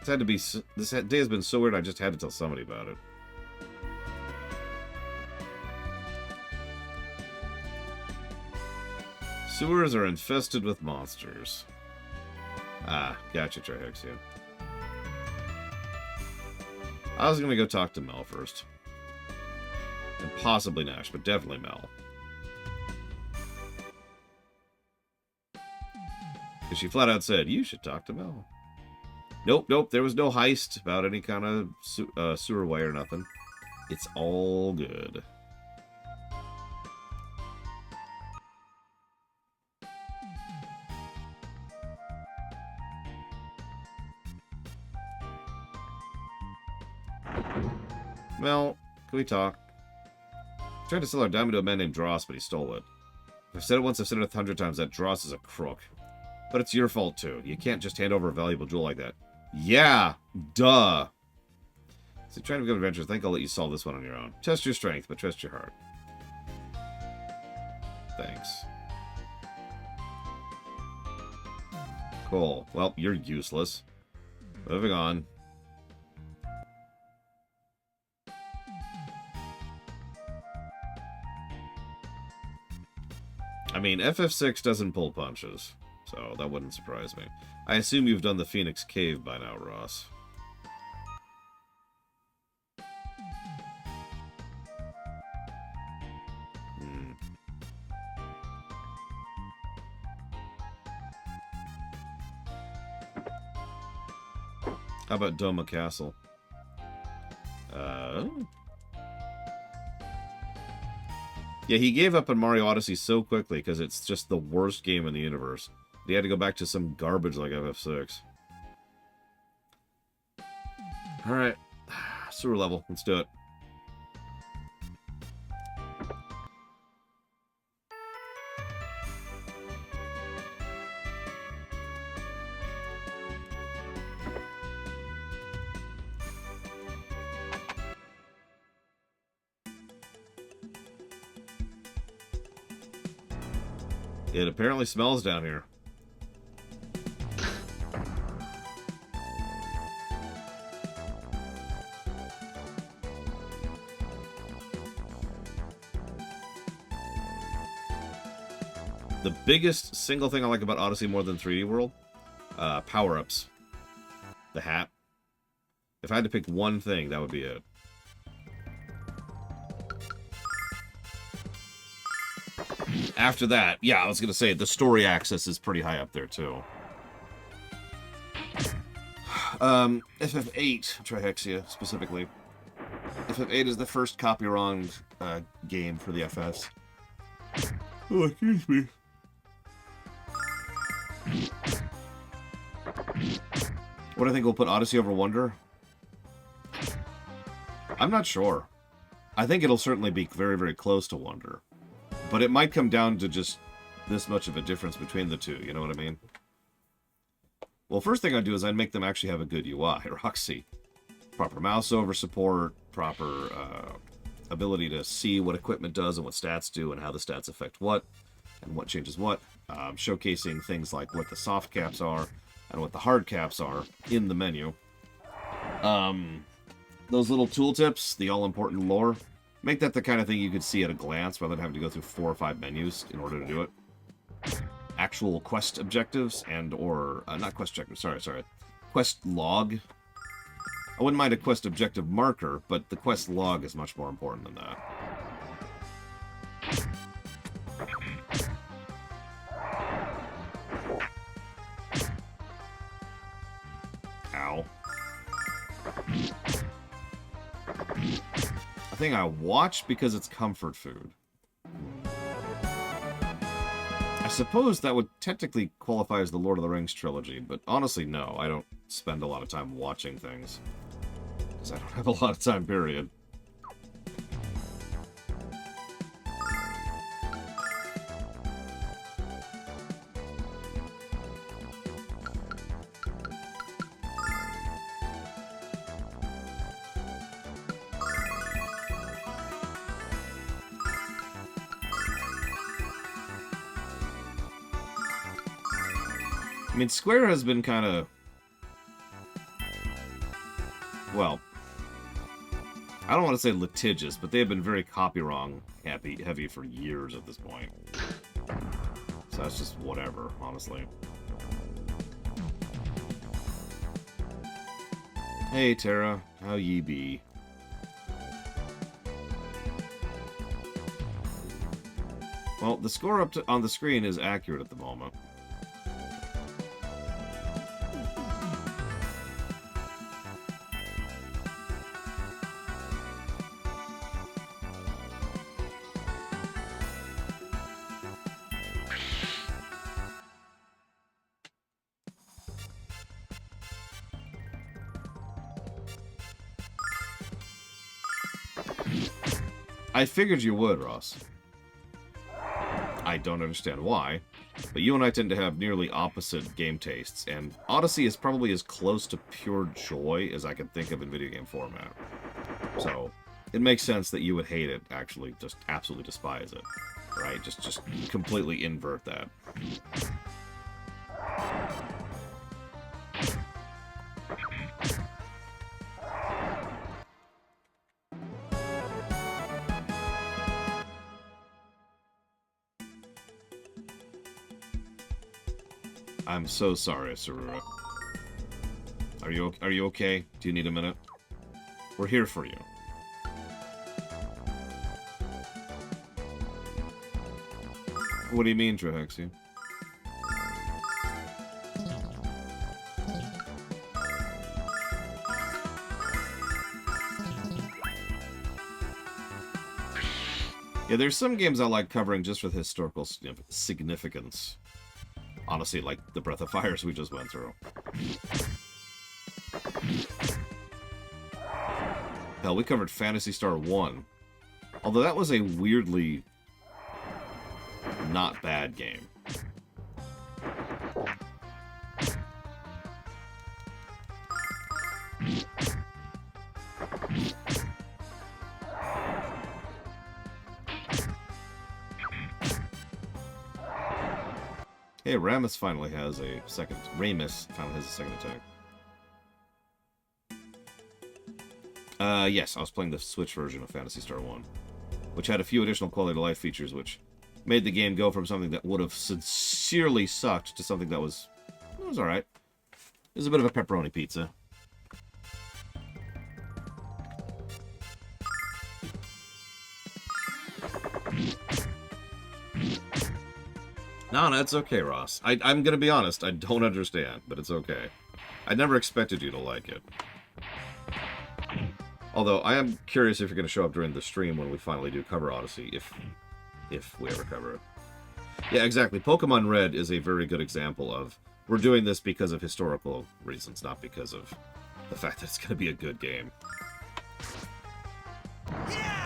This day has been so weird I just had to tell somebody about it. Sewers are infested with monsters. Ah, gotcha, Trihexia. I was gonna go talk to Mel first. And possibly Nash, but definitely Mel. Because she flat out said, you should talk to Mel. Nope, there was no heist about any kind of sewer way or nothing. It's all good. Mel, can we talk? I tried to sell our diamond to a man named Dross, but he stole it. If I've said it once, I've said it 100 times, that Dross is a crook. But it's your fault, too. You can't just hand over a valuable jewel like that. Yeah, duh. So trying to go adventures, I think I'll let you solve this one on your own. Test your strength, but trust your heart. Thanks. Cool. Well, you're useless. Moving on. I mean, FF6 doesn't pull punches, so that wouldn't surprise me. I assume you've done the Phoenix Cave by now, Ross. How about Doma Castle? Yeah, he gave up on Mario Odyssey so quickly because it's just the worst game in the universe. He had to go back to some garbage like FF6. Alright. Sewer level. Let's do it. It apparently smells down here. The biggest single thing I like about Odyssey more than 3D World? Power-ups. The hat. If I had to pick one thing, that would be it. After that, yeah, I was going to say, the story access is pretty high up there, too. FF8, Trihexia, specifically. FF8 is the first copy-wronged game for the FS. Oh, excuse me. What do I think we'll put Odyssey over Wonder? I'm not sure. I think it'll certainly be very, very close to Wonder. But it might come down to just this much of a difference between the two, you know what I mean? Well, first thing I'd do is I'd make them actually have a good UI, Roxy. Proper mouse over support, proper ability to see what equipment does and what stats do and how the stats affect what, and what changes what. Showcasing things like what the soft caps are and what the hard caps are in the menu. those little tooltips, the all-important lore, make that the kind of thing you could see at a glance rather than having to go through 4 or 5 menus in order to do it. Actual quest objectives and or not quest objectives, sorry. Quest log. I wouldn't mind a quest objective marker, but the quest log is much more important than that. Ow. A thing I watch because it's comfort food. I suppose that would technically qualify as the Lord of the Rings trilogy, but honestly, no. I don't spend a lot of time watching things. Because I don't have a lot of time, period. I mean, Square has been kind of... Well, I don't want to say litigious, but they have been very copy-wrong heavy for years at this point. So that's just whatever, honestly. Hey, Tara. How ye be? Well, the score on the screen is accurate at the moment. I figured you would, Ross. I don't understand why, but you and I tend to have nearly opposite game tastes, and Odyssey is probably as close to pure joy as I can think of in video game format. So, it makes sense that you would hate it, actually, just absolutely despise it. Right? Just completely invert that. I'm so sorry, Sarura. Are you okay? Do you need a minute? We're here for you. What do you mean, Trahexi? Yeah, there's some games I like covering just for the historical significance. Honestly, like the Breath of Fires we just went through. Hell, we covered Phantasy Star 1. Although that was a weirdly not bad game. Hey, Ramus finally has a second. Ramus finally has a second attack. Yes, I was playing the Switch version of Phantasy Star 1, which had a few additional quality of life features, which made the game go from something that would have sincerely sucked to something that was alright. It was a bit of a pepperoni pizza. No, it's okay, Ross. I'm gonna be honest, I don't understand, but it's okay. I never expected you to like it. Although, I am curious if you're gonna show up during the stream when we finally do cover Odyssey, if we ever cover it. Yeah, exactly. Pokemon Red is a very good example of, we're doing this because of historical reasons, not because of the fact that it's gonna be a good game. Yeah!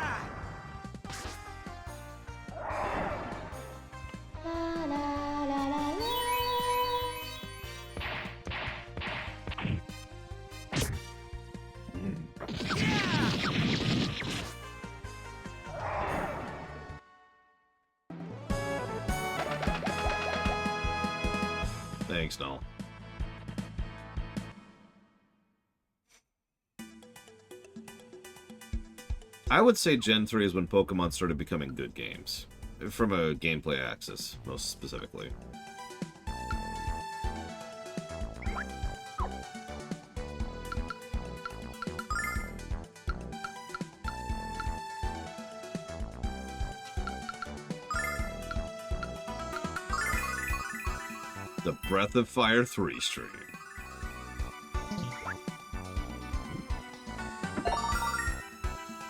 Thanks, Null. I would say Gen 3 is when Pokemon started becoming good games. From a gameplay axis, most specifically. The Breath of Fire 3 stream.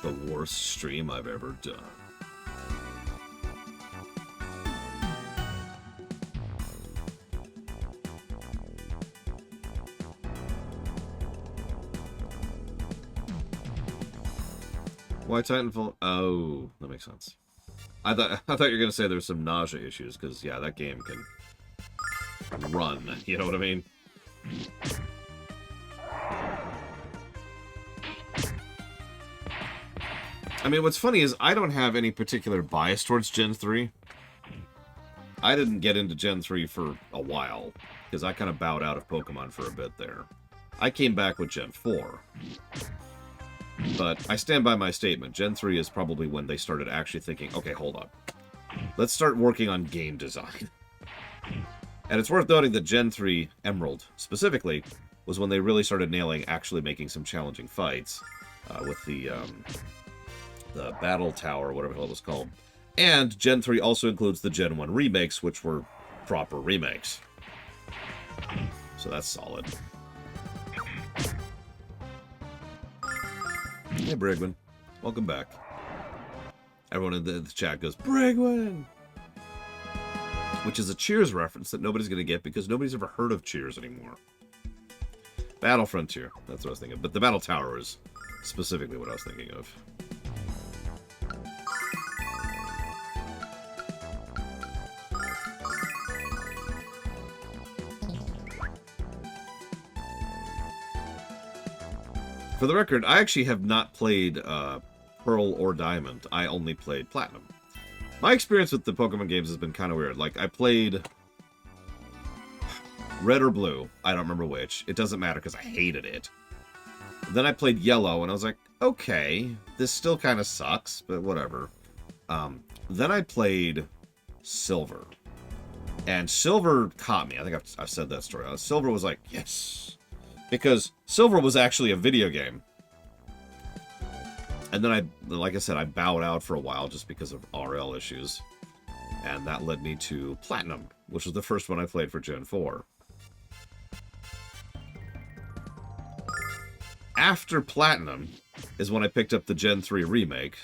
The worst stream I've ever done. Why Titanfall? Oh, that makes sense. I thought you were gonna say there's some nausea issues, because yeah, that game can run. You know what I mean? I mean, what's funny is I don't have any particular bias towards Gen 3. I didn't get into Gen 3 for a while, because I kind of bowed out of Pokemon for a bit there. I came back with Gen 4. But I stand by my statement. Gen 3 is probably when they started actually thinking, okay, hold up. Let's start working on game design. And it's worth noting that Gen 3 Emerald, specifically, was when they really started nailing actually making some challenging fights with the Battle Tower, whatever the hell it was called. And Gen 3 also includes the Gen 1 remakes, which were proper remakes. So that's solid. Hey, Brigwin. Welcome back. Everyone in the chat goes, Brigwin! Which is a Cheers reference that nobody's going to get because nobody's ever heard of Cheers anymore. Battle Frontier. That's what I was thinking. But the Battle Tower is specifically what I was thinking of. For the record, I actually have not played Pearl or Diamond. I only played Platinum. My experience with the Pokemon games has been kind of weird. Like, I played Red or Blue. I don't remember which. It doesn't matter because I hated it. Then I played Yellow, and I was like, okay, this still kind of sucks, but whatever. Then I played Silver. And Silver caught me. I think I've said that story. Silver was like, yes. Because Silver was actually a video game. And then like I said, I bowed out for a while just because of RL issues. And that led me to Platinum, which was the first one I played for Gen 4. After Platinum is when I picked up the Gen 3 remake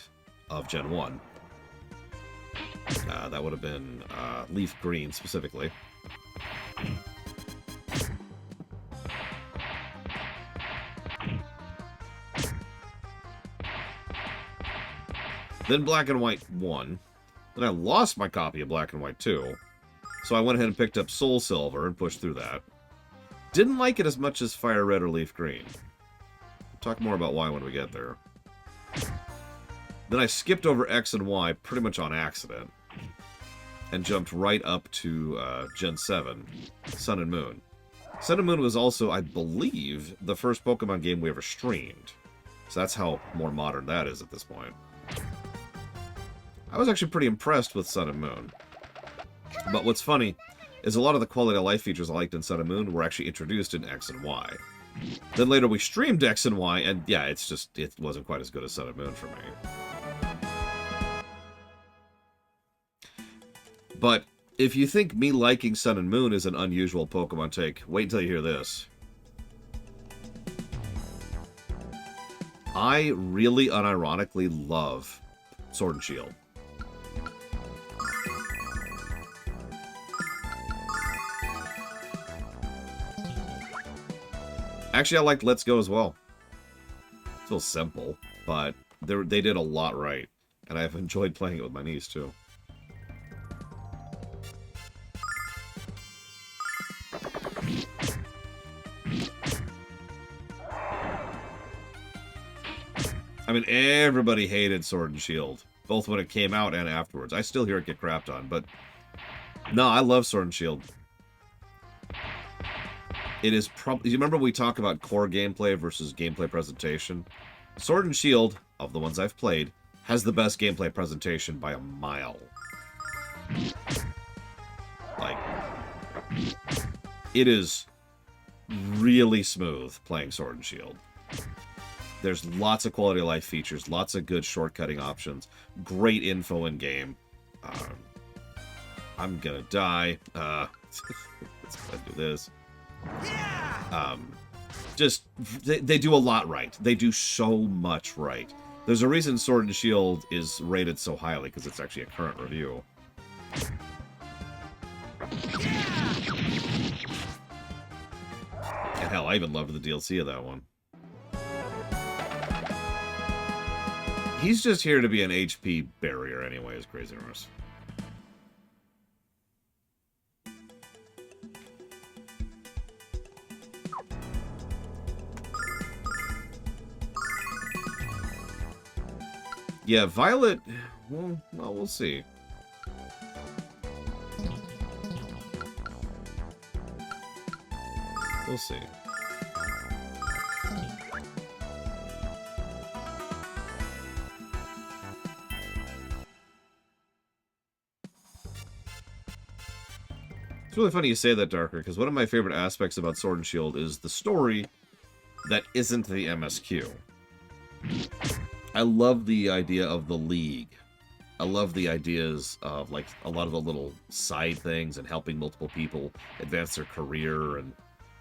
of Gen 1. That would have been Leaf Green, specifically. Then Black and White 1. Then I lost my copy of Black and White 2. So I went ahead and picked up Soul Silver and pushed through that. Didn't like it as much as Fire Red or Leaf Green. We'll talk more about why when we get there. Then I skipped over X and Y pretty much on accident. And jumped right up to Gen 7, Sun and Moon. Sun and Moon was also, I believe, the first Pokemon game we ever streamed. So that's how more modern that is at this point. I was actually pretty impressed with Sun and Moon. But what's funny is a lot of the quality of life features I liked in Sun and Moon were actually introduced in X and Y. Then later we streamed X and Y, and yeah, it wasn't quite as good as Sun and Moon for me. But if you think me liking Sun and Moon is an unusual Pokemon take, wait until you hear this. I really unironically love Sword and Shield. Actually, I liked Let's Go as well. It's a little simple, but they did a lot right. And I've enjoyed playing it with my niece, too. I mean, everybody hated Sword and Shield, both when it came out and afterwards. I still hear it get crapped on, but no, I love Sword and Shield. It is probably... You remember we talk about core gameplay versus gameplay presentation? Sword and Shield, of the ones I've played, has the best gameplay presentation by a mile. Like, it is really smooth playing Sword and Shield. There's lots of quality of life features, lots of good shortcutting options, great info in game. I'm gonna die. Let's do this. Just they do a lot right. They do so much right. There's a reason Sword and Shield is rated so highly, because it's actually a current review. And hell, I even loved the DLC of that one. He's just here to be an HP barrier anyways, Crazy Norse. Yeah, Violet, well, we'll see. We'll see. It's really funny you say that, Darker, because one of my favorite aspects about Sword and Shield is the story that isn't the MSQ. I love the idea of the League. I love the ideas of, like, a lot of the little side things and helping multiple people advance their career, and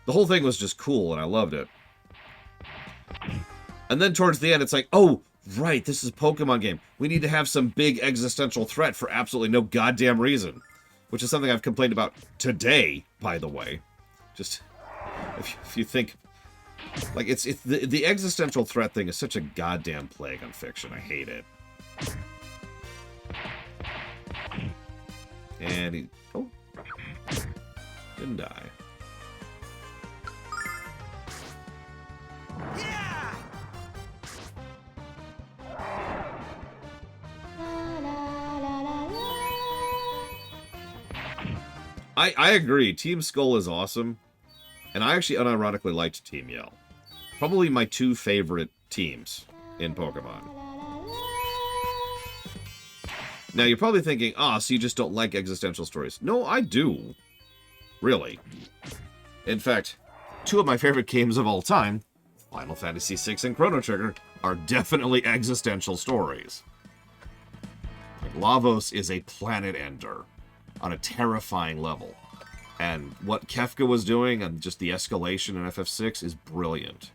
the whole thing was just cool, and I loved it. And then towards the end, it's like, oh, right, this is a Pokemon game. We need to have some big existential threat for absolutely no goddamn reason. Which is something I've complained about today, by the way. Just, if you think... Like, it's the existential threat thing is such a goddamn plague on fiction. I hate it. And he... Oh. Didn't die. Yeah! I agree. Team Skull is awesome. And I actually unironically liked Team Yell. Probably my two favorite teams in Pokemon. Now, you're probably thinking, so you just don't like existential stories. No, I do. Really. In fact, two of my favorite games of all time, Final Fantasy VI and Chrono Trigger, are definitely existential stories. Like, Lavos is a planet ender on a terrifying level. And what Kefka was doing and just the escalation in FF6 is brilliant.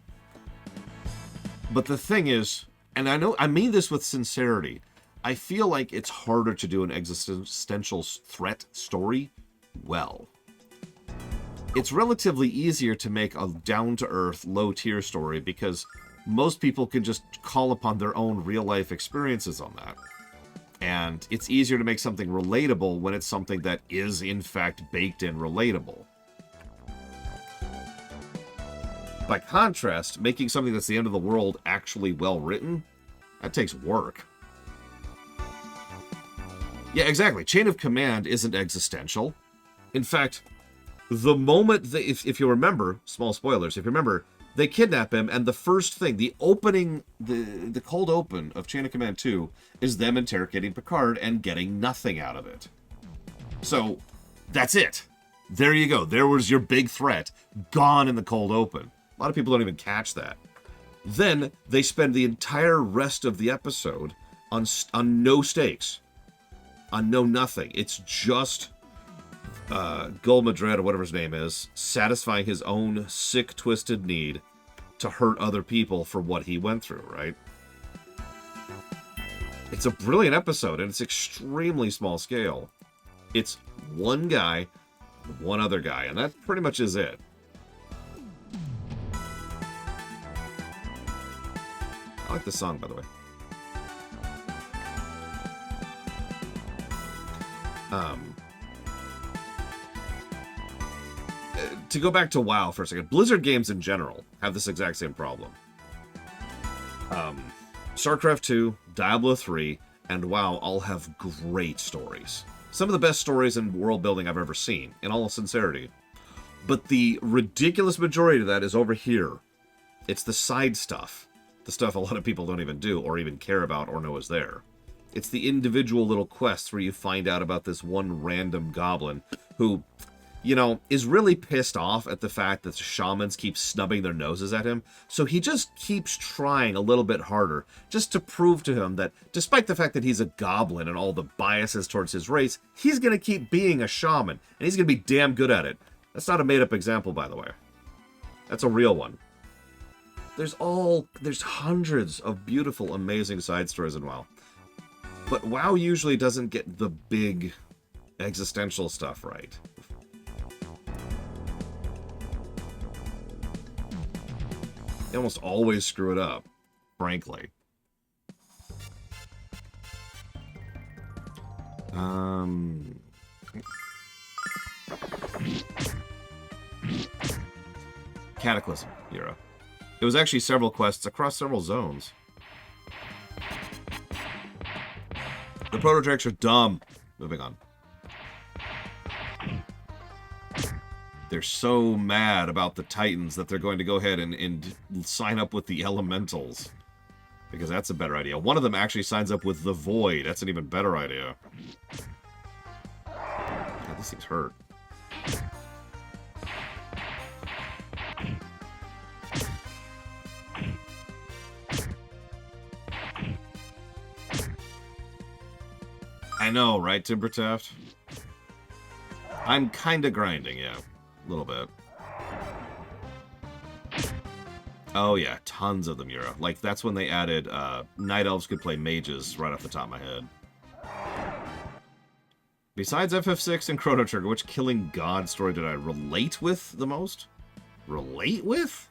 But the thing is, and I mean this with sincerity, I feel like it's harder to do an existential threat story well. It's relatively easier to make a down-to-earth, low-tier story because most people can just call upon their own real-life experiences on that. And it's easier to make something relatable when it's something that is, in fact, baked in relatable. By contrast, making something that's the end of the world actually well-written, that takes work. Yeah, exactly. Chain of Command isn't existential. In fact, the moment that, if you remember, small spoilers, if you remember, they kidnap him, and the first thing, the opening, the cold open of Chain of Command 2 is them interrogating Picard and getting nothing out of it. So, that's it. There you go. There was your big threat, gone in the cold open. A lot of people don't even catch that. Then, they spend the entire rest of the episode on no stakes. On no nothing. It's just Gul Madrid, or whatever his name is, satisfying his own sick, twisted need to hurt other people for what he went through, right? It's a brilliant episode, and it's extremely small scale. It's one guy, one other guy, and that pretty much is it. I like the song, by the way. To go back to WoW for a second, Blizzard games in general have this exact same problem. StarCraft 2, Diablo 3, and WoW all have great stories. Some of the best stories in world building I've ever seen, in all sincerity. But the ridiculous majority of that is over here. It's the side stuff. The stuff a lot of people don't even do or even care about or know is there. It's the individual little quests where you find out about this one random goblin who, you know, is really pissed off at the fact that the shamans keep snubbing their noses at him. So he just keeps trying a little bit harder just to prove to him that despite the fact that he's a goblin and all the biases towards his race, he's going to keep being a shaman and he's going to be damn good at it. That's not a made-up example, by the way. That's a real one. There's hundreds of beautiful, amazing side stories in WoW. But WoW usually doesn't get the big existential stuff right. They almost always screw it up, frankly. Cataclysm era. It was actually several quests across several zones. The proto-tracks are dumb. Moving on. They're so mad about the Titans that they're going to go ahead and sign up with the Elementals. Because that's a better idea. One of them actually signs up with the Void. That's an even better idea. God, these things hurt. I know, right, Timbertaft? I'm kinda grinding, yeah. A little bit. Oh yeah, tons of them, Yura. Like, that's when they added, Night Elves could play mages right off the top of my head. Besides FF6 and Chrono Trigger, which Killing God story did I relate with the most? Relate with?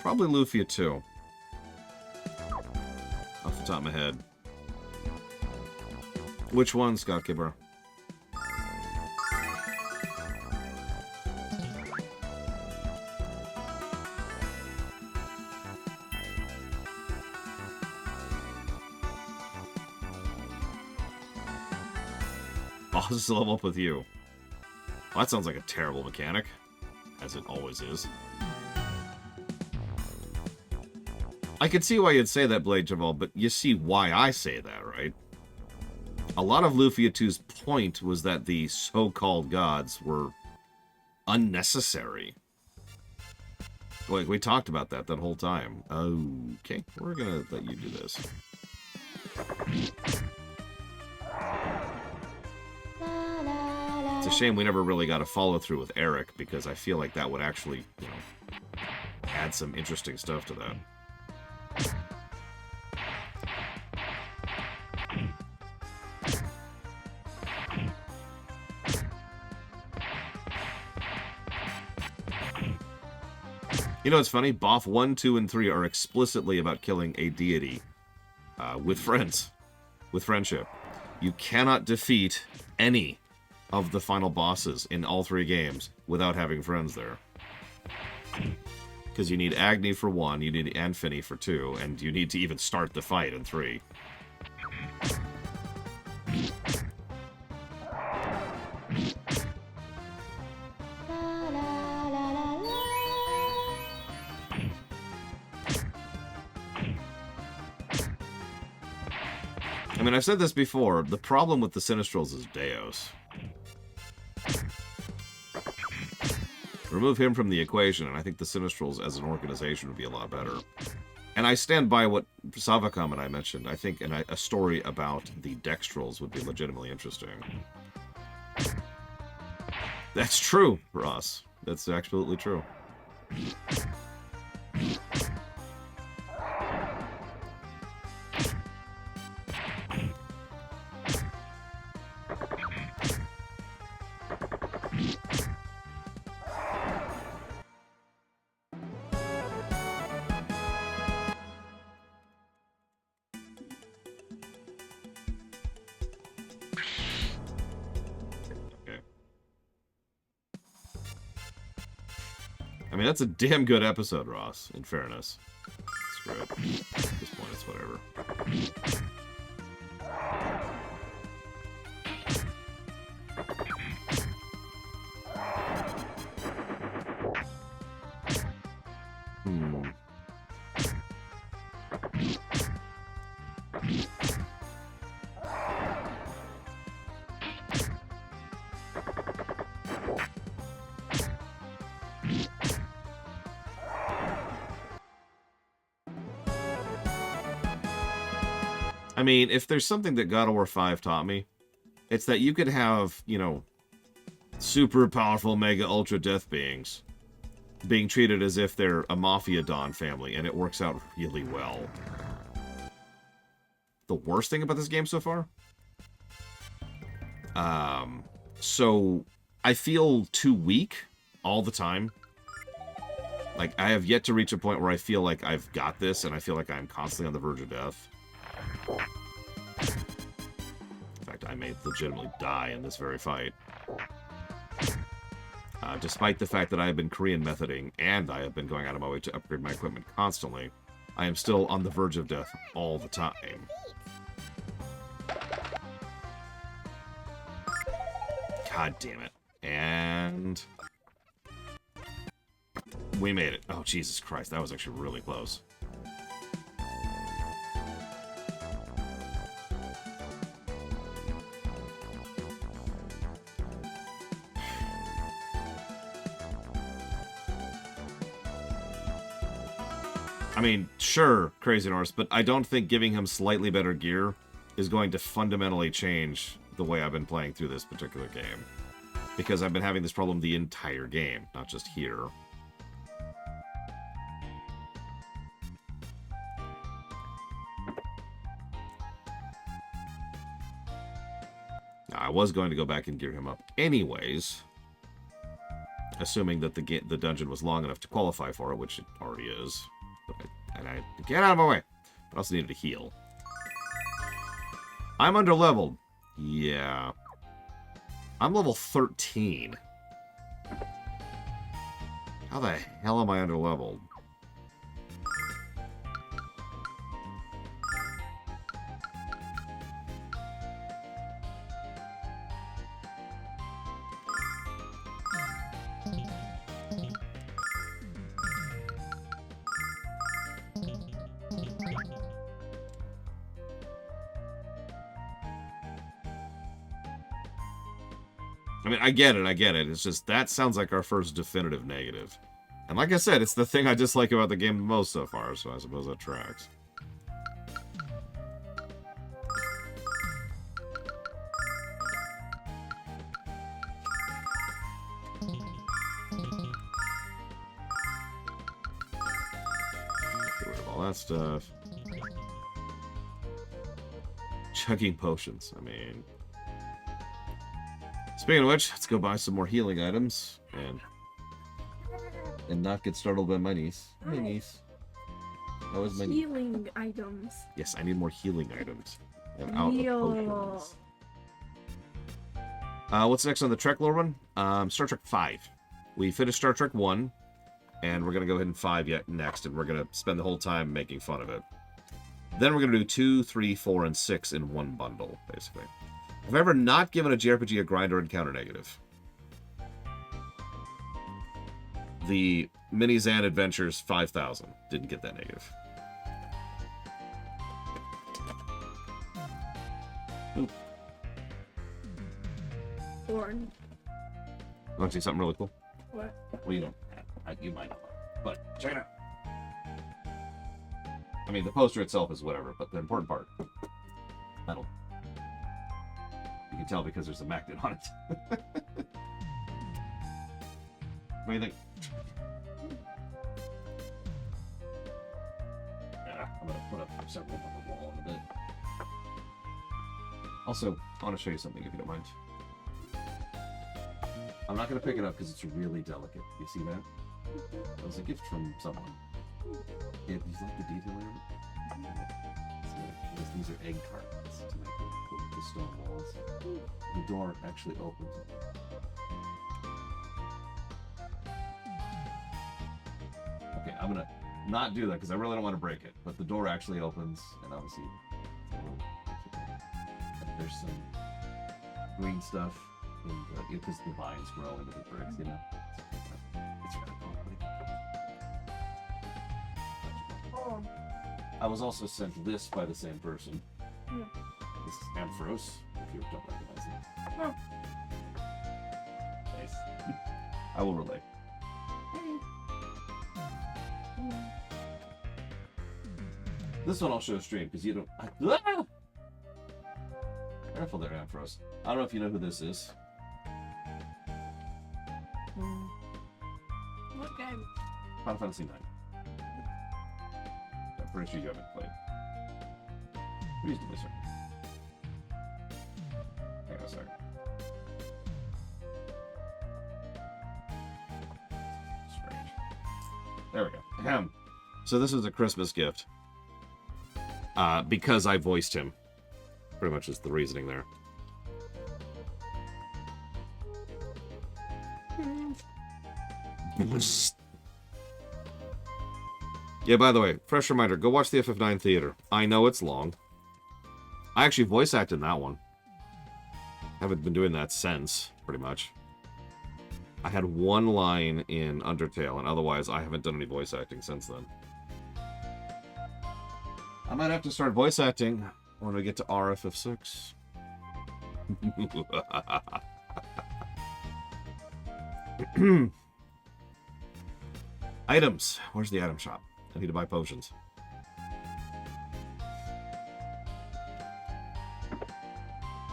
Probably Lufia too. Off the top of my head. Which one, Scott Kibber? Oh, this is level up with you. Well, that sounds like a terrible mechanic, as it always is. I could see why you'd say that, Blade Jamal, but you see why I say that, right? A lot of Lufia 2's point was that the so-called gods were unnecessary. Like, we talked about that whole time. Okay, we're gonna let you do this. It's a shame we never really got a follow-through with Eric, because I feel like that would actually, you know, add some interesting stuff to that. You know what's funny? BoF 1, 2, and 3 are explicitly about killing a deity with friends, with friendship. You cannot defeat any of the final bosses in all 3 games without having friends there. Because you need Agni for 1, you need Anfini for 2, and you need to even start the fight in 3. I mean, I've said this before, the problem with the Sinistrals is Deus. Remove him from the equation, and I think the Sinistrals as an organization would be a lot better. And I stand by what Savakam and I mentioned. I think a story about the Dextrals would be legitimately interesting. That's true, Ross. That's absolutely true. I mean, that's a damn good episode, Ross, in fairness. Screw it. At this point, it's whatever. I mean, if there's something that God of War 5 taught me, it's that you could have, you know, super powerful mega ultra death beings being treated as if they're a Mafia Don family, and it works out really well. The worst thing about this game so far? So I feel too weak all the time. Like, I have yet to reach a point where I feel like I've got this, and I feel like I'm constantly on the verge of death. In fact, I may legitimately die in this very fight. Despite the fact that I have been Korean methoding, and I have been going out of my way to upgrade my equipment constantly, I am still on the verge of death all the time. God damn it. And... we made it. Oh, Jesus Christ. That was actually really close. I mean, sure, Crazy Norse, but I don't think giving him slightly better gear is going to fundamentally change the way I've been playing through this particular game. Because I've been having this problem the entire game, not just here. Now, I was going to go back and gear him up anyways, assuming that the dungeon was long enough to qualify for it, which it already is. And I get out of my way. I also needed to heal. I'm underleveled. Yeah. I'm level 13. How the hell am I underleveled? I mean, I get it. It's just, that sounds like our first definitive negative. And like I said, it's the thing I dislike about the game the most so far, so I suppose that tracks. Get rid of all that stuff. Chugging potions, I mean... Speaking of which, let's go buy some more healing items and not get startled by my niece. My niece. That was my niece. Healing items. Yes, I need more healing items. I'm out of potions. What's next on the Trek lore run? Star Trek 5. We finished Star Trek 1, and we're going to go ahead and 5 next, and we're going to spend the whole time making fun of it. Then we're going to do 2, 3, 4, and 6 in one bundle, basically. Have I ever not given a JRPG a grind or encounter negative? The Mini-Zan Adventures 5000 didn't get that negative. Oop. Born. Want to see something really cool? What? Well, you don't. You might not. But check it out. I mean, the poster itself is whatever, but the important part, metal. You can tell because there's a magnet on it. What do you think? Yeah, I'm gonna put up several on the wall in a bit. Also, I want to show you something if you don't mind. I'm not gonna pick it up because it's really delicate. You see that? It was a gift from someone. Yeah, do you like the detailing of it? So, these are egg cartons to make the stone walls. The door actually opens. I'm gonna not do that because I really don't want to break it. But the door actually opens, and obviously there's some green stuff because the vines grow into the bricks, you know. It's really cool. Oh. I was also sent this by the same person. Hmm. This is Ampharos, if you don't recognize it. Oh. Nice. I will relay. This one I'll show stream because you don't. Ah! Careful there, Ampharos. I don't know if you know who this is. What game? Final Fantasy IX. I'm pretty sure you haven't played. Reasonably certain. Hang on a second. Strange. There we go. Ahem. So this is a Christmas gift. Because I voiced him. Pretty much is the reasoning there. Yeah, by the way, fresh reminder, go watch the FF9 Theater. I know it's long. I actually voice acted in that one. Haven't been doing that since, pretty much. I had one line in Undertale, and otherwise I haven't done any voice acting since then. I might have to start voice acting when we get to RFF6. Items. Where's the item shop? I need to buy potions.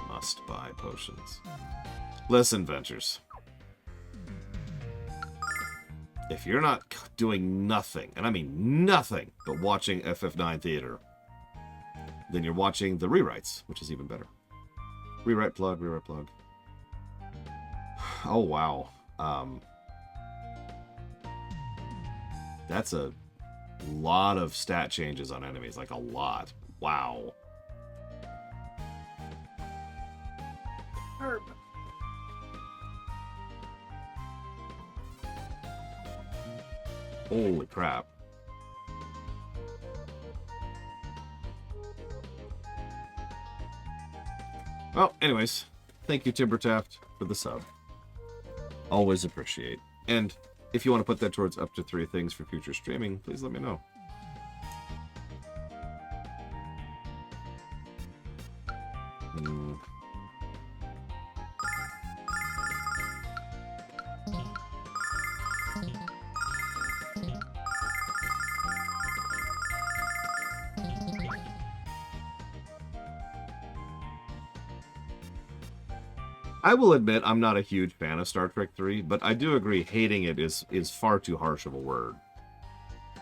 Must buy potions. Listen, Ventures. If you're not doing nothing, and I mean nothing, but watching FF9 Theater, then you're watching the rewrites, which is even better. Rewrite plug, rewrite plug. Oh, wow. That's a lot of stat changes on enemies, like a lot. Wow. Herb. Holy crap. Well, anyways, thank you, Timbertaft, for the sub. Always appreciate. And if you want to put that towards up to 3 things for future streaming, please let me know. I will admit I'm not a huge fan of Star Trek 3, but I do agree hating it is far too harsh of a word.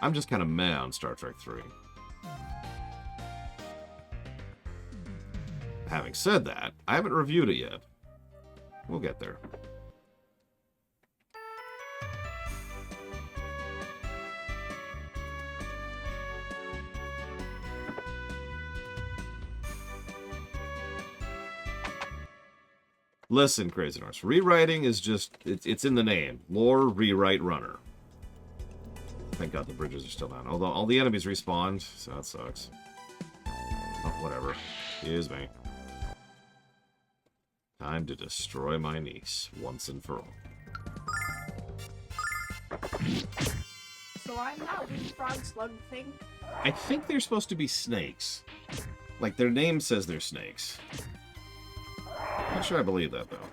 I'm just kind of meh on Star Trek 3. Having said that, I haven't reviewed it yet. We'll get there. Listen, Crazy Norse, rewriting is just, it's in the name. Lore, rewrite, runner. Thank God the bridges are still down. Although all the enemies respawned, so that sucks. Oh, whatever. Excuse me. Time to destroy my niece, once and for all. So I'm not with frog slug thing. I think they're supposed to be snakes. Like, their name says they're snakes. Not sure I believe that, though.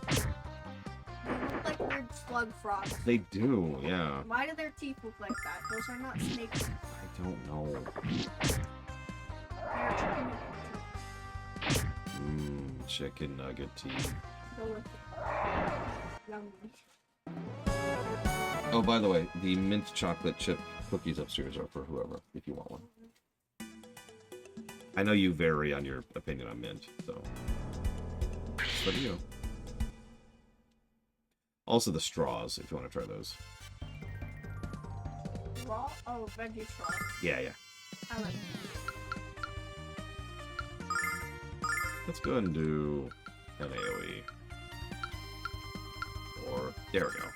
They look like weird slug frogs. They do, yeah. Why do their teeth look like that? Those are not snakes. I don't know. They're chicken. Chicken nugget teeth. Delicious. Yummy. Oh, by the way, the mint chocolate chip cookies upstairs are for whoever, if you want one. I know you vary on your opinion on mint, so... But you know. Also the straws, if you want to try those. Raw? Oh, veggie straw. Yeah, yeah. I like Let's go ahead and do an AoE. Or, there we go.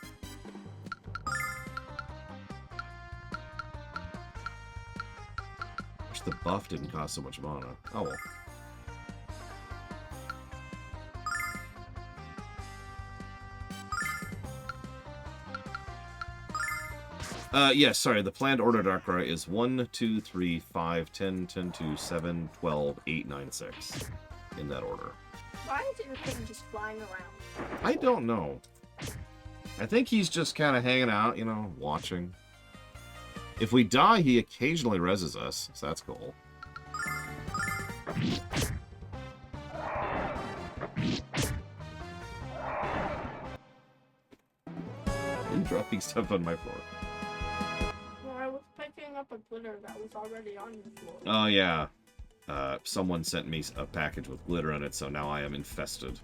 buff didn't cost so much mana. Oh well. Yes, sorry, the planned order Darkrai is 1, 2, 3, 5, 10, 10, 2, 7, 12, 8, 9, 6. In that order. Why is your thing just flying around? I don't know. I think he's just kind of hanging out, you know, watching. If we die, he occasionally reses us, so that's cool. You dropping stuff on my floor. Well, I was picking up a glitter that was already on the floor. Oh, yeah. Someone sent me a package with glitter on it, so now I am infested.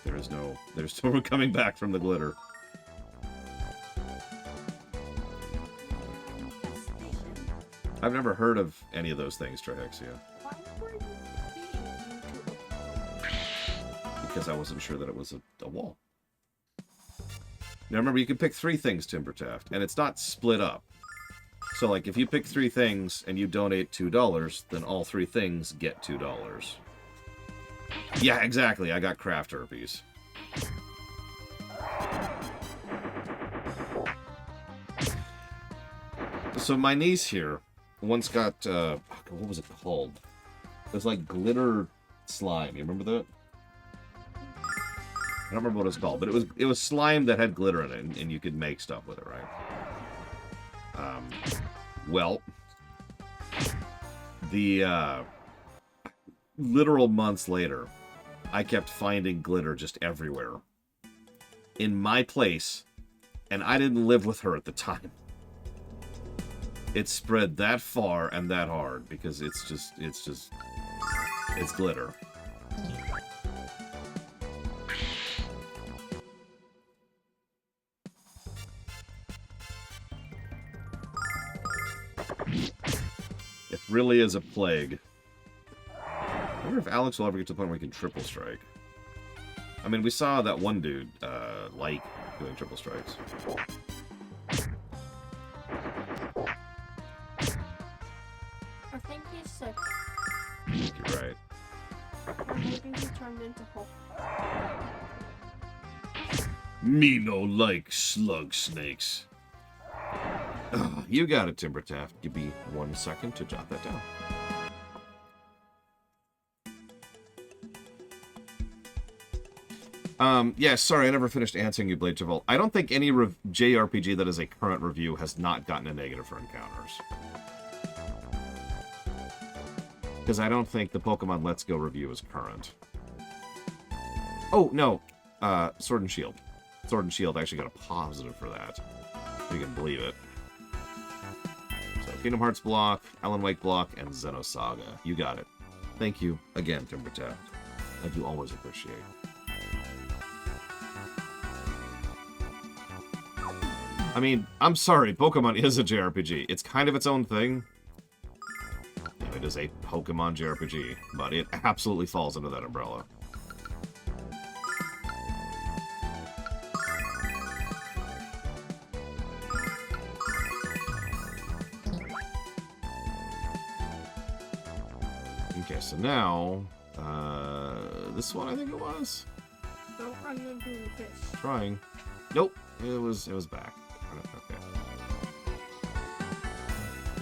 There's no coming back from the glitter. I've never heard of any of those things, Trihexia. Why were you being into a... Because I wasn't sure that it was a wall. Now remember, you can pick 3 things, Timbertaft, and it's not split up. So, like, if you pick 3 things and you donate $2, then all 3 things get $2. Yeah, exactly. I got craft herpes. So my niece here once got, what was it called? It was like glitter slime. You remember that? I don't remember what it was called, but it was slime that had glitter in it, and you could make stuff with it, right? Well, the literal months later, I kept finding glitter just everywhere in my place, and I didn't live with her at the time. It spread that far and that hard because it's glitter. It really is a plague. I wonder if Alex will ever get to the point where he can triple strike. I mean, we saw that one dude, like, doing triple strikes. I think he's sick. I think you're right. Or maybe he turned into Hulk. Me no like slug snakes. You got it, Timbertaft. Give me 1 second to jot that down. Yeah, sorry, I never finished answering you, Blade Travel. I don't think any JRPG that is a current review has not gotten a negative for encounters. Because I don't think the Pokemon Let's Go review is current. Oh, no. Sword and Shield. Sword and Shield actually got a positive for that. If you can believe it. So, Kingdom Hearts block, Alan Wake block, and Xenosaga. You got it. Thank you again, Timbertaft. I do always appreciate. I mean, I'm sorry, Pokemon is a JRPG. It's kind of its own thing. It is a Pokemon JRPG, but it absolutely falls under that umbrella. Okay, so now, this one I think it was? Don't run into the fish. Trying. Nope, it was back.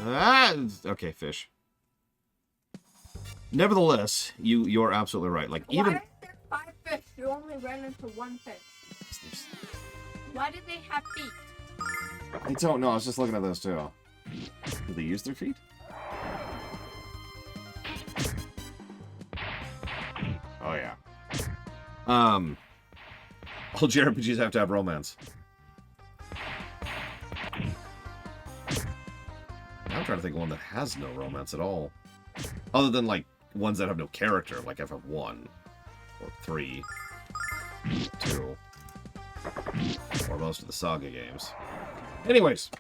Okay. Okay, fish. Nevertheless, you're absolutely right. Like, Why even... are there 5 fish? You only ran into 1 fish. Why did they have feet? I don't know, I was just looking at those too. Do they use their feet? Oh, yeah. All JRPGs have to have romance. I'm trying to think of one that has no romance at all. Other than, like, ones that have no character, like FF1. Or 3. 2. Or most of the Saga games. Anyways.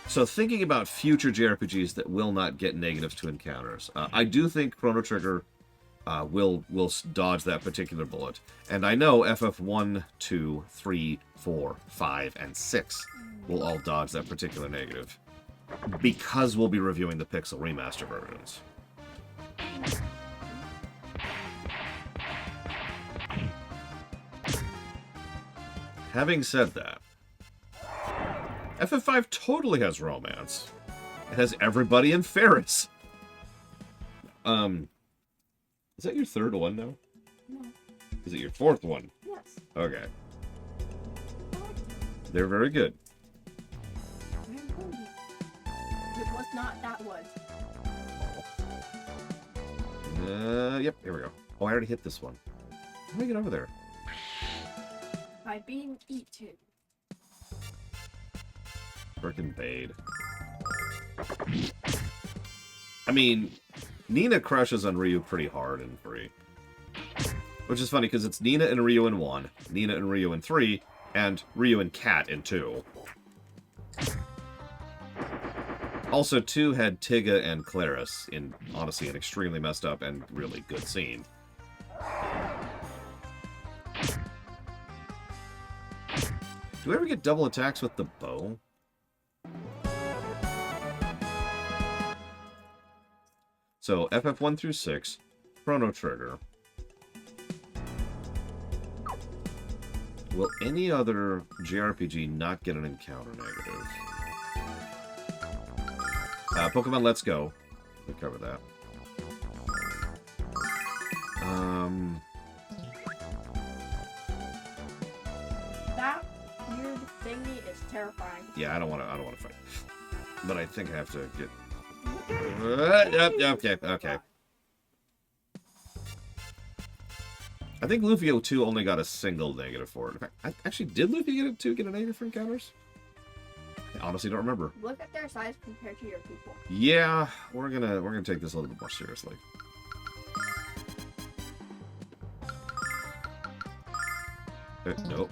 So, thinking about future JRPGs that will not get negatives to encounters. I do think Chrono Trigger will dodge that particular bullet. And I know FF1, 2, 3, 4, 5, and 6 will all dodge that particular negative. because we'll be reviewing the Pixel Remaster versions. Having said that, FF5 totally has romance. It has everybody in Ferris. Is that your third one now? No. Is it your fourth one? Yes. Okay. They're very good. It was not that one. Yep, here we go. Oh, I already hit this one. How do I get over there? By being eaten. Frickin' Bade. I mean, Nina crushes on Ryu pretty hard in 3. Which is funny, because it's Nina and Ryu in 1, Nina and Ryu in 3, and Ryu and Kat in 2. Also, 2 had Tigga and Claris in, honestly, an extremely messed up and really good scene. Do we ever get double attacks with the bow? So, FF1 through 6, Chrono Trigger. Will any other JRPG not get an encounter negative? Pokemon Let's Go. We covered that. That weird thingy is terrifying. Yeah, I don't want to fight. But I think I have to get. Yep. Okay. I think Luffy 2 only got a single negative for it. In fact, actually, did Luffy get a negative for encounters? I honestly don't remember. Look at their size compared to your people. Yeah, we're gonna take this a little bit more seriously. Nope.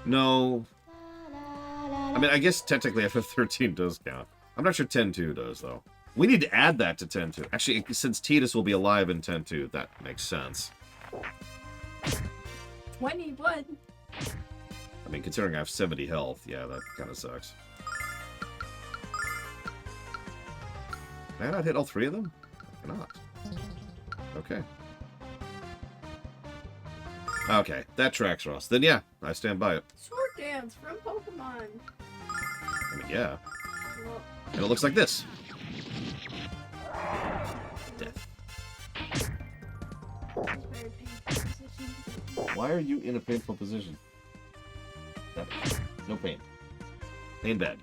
No. I mean, I guess technically FF13 does count. I'm not sure 10-2 does, though. We need to add that to 10-2. Actually, since Tidus will be alive in 10-2, that makes sense. 21. I mean, considering I have 70 health, yeah, that kind of sucks. Can I not hit all 3 of them? I cannot. Okay. Okay, that tracks, Ross. Then yeah, I stand by it. Sword dance from Pokemon. I mean, yeah. Well, And it looks like this. Death. very painful position. Why are you in a painful position? That is. No pain. Pain bad.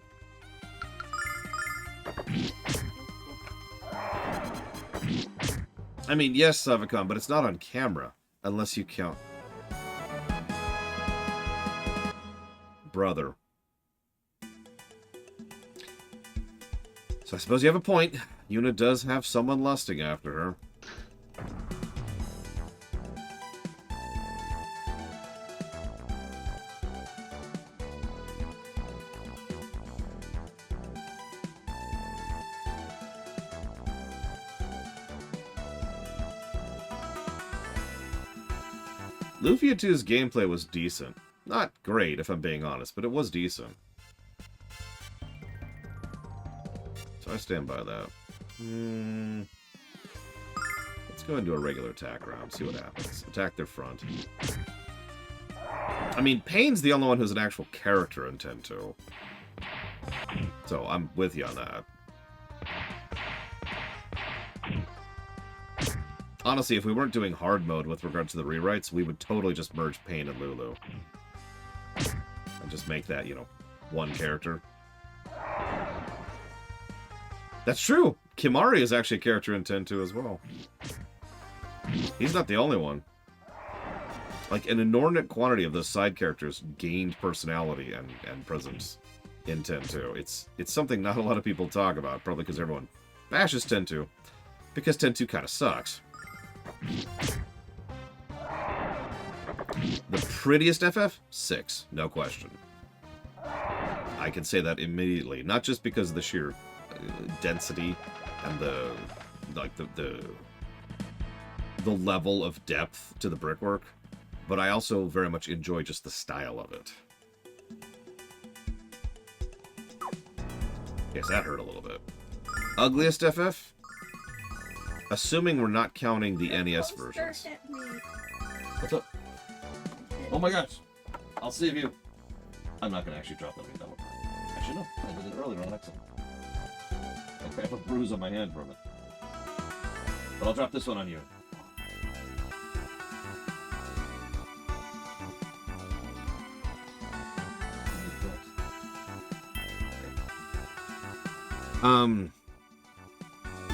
I mean, yes, Savicon, but it's not on camera. Unless you count. Brother. So I suppose you have a point. Yuna does have someone lusting after her. Lufia 2's gameplay was decent. Not great, if I'm being honest, but it was decent. So I stand by that. Let's go into a regular attack round, see what happens. Attack their front. I mean, Pain's the only one who's an actual character in 10-2. So I'm with you on that. Honestly, if we weren't doing hard mode with regard to the rewrites, we would totally just merge Pain and Lulu. And just make that, you know, one character. That's true! Kimari is actually a character in 10-2 as well. He's not the only one. Like, an inordinate quantity of those side characters gained personality and presence in 10-2. It's something not a lot of people talk about, probably because everyone bashes 10-2. Because 10-2 kind of sucks. The prettiest FF? 6, no question. I can say that immediately, not just because of the sheer density and the the level of depth to the brickwork, but I also very much enjoy just the style of it. Yes, that hurt a little bit. Ugliest FF? Assuming we're not counting the NES versions. What's up? Oh my gosh! I'll save you. I'm not gonna actually drop that one. Actually, no. I did it earlier on accident. I have a bruise on my hand from it. But I'll drop this one on you.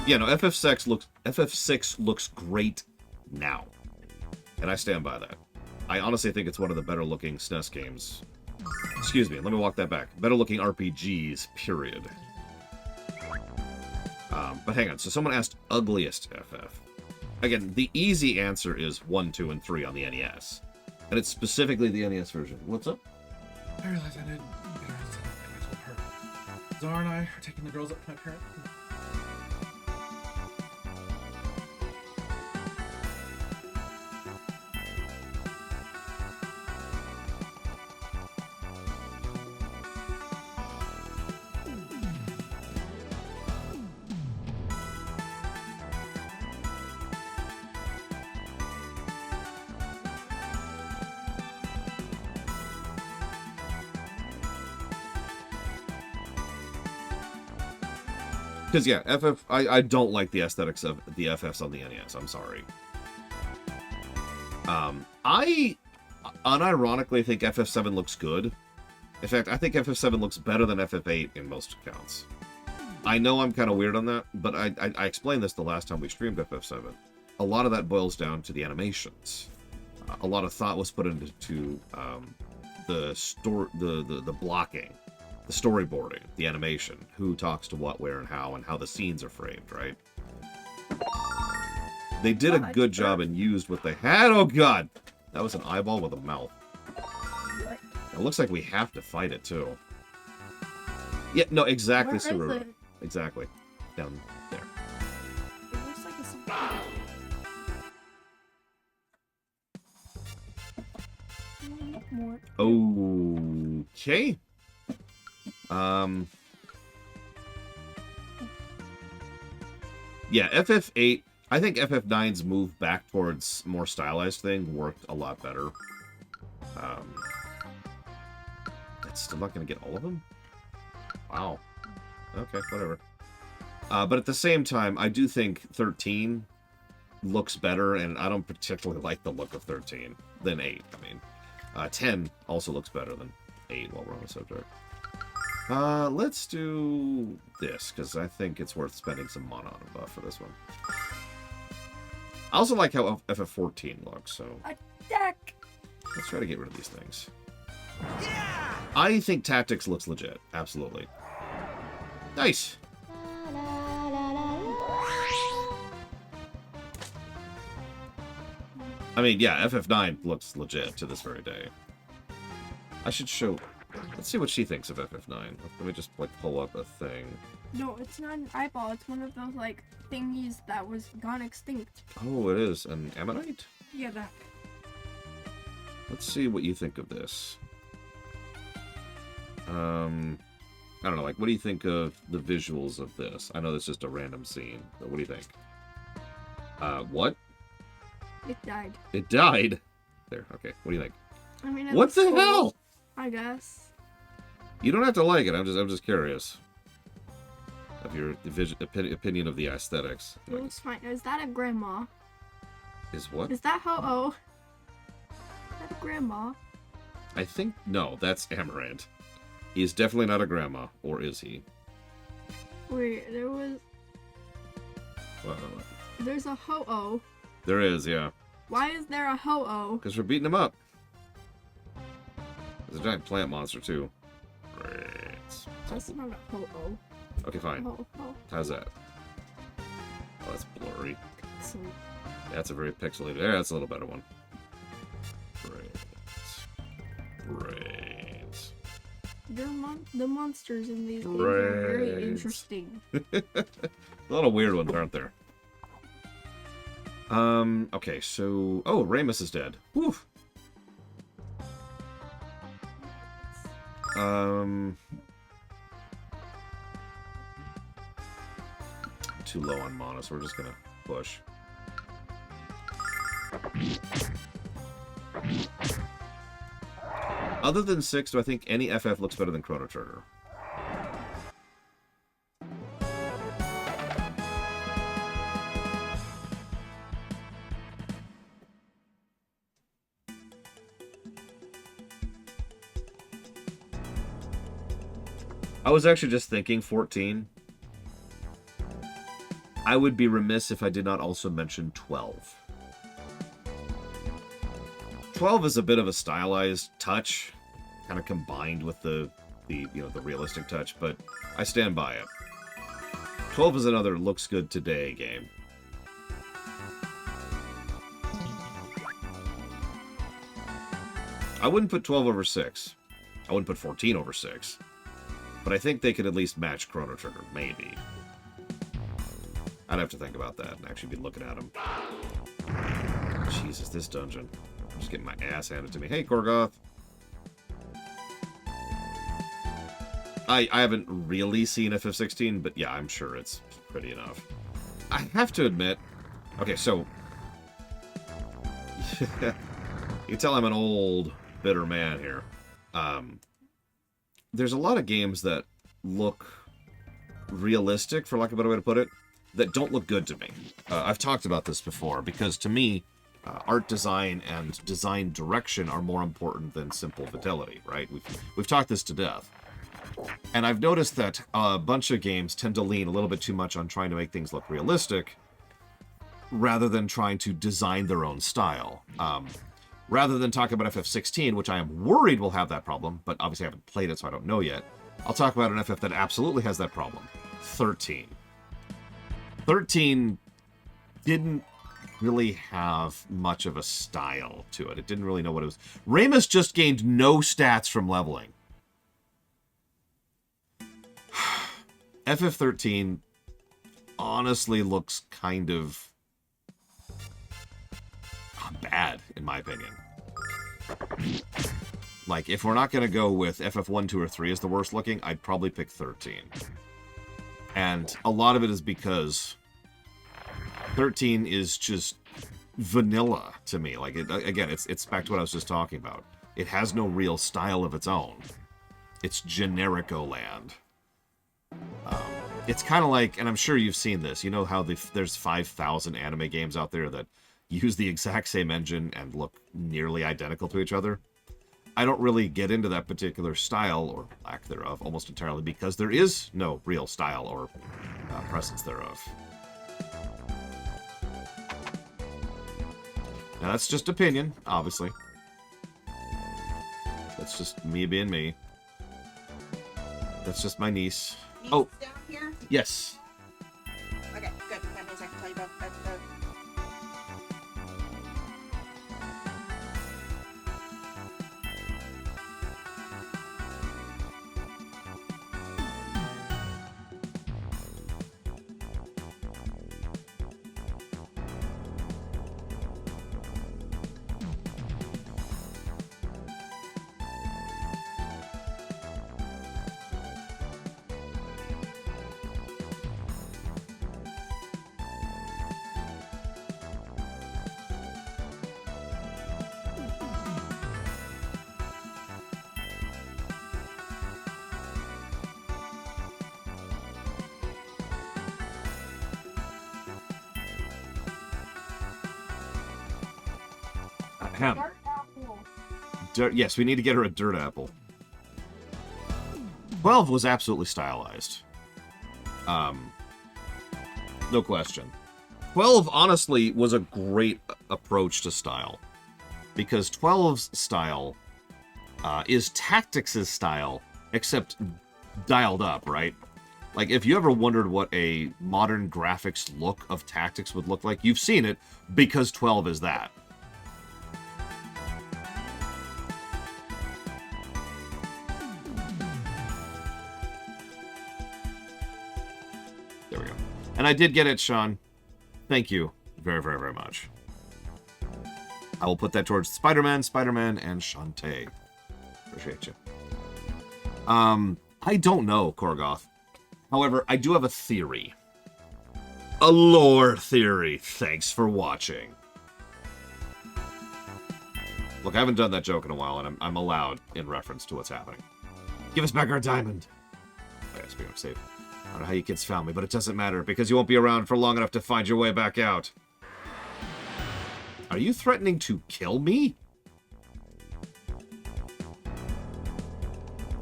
Yeah, no, FF6 looks great now. And I stand by that. I honestly think it's one of the better looking SNES games. Excuse me, let me walk that back. Better looking RPGs, period. But hang on, so someone asked ugliest FF. Again, the easy answer is 1, 2, and 3 on the NES. And it's specifically the NES version. What's up? I realized I didn't get her to tell her. I told her. Zara and I are taking the girls up to my parents. Because, yeah, I don't like the aesthetics of the FFs on the NES. I'm sorry. I unironically think FF7 looks good. In fact, I think FF7 looks better than FF8 in most accounts. I know I'm kind of weird on that, but I explained this the last time we streamed FF7. A lot of that boils down to the animations. A lot of thought was put into the blocking, the storyboarding, the animation, who talks to what, where, and how the scenes are framed, right? They did a good job and used what they had. Oh god! That was an eyeball with a mouth. It looks like we have to fight it, too. Yeah, no, exactly, Saruru. Exactly. Down there. It looks like a surprise. More. Okay. Yeah, FF8, I think FF9's move back towards more stylized thing worked a lot better. That's still not going to get all of them? Wow. Okay, whatever. But at the same time, I do think 13 looks better, and I don't particularly like the look of 13 than 8. I mean, 10 also looks better than 8 while we're on the subject. Let's do this, because I think it's worth spending some mana on a buff for this one. I also like how FF14 looks, so... Attack! Let's try to get rid of these things. Yeah! I think Tactics looks legit, absolutely. Nice! I mean, yeah, FF9 looks legit to this very day. I should show... Let's see what she thinks of FF9. Let me just, like, pull up a thing. No, it's not an eyeball. It's one of those, like, thingies that was gone extinct. Oh, it is an Ammonite? Yeah, that. Let's see what you think of this. I don't know, like, what do you think of the visuals of this? I know this is just a random scene, but what do you think? What? It died. It died? There, okay. What do you think? I mean, it What looks the cool, hell? I guess. You don't have to like it. I'm just curious of your opinion of the aesthetics. It looks fine. Is that a grandma? Is what? Is that Ho-Oh? Is that a grandma? I think no. That's Amaranth. He's definitely not a grandma, or is he? Wait, there was. What? There's a Ho-Oh. There is, yeah. Why is there a Ho-Oh? Because we're beating him up. There's a giant plant monster too. Great. That's not a Ho-Oh. Okay, fine. Ho-Oh. How's that? Oh, that's blurry. Sweet. That's a very pixelated. Yeah, that's a little better one. Great. The monsters in these games are very interesting. A lot of weird ones, aren't there? Okay, so... Oh, Ramus is dead. Whew. Too low on mana, so we're just gonna push. Other than 6, do I think any FF looks better than Chrono Trigger? I was actually just thinking 14. I would be remiss if I did not also mention 12. 12 is a bit of a stylized touch, kind of combined with the realistic touch, but I stand by it. 12 is another looks good today game. I wouldn't put 12 over 6. I wouldn't put 14 over 6. But I think they could at least match Chrono Trigger, maybe. I'd have to think about that and actually be looking at them. Jesus, this dungeon. I'm just getting my ass handed to me. Hey, Korgoth. I haven't really seen FF16, but yeah, I'm sure it's pretty enough. I have to admit... Okay, so... you can tell I'm an old, bitter man here. There's a lot of games that look realistic, for lack of a better way to put it, that don't look good to me. I've talked about this before, because to me, art design and design direction are more important than simple fidelity, right? We've talked this to death. And I've noticed that a bunch of games tend to lean a little bit too much on trying to make things look realistic, rather than trying to design their own style. Rather than talk about FF16, which I am worried will have that problem, but obviously I haven't played it, so I don't know yet, I'll talk about an FF that absolutely has that problem. 13. 13 didn't really have much of a style to it. It didn't really know what it was. Ramus just gained no stats from leveling. FF13 honestly looks kind of bad, in my opinion. Like, if we're not going to go with FF1, 2, or 3 as the worst looking, I'd probably pick 13. And a lot of it is because 13 is just vanilla to me. Like, again, it's back to what I was just talking about. It has no real style of its own. It's generico land. It's kind of like, and I'm sure you've seen this, you know how there's 5,000 anime games out there that use the exact same engine and look nearly identical to each other? I don't really get into that particular style, or lack thereof, almost entirely, because there is no real style or presence thereof. Now, that's just opinion, obviously. That's just me being me. That's just my niece. Oh, down here? Yes. Okay, good. That means I can tell you about that. Yes, we need to get her a dirt apple. 12 was absolutely stylized. No question. 12, honestly, was a great approach to style. Because 12's style is Tactics' style, except dialed up, right? Like, if you ever wondered what a modern graphics look of Tactics would look like, you've seen it, because 12 is that. And I did get it, Sean. Thank you. very, very, very much. I will put that towards Spider-Man, and Shantae. Appreciate you. I don't know, Korgoth. However, I do have a theory. A lore theory. Thanks for watching. Look, I haven't done that joke in a while, and I'm allowed in reference to what's happening. Give us back our diamond. Okay, speaking of safe. I don't know how you kids found me, but it doesn't matter, because you won't be around for long enough to find your way back out. Are you threatening to kill me?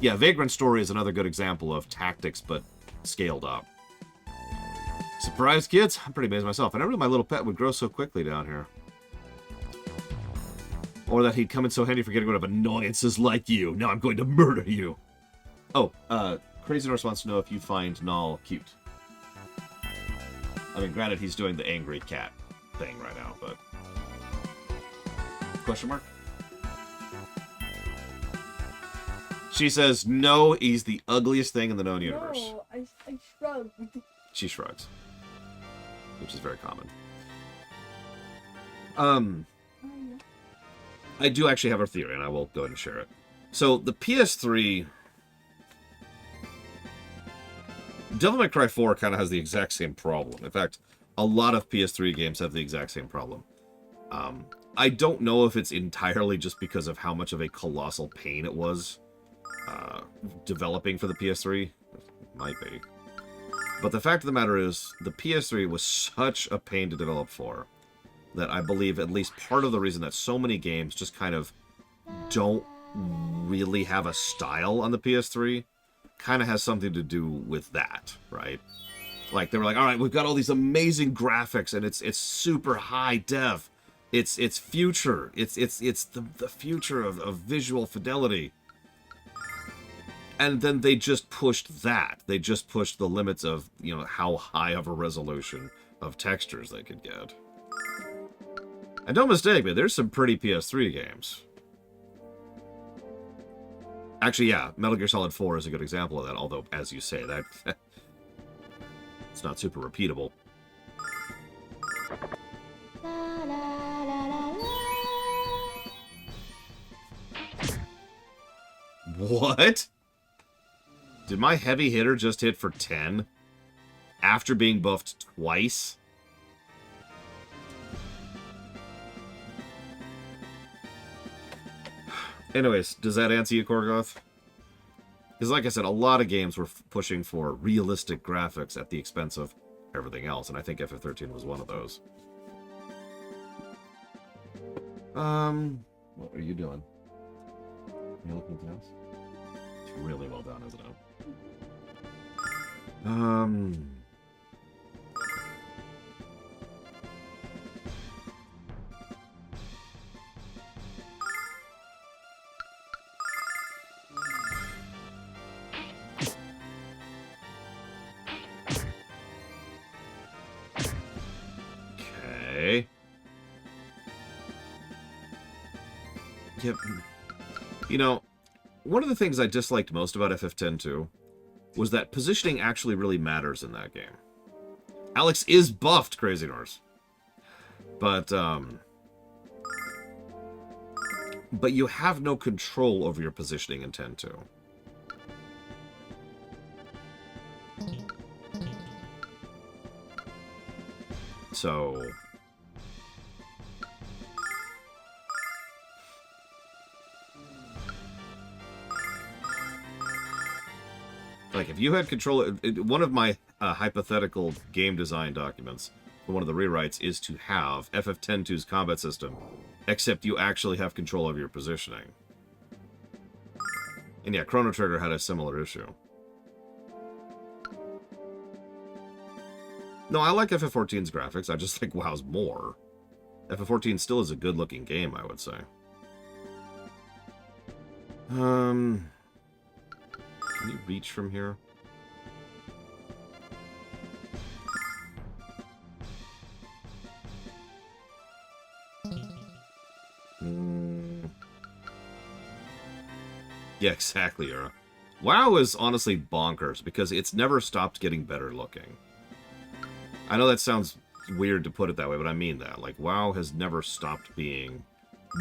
Yeah, Vagrant Story is another good example of tactics, but scaled up. Surprise, kids? I'm pretty amazed myself. I never knew my little pet would grow so quickly down here. Or that he'd come in so handy for getting rid of annoyances like you. Now I'm going to murder you. Oh, Crazy Norse wants to know if you find Null cute. I mean, granted, he's doing the angry cat thing right now, but... Question mark? She says, no, he's the ugliest thing in the known universe. No, I shrugged. She shrugs. Which is very common. I do actually have a theory, and I will go ahead and share it. So, the PS3... Devil May Cry 4 kind of has the exact same problem. In fact, a lot of PS3 games have the exact same problem. I don't know if it's entirely just because of how much of a colossal pain it was developing for the PS3. It might be. But the fact of the matter is, the PS3 was such a pain to develop for that I believe at least part of the reason that so many games just kind of don't really have a style on the PS3 kind of has something to do with that, right? Like, they were like, all right, we've got all these amazing graphics, and it's super high def. It's future. It's the future of visual fidelity. And then they just pushed that. They just pushed the limits of, you know, how high of a resolution of textures they could get. And don't mistake me, there's some pretty PS3 games. Actually, yeah, Metal Gear Solid 4 is a good example of that, although, as you say, that it's not super repeatable. What? Did my heavy hitter just hit for 10? After being buffed twice? Anyways, does that answer you, Korgoth? Because like I said, a lot of games were pushing for realistic graphics at the expense of everything else, and I think FF13 was one of those. What are you doing? Are you looking at anything else? It's really well done, isn't it? Okay. Yep. You know, one of the things I disliked most about FF10-2 was that positioning actually really matters in that game. Alex is buffed, Crazy Norse. But you have no control over your positioning in 10-2. So... like, if you had control... one of my hypothetical game design documents for one of the rewrites is to have FF10-2's combat system, except you actually have control over your positioning. And yeah, Chrono Trigger had a similar issue. No, I like FF14's graphics. I just think WoW's more. FF14 still is a good-looking game, I would say. Can you reach from here? Yeah, exactly, Era. WoW is honestly bonkers because it's never stopped getting better looking. I know that sounds weird to put it that way, but I mean that. Like, WoW has never stopped being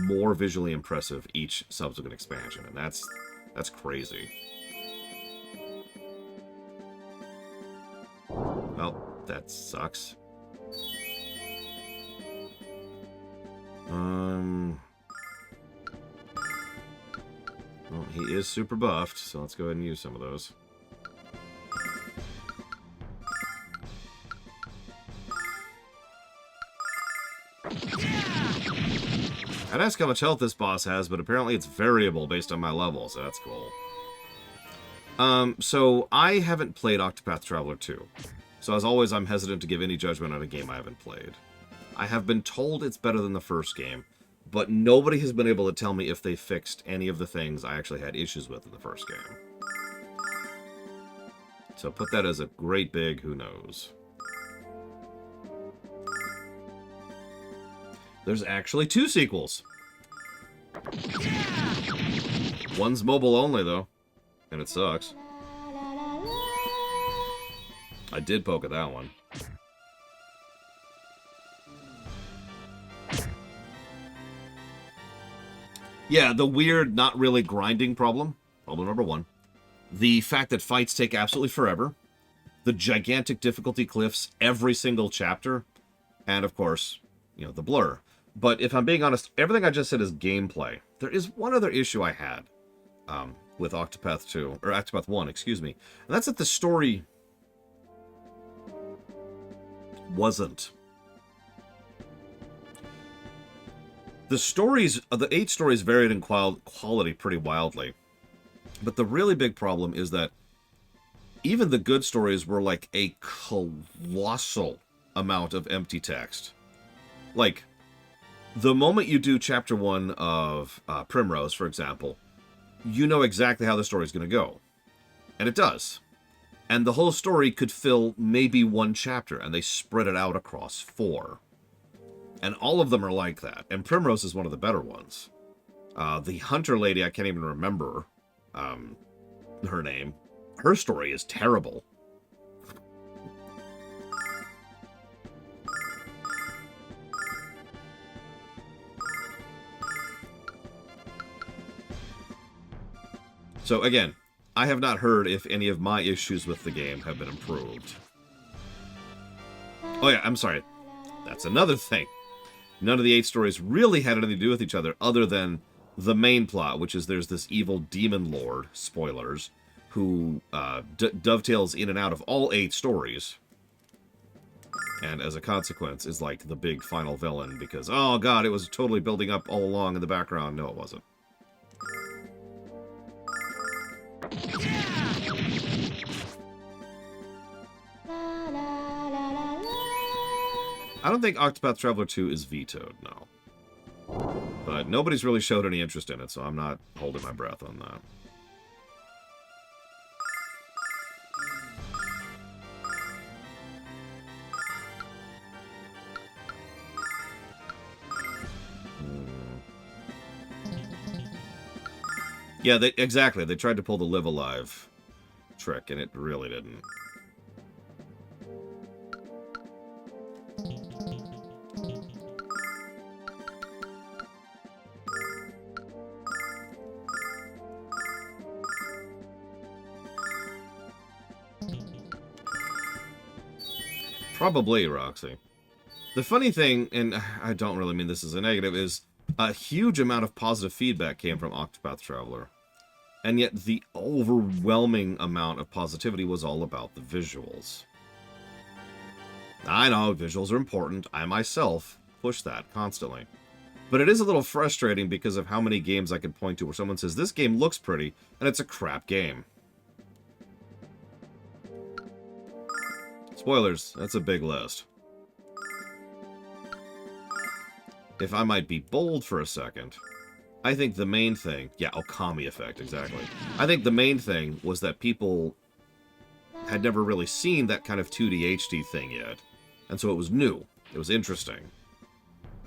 more visually impressive each subsequent expansion, and that's crazy. Well, that sucks. Well, he is super buffed, so let's go ahead and use some of those. I'd ask how much health this boss has, but apparently it's variable based on my level, so that's cool. So I haven't played Octopath Traveler 2. So as always, I'm hesitant to give any judgment on a game I haven't played. I have been told it's better than the first game, but nobody has been able to tell me if they fixed any of the things I actually had issues with in the first game. So put that as a great big who knows. There's actually 2 sequels. One's mobile only, though. And it sucks. I did poke at that one. Yeah, the weird, not really grinding problem. Problem number 1. The fact that fights take absolutely forever. The gigantic difficulty cliffs every single chapter. And, of course, you know, the blur. But if I'm being honest, everything I just said is gameplay. There is one other issue I had with Octopath 2, or Octopath 1, excuse me. And that's that the story wasn't. The stories, the 8 stories varied in quality pretty wildly. But the really big problem is that even the good stories were like a colossal amount of empty text. Like, the moment you do chapter 1 of Primrose, for example, you know exactly how the story's going to go. And it does. And the whole story could fill maybe 1 chapter, and they spread it out across 4. And all of them are like that. And Primrose is one of the better ones. The hunter lady, I can't even remember her name. Her story is terrible. So again, I have not heard if any of my issues with the game have been improved. Oh yeah, I'm sorry. That's another thing. None of the 8 stories really had anything to do with each other other than the main plot, which is there's this evil demon lord, spoilers, who dovetails in and out of all 8 stories. And as a consequence is like the big final villain because, oh god, it was totally building up all along in the background. No, it wasn't. I don't think Octopath Traveler 2 is vetoed, no. But nobody's really showed any interest in it, so I'm not holding my breath on that. Yeah, exactly. They tried to pull the live alive trick, and it really didn't. Probably, Roxy. The funny thing, and I don't really mean this as a negative, is a huge amount of positive feedback came from Octopath Traveler. And yet the overwhelming amount of positivity was all about the visuals. I know, visuals are important. I myself push that constantly. But it is a little frustrating because of how many games I could point to where someone says, this game looks pretty, and it's a crap game. Spoilers, that's a big list. If I might be bold for a second, I think the main thing... Yeah, Okami effect, exactly. I think the main thing was that people had never really seen that kind of 2D HD thing yet. And so it was new. It was interesting.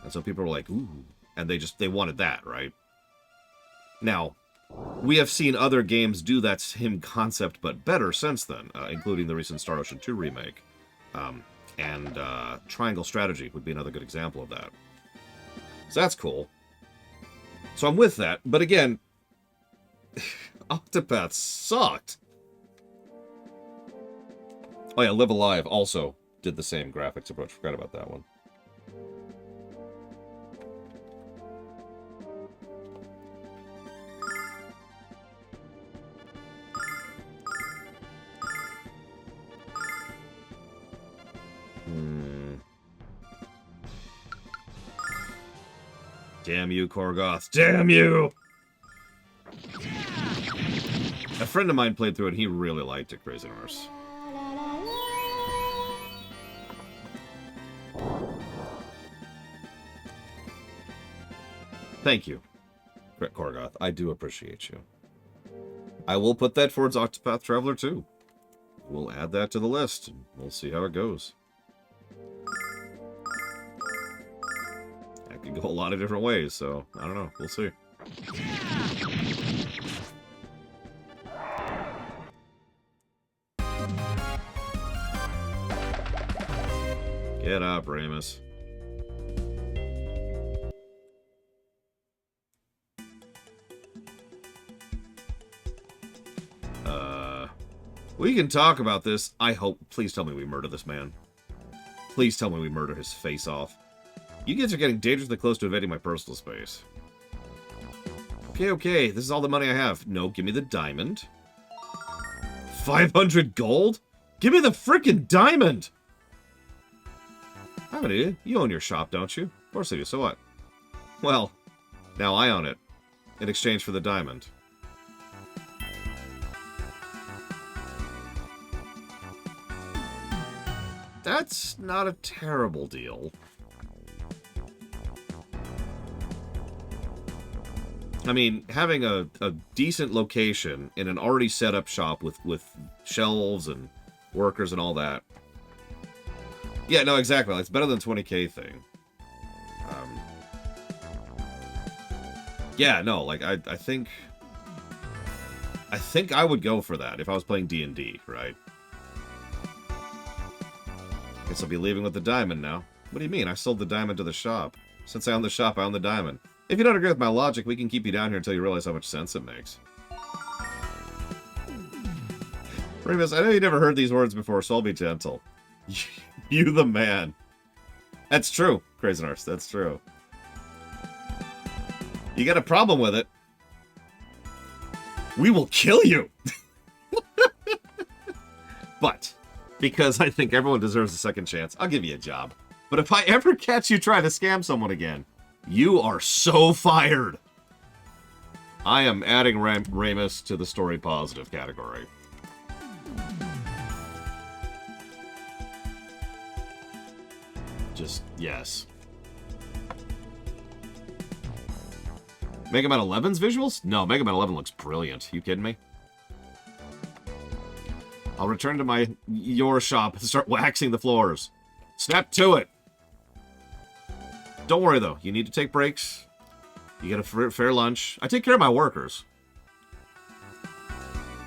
And so people were like, ooh. And they wanted that, right? Now, we have seen other games do that same concept, but better since then, including the recent Star Ocean 2 remake. And triangle strategy would be another good example of that. So that's cool. So I'm with that. But again, Octopath sucked. Oh yeah, Live Alive also did the same graphics approach. Forgot about that one. Damn you, Korgoth. Damn you! A friend of mine played through it, and he really liked it, Crazy Nurse. Thank you, Korgoth. I do appreciate you. I will put that towards Octopath Traveler 2. We'll add that to the list, and we'll see how it goes. That could go a lot of different ways, so I don't know. We'll see. Get up, Ramus. We can talk about this. I hope. Please tell me we murder this man. Please tell me we murder his face off. You kids are getting dangerously close to invading my personal space. Okay. This is all the money I have. No, give me the diamond. 500 gold? Give me the frickin' diamond! I'm an idiot. You own your shop, don't you? Of course I do. So what? Well, now I own it. In exchange for the diamond. That's not a terrible deal. I mean, having a decent location in an already set up shop with shelves and workers and all that. Yeah, no, exactly. It's better than 20k thing. Yeah, no, like, I think I would go for that if I was playing D&D, right? Guess I'll be leaving with the diamond now. What do you mean? I sold the diamond to the shop. Since I own the shop, I own the diamond. If you don't agree with my logic, we can keep you down here until you realize how much sense it makes. Remus, I know you never heard these words before, so I'll be gentle. You the man. That's true, Crazy Nurse. That's true. You got a problem with it. We will kill you! But, because I think everyone deserves a second chance, I'll give you a job. But if I ever catch you trying to scam someone again, you are so fired. I am adding Ramus to the story positive category. Just, yes. Mega Man 11's visuals? No, Mega Man 11 looks brilliant. You kidding me? I'll return to your shop and start waxing the floors. Snap to it! Don't worry, though. You need to take breaks. You get a fair lunch. I take care of my workers.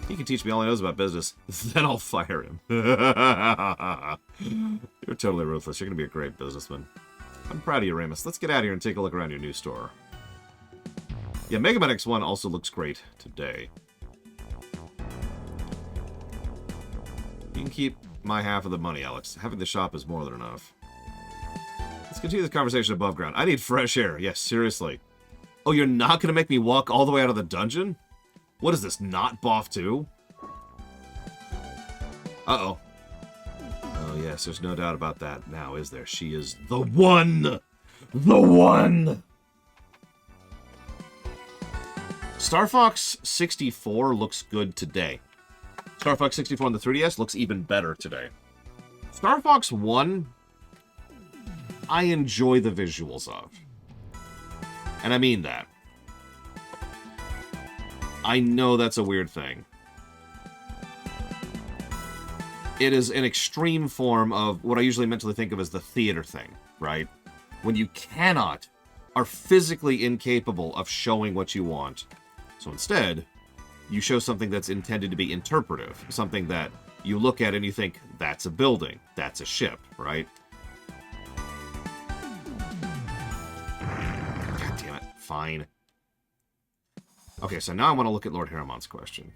He can teach me all he knows about business. Then I'll fire him. You're totally ruthless. You're going to be a great businessman. I'm proud of you, Ramus. Let's get out of here and take a look around your new store. Yeah, Mega Man X1 also looks great today. You can keep my half of the money, Alex. Having the shop is more than enough. Let's continue this conversation above ground. I need fresh air. Yes, seriously. Oh, you're not going to make me walk all the way out of the dungeon? What is this, not BOF 2? Uh-oh. Oh, yes, there's no doubt about that now, is there? She is the one! The one! Star Fox 64 looks good today. Star Fox 64 on the 3DS looks even better today. Star Fox 1, I enjoy the visuals of. And I mean that. I know that's a weird thing. It is an extreme form of what I usually mentally think of as the theater thing, right? When you are physically incapable of showing what you want. So instead, you show something that's intended to be interpretive, something that you look at and you think, that's a building, that's a ship, right? God damn it. Fine. Okay, so now I want to look at Lord Haramon's question.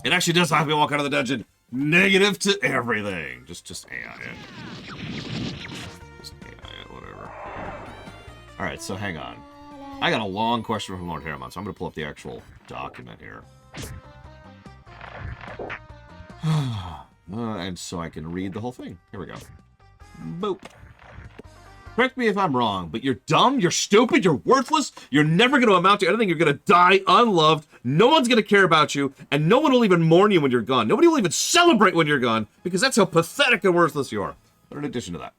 It actually does have me walk out of the dungeon. Negative to everything. Just AI it. Just AI it, whatever. Alright, so hang on. I got a long question from Lord Haramon, so I'm going to pull up the actual document here. And so I can read the whole thing. Here we go. Boop. Correct me if I'm wrong, but you're dumb, you're stupid, you're worthless, you're never going to amount to anything, you're going to die unloved, no one's going to care about you, and no one will even mourn you when you're gone. Nobody will even celebrate when you're gone, because that's how pathetic and worthless you are. But in addition to that,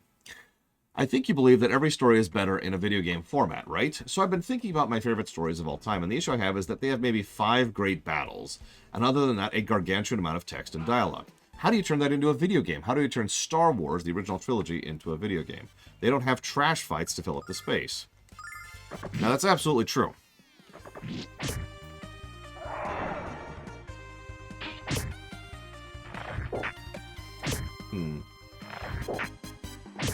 I think you believe that every story is better in a video game format, right? So I've been thinking about my favorite stories of all time, and the issue I have is that they have maybe 5 great battles, and other than that, a gargantuan amount of text and dialogue. How do you turn that into a video game? How do you turn Star Wars, the original trilogy, into a video game? They don't have trash fights to fill up the space. Now, that's absolutely true.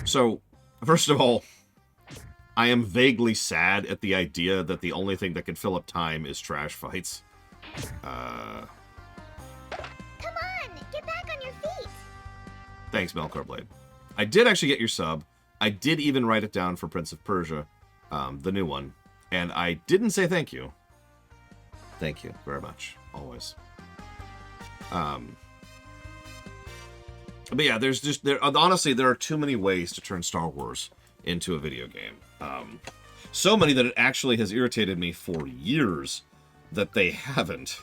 So, first of all, I am vaguely sad at the idea that the only thing that can fill up time is trash fights. Come on, get back on your feet. Thanks, Melkor Blade. I did actually get your sub. I did even write it down for Prince of Persia, the new one. And I didn't say thank you. Thank you very much. Always. But yeah, honestly, there are too many ways to turn Star Wars into a video game. So many that it actually has irritated me for years that they haven't.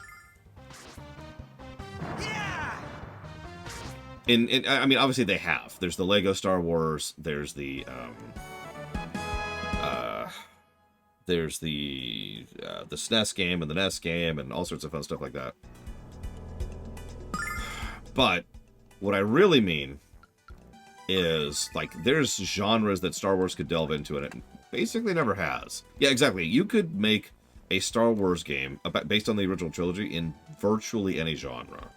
I mean, obviously they have. There's the Lego Star Wars. There's the SNES game and the NES game and all sorts of fun stuff like that. But what I really mean is, like, there's genres that Star Wars could delve into, and it basically never has. Yeah, exactly. You could make a Star Wars game based on the original trilogy in virtually any genre.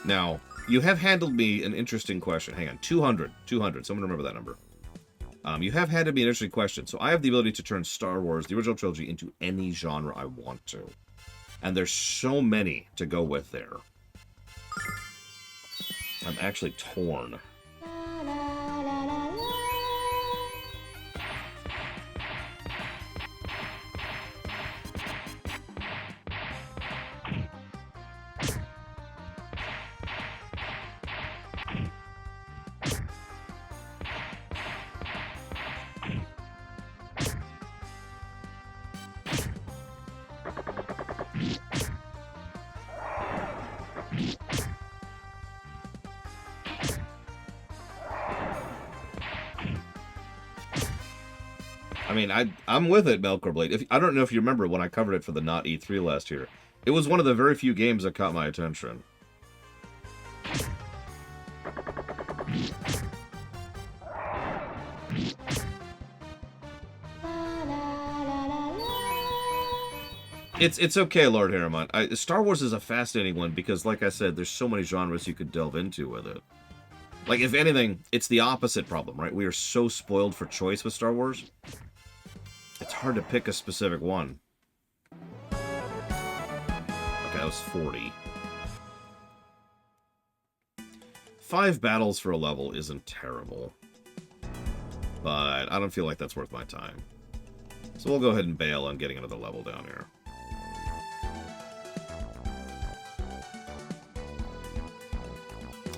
Now, you have handled me an interesting question. Hang on, 200. Someone remember that number. You have handed me an interesting question. So I have the ability to turn Star Wars, the original trilogy, into any genre I want to. And there's so many to go with there. I'm actually torn. I mean, I'm with it, Melkor Blade. I don't know if you remember when I covered it for the Not E3 last year. It was one of the very few games that caught my attention. It's okay, Lord Haramon. Star Wars is a fascinating one because, like I said, there's so many genres you could delve into with it. Like, if anything, it's the opposite problem, right? We are so spoiled for choice with Star Wars. It's hard to pick a specific one. Okay, that was 40. 5 battles for a level isn't terrible. But I don't feel like that's worth my time. So we'll go ahead and bail on getting another level down here.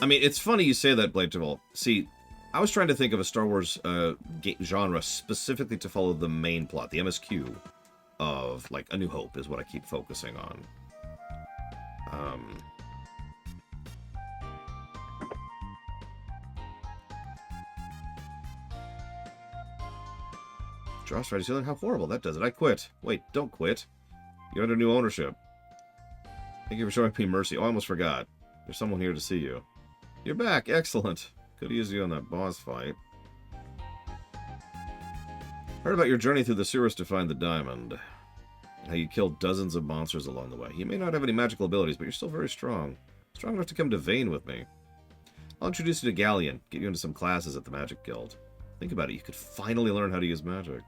I mean, it's funny you say that, Blade Tavol. See, I was trying to think of a Star Wars genre specifically to follow the main plot, the MSQ of, like, A New Hope is what I keep focusing on. Josh tried to say how horrible that does it. I quit. Wait, don't quit. You're under new ownership. Thank you for showing me mercy. Oh, I almost forgot. There's someone here to see you. You're back. Excellent. Could use you in that boss fight. Heard about your journey through the sewers to find the diamond. How you killed dozens of monsters along the way. You may not have any magical abilities, but you're still very strong. Strong enough to come to Vane with me. I'll introduce you to Galleon, get you into some classes at the Magic Guild. Think about it, you could finally learn how to use magic.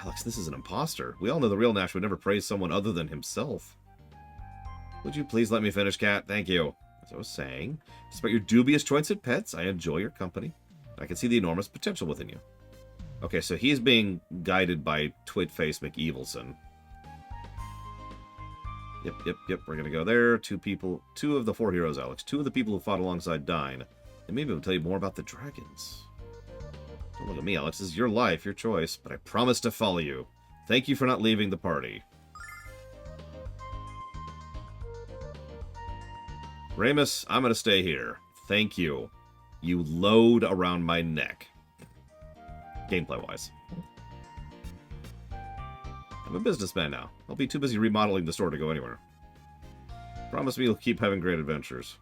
Alex, this is an imposter. We all know the real Nash would never praise someone other than himself. Would you please let me finish, Cat? Thank you. As I was saying, despite your dubious choice at pets, I enjoy your company. I can see the enormous potential within you. Okay, so he's being guided by Twitface McEvilson. Yep, we're gonna go there. Two of the 4 heroes, Alex. 2 of the people who fought alongside Dine. And maybe I'll tell you more about the dragons. Don't look at me, Alex. This is your life, your choice, but I promise to follow you. Thank you for not leaving the party. Ramus, I'm gonna stay here. Thank you. You load around my neck. Gameplay-wise. I'm a businessman now. I'll be too busy remodeling the store to go anywhere. Promise me you'll keep having great adventures.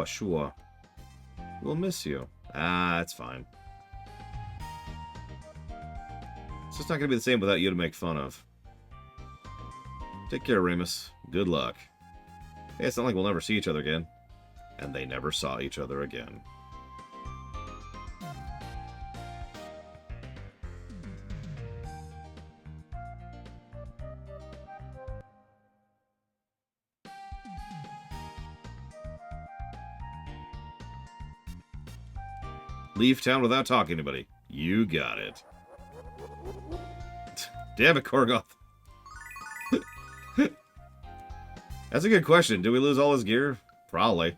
Sure. We'll miss you. Ah, it's fine. It's just not gonna be the same without you to make fun of. Take care, Ramus. Good luck. Hey, it's not like we'll never see each other again. And they never saw each other again. Leave town without talking to anybody. You got it. Damn it, Korgoth. That's a good question. Do we lose all his gear? Probably.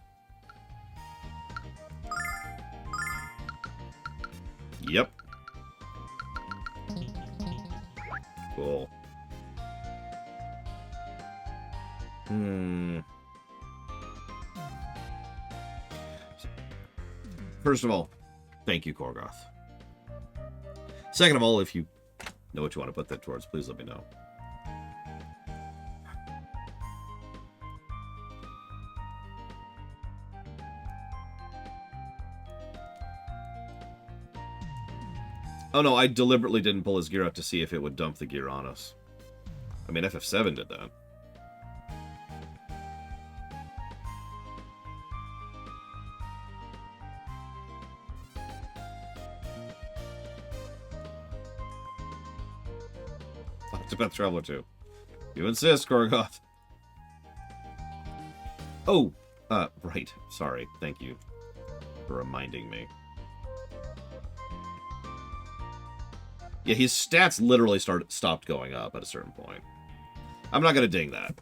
Yep. Cool. First of all, thank you, Korgoth. Second of all, if you know what you want to put that towards, please let me know. Oh no, I deliberately didn't pull his gear out to see if it would dump the gear on us. I mean, FF7 did that. Octopath Traveler 2. You insist, Korgoth. Oh, right. Sorry. Thank you for reminding me. Yeah, his stats literally stopped going up at a certain point. I'm not gonna ding that.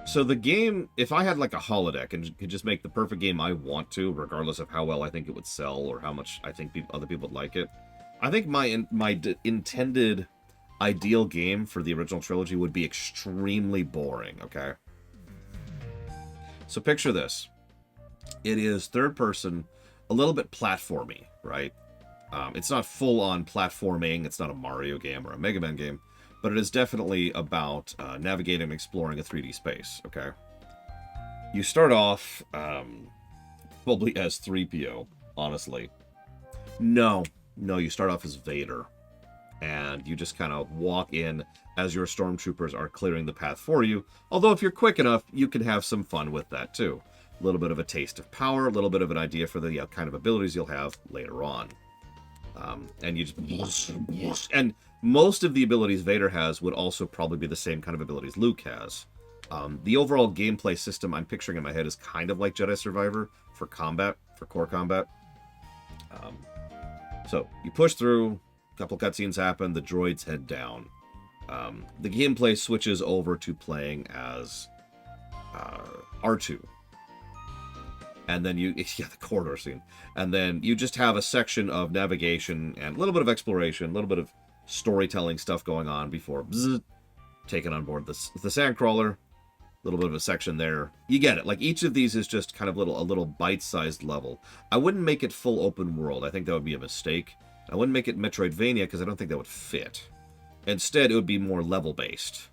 So the game, if I had like a holodeck and could just make the perfect game I want to, regardless of how well I think it would sell or how much I think other people would like it, I think my intended ideal game for the original trilogy would be extremely boring, okay? So picture this. It is third person, a little bit platformy, right? It's not full-on platforming, it's not a Mario game or a Mega Man game, but it is definitely about navigating and exploring a 3D space, okay? You start off probably as 3PO, honestly. No, you start off as Vader. And you just kind of walk in as your stormtroopers are clearing the path for you. Although if you're quick enough, you can have some fun with that too. A little bit of a taste of power, a little bit of an idea for the kind of abilities you'll have later on. And you just... And most of the abilities Vader has would also probably be the same kind of abilities Luke has. The overall gameplay system I'm picturing in my head is kind of like Jedi Survivor for combat, for core combat. So you push through... Couple cutscenes happen, the droids head down. The gameplay switches over to playing as R2. And then you... Yeah, the corridor scene. And then you just have a section of navigation and a little bit of exploration, a little bit of storytelling stuff going on before taking on board the Sandcrawler little bit of a section there. You get it. Like, each of these is just kind of a little bite-sized level. I wouldn't make it full open world. I think that would be a mistake. I wouldn't make it Metroidvania because I don't think that would fit. Instead, it would be more level-based.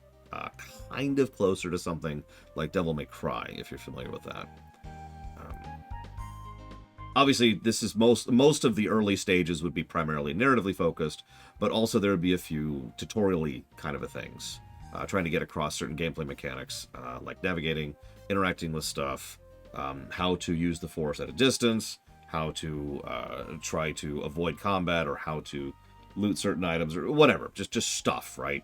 Kind of closer to something like Devil May Cry, if you're familiar with that. Obviously, this is most of the early stages would be primarily narratively focused, but also there would be a few tutorial-y kind of things. Trying to get across certain gameplay mechanics, like navigating, interacting with stuff, how to use the Force at a distance, how to try to avoid combat, or how to loot certain items, or whatever. Just stuff, right?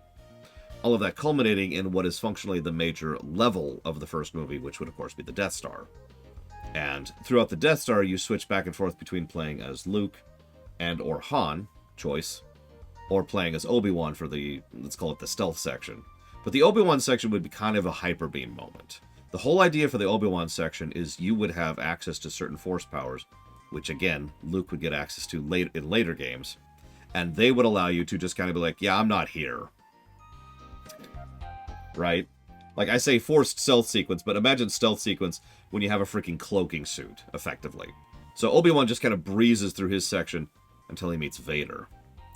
All of that culminating in what is functionally the major level of the first movie, which would, of course, be the Death Star. And throughout the Death Star, you switch back and forth between playing as Luke and or Han, choice, or playing as Obi-Wan for the, let's call it the stealth section. But the Obi-Wan section would be kind of a hyper beam moment. The whole idea for the Obi-Wan section is you would have access to certain Force powers, which again, Luke would get access to in later games, and they would allow you to just kind of be like, yeah, I'm not here. Right? Like, I say forced stealth sequence, but imagine stealth sequence when you have a freaking cloaking suit, effectively. So Obi-Wan just kind of breezes through his section until he meets Vader.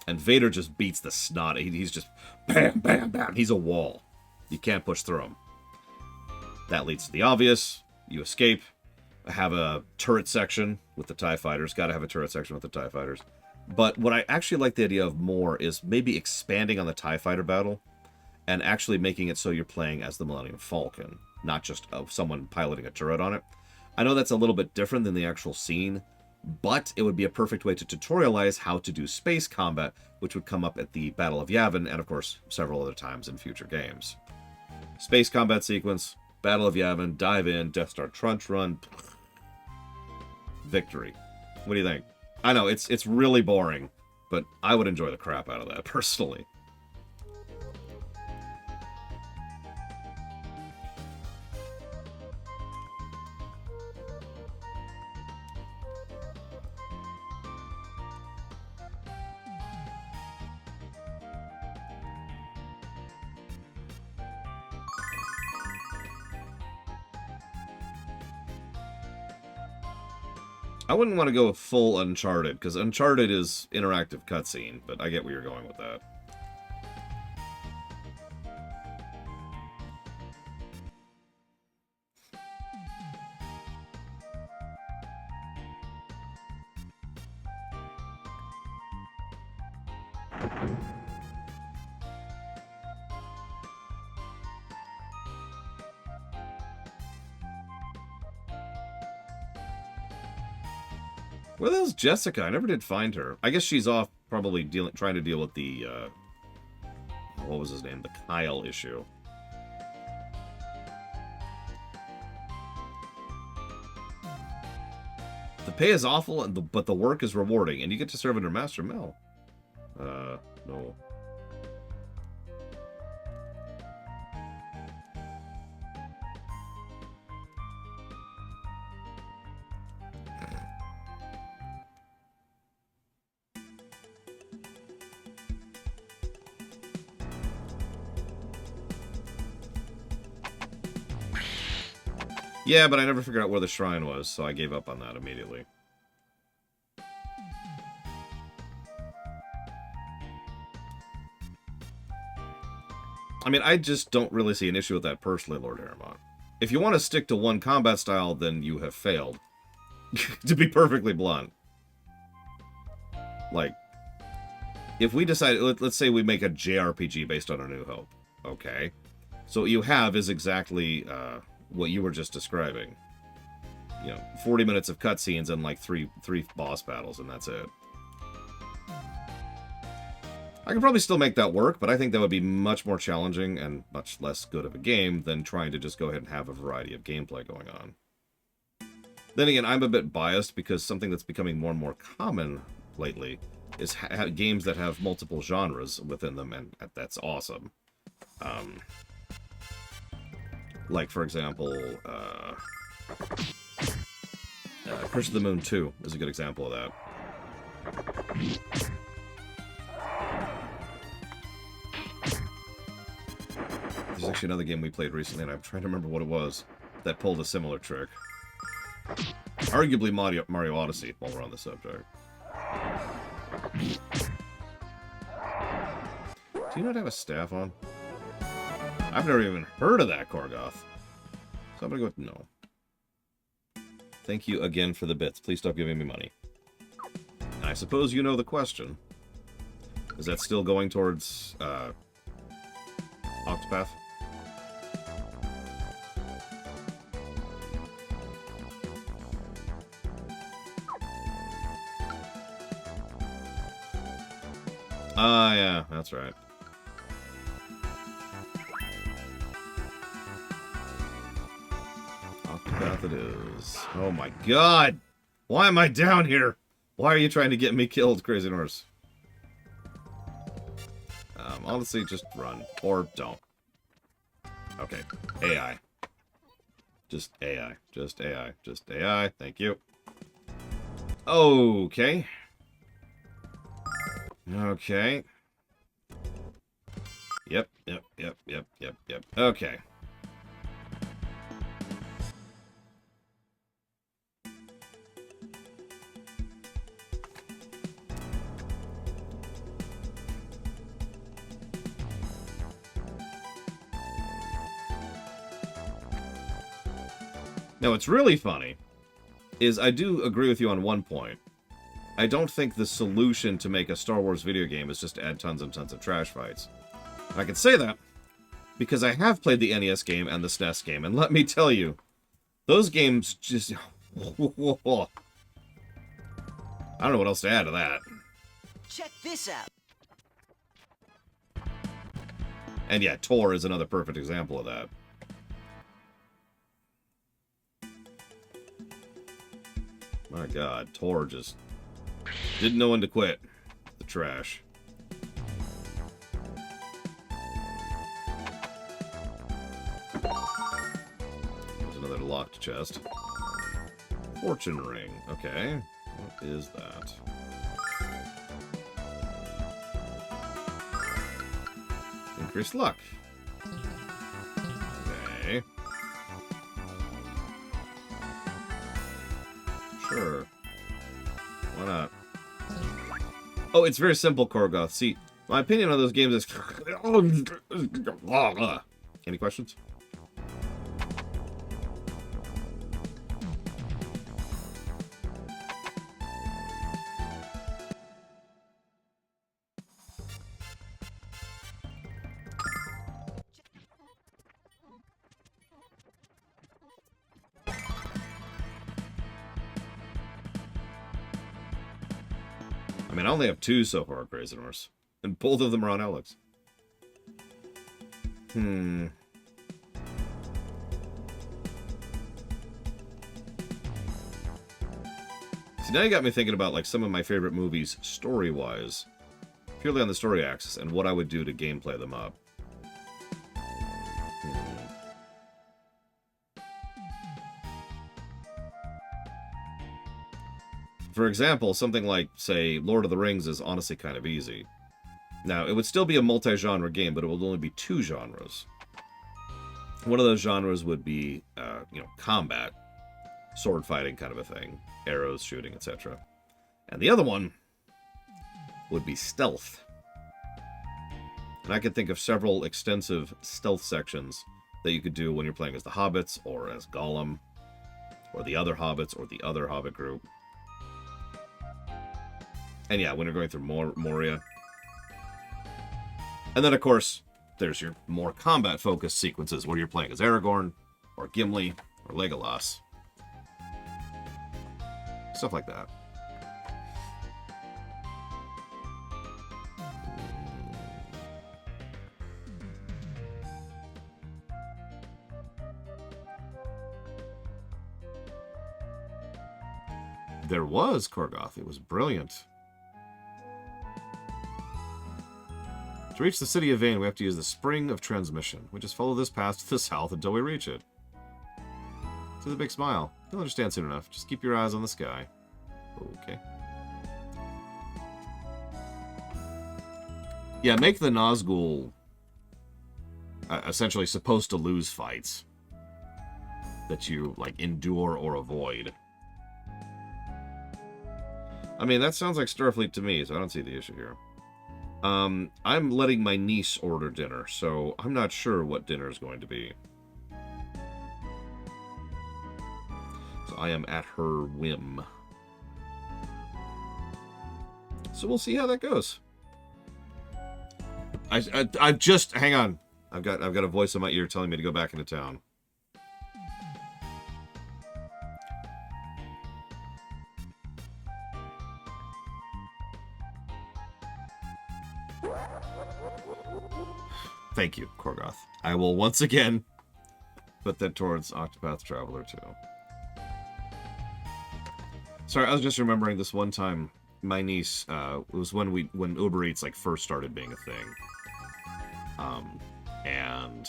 And Vader just beats the snot. He's just bam, bam, bam. He's a wall. You can't push through him. That leads to the obvious. You escape. Have a turret section with the TIE fighters. Gotta have a turret section with the TIE fighters. But what I actually like the idea of more is maybe expanding on the TIE fighter battle and actually making it so you're playing as the Millennium Falcon, not just someone piloting a turret on it. I know that's a little bit different than the actual scene, but it would be a perfect way to tutorialize how to do space combat, which would come up at the Battle of Yavin, and of course, several other times in future games. Space combat sequence, Battle of Yavin, dive in, Death Star Trunch Run, victory. What do you think? I know, it's really boring, but I would enjoy the crap out of that, personally. I wouldn't want to go full Uncharted, because Uncharted is interactive cutscene, but I get where you're going with that. Where the hell's Jessica? I never did find her. I guess she's off probably trying to deal with the, what was his name? The Kyle issue. The pay is awful, but the work is rewarding, and you get to serve under Master Mel. No. Yeah, but I never figured out where the shrine was, so I gave up on that immediately. I mean, I just don't really see an issue with that personally, Lord Harriman. If you want to stick to one combat style, then you have failed. To be perfectly blunt. Like, if we decide, let's say we make a JRPG based on A New Hope. Okay. So what you have is exactly, what you were just describing. You know, 40 minutes of cutscenes and like three boss battles, and that's it. I could probably still make that work, but I think that would be much more challenging and much less good of a game than trying to just go ahead and have a variety of gameplay going on. Then again, I'm a bit biased because something that's becoming more and more common lately is games that have multiple genres within them, and that's awesome. Like, for example, Curse of the Moon 2 is a good example of that. actually another game we played recently, and I'm trying to remember what it was that pulled a similar trick. Arguably Mario Odyssey, while we're on the subject. Do you not have a staff on? I've never even heard of that, Korgoth. So I'm gonna go with no. Thank you again for the bits. Please stop giving me money. And I suppose you know the question. Is that still going towards, Octopath? Ah, yeah, that's right. Octopath it is. Oh my god! Why am I down here? Why are you trying to get me killed, Crazy Norse? Honestly, just run. Or don't. Okay. AI. Just AI. Just AI. Just AI. Thank you. Okay. Okay. Yep. Okay. Now, what's really funny is I do agree with you on one point. I don't think the solution to make a Star Wars video game is just to add tons and tons of trash fights. I can say that because I have played the NES game and the SNES game, and let me tell you, those games just... I don't know what else to add to that. Check this out. And yeah, Tor is another perfect example of that. My god, Tor just didn't know when to quit. The trash. There's another locked chest. Fortune ring. Okay. What is that? Increased luck. Okay. Sure. Why not? Oh, it's very simple, Korgoth. See, my opinion on those games is... Any questions? I mean, I only have 2 so far, Crazy Norse. And both of them are on Alex. See, now you got me thinking about, like, some of my favorite movies, story-wise. Purely on the story axis, and what I would do to gameplay them up. For example, something like, say, Lord of the Rings is honestly kind of easy. Now, it would still be a multi-genre game, but it would only be 2 genres. One of those genres would be, combat. Sword fighting kind of a thing. Arrows, shooting, etc. And the other one would be stealth. And I could think of several extensive stealth sections that you could do when you're playing as the Hobbits, or as Gollum, or the other Hobbits, or the other Hobbit group. And yeah, when you're going through Moria. And then, of course, there's your more combat-focused sequences where you're playing as Aragorn, or Gimli, or Legolas. Stuff like that. There was Korgoth. It was brilliant. To reach the city of Vane, we have to use the Spring of Transmission. We just follow this path to the south until we reach it. To the big smile. You'll understand soon enough. Just keep your eyes on the sky. Okay. Yeah, make the Nazgul essentially supposed to lose fights that you, like, endure or avoid. I mean, that sounds like Starfleet to me, so I don't see the issue here. I'm letting my niece order dinner, so I'm not sure what dinner is going to be. So I am at her whim. So we'll see how that goes. I just hang on. I've got a voice in my ear telling me to go back into town. Thank you, Korgoth. I will once again put that towards Octopath Traveler 2. Sorry, I was just remembering this one time. My niece, it was when Uber Eats like first started being a thing. And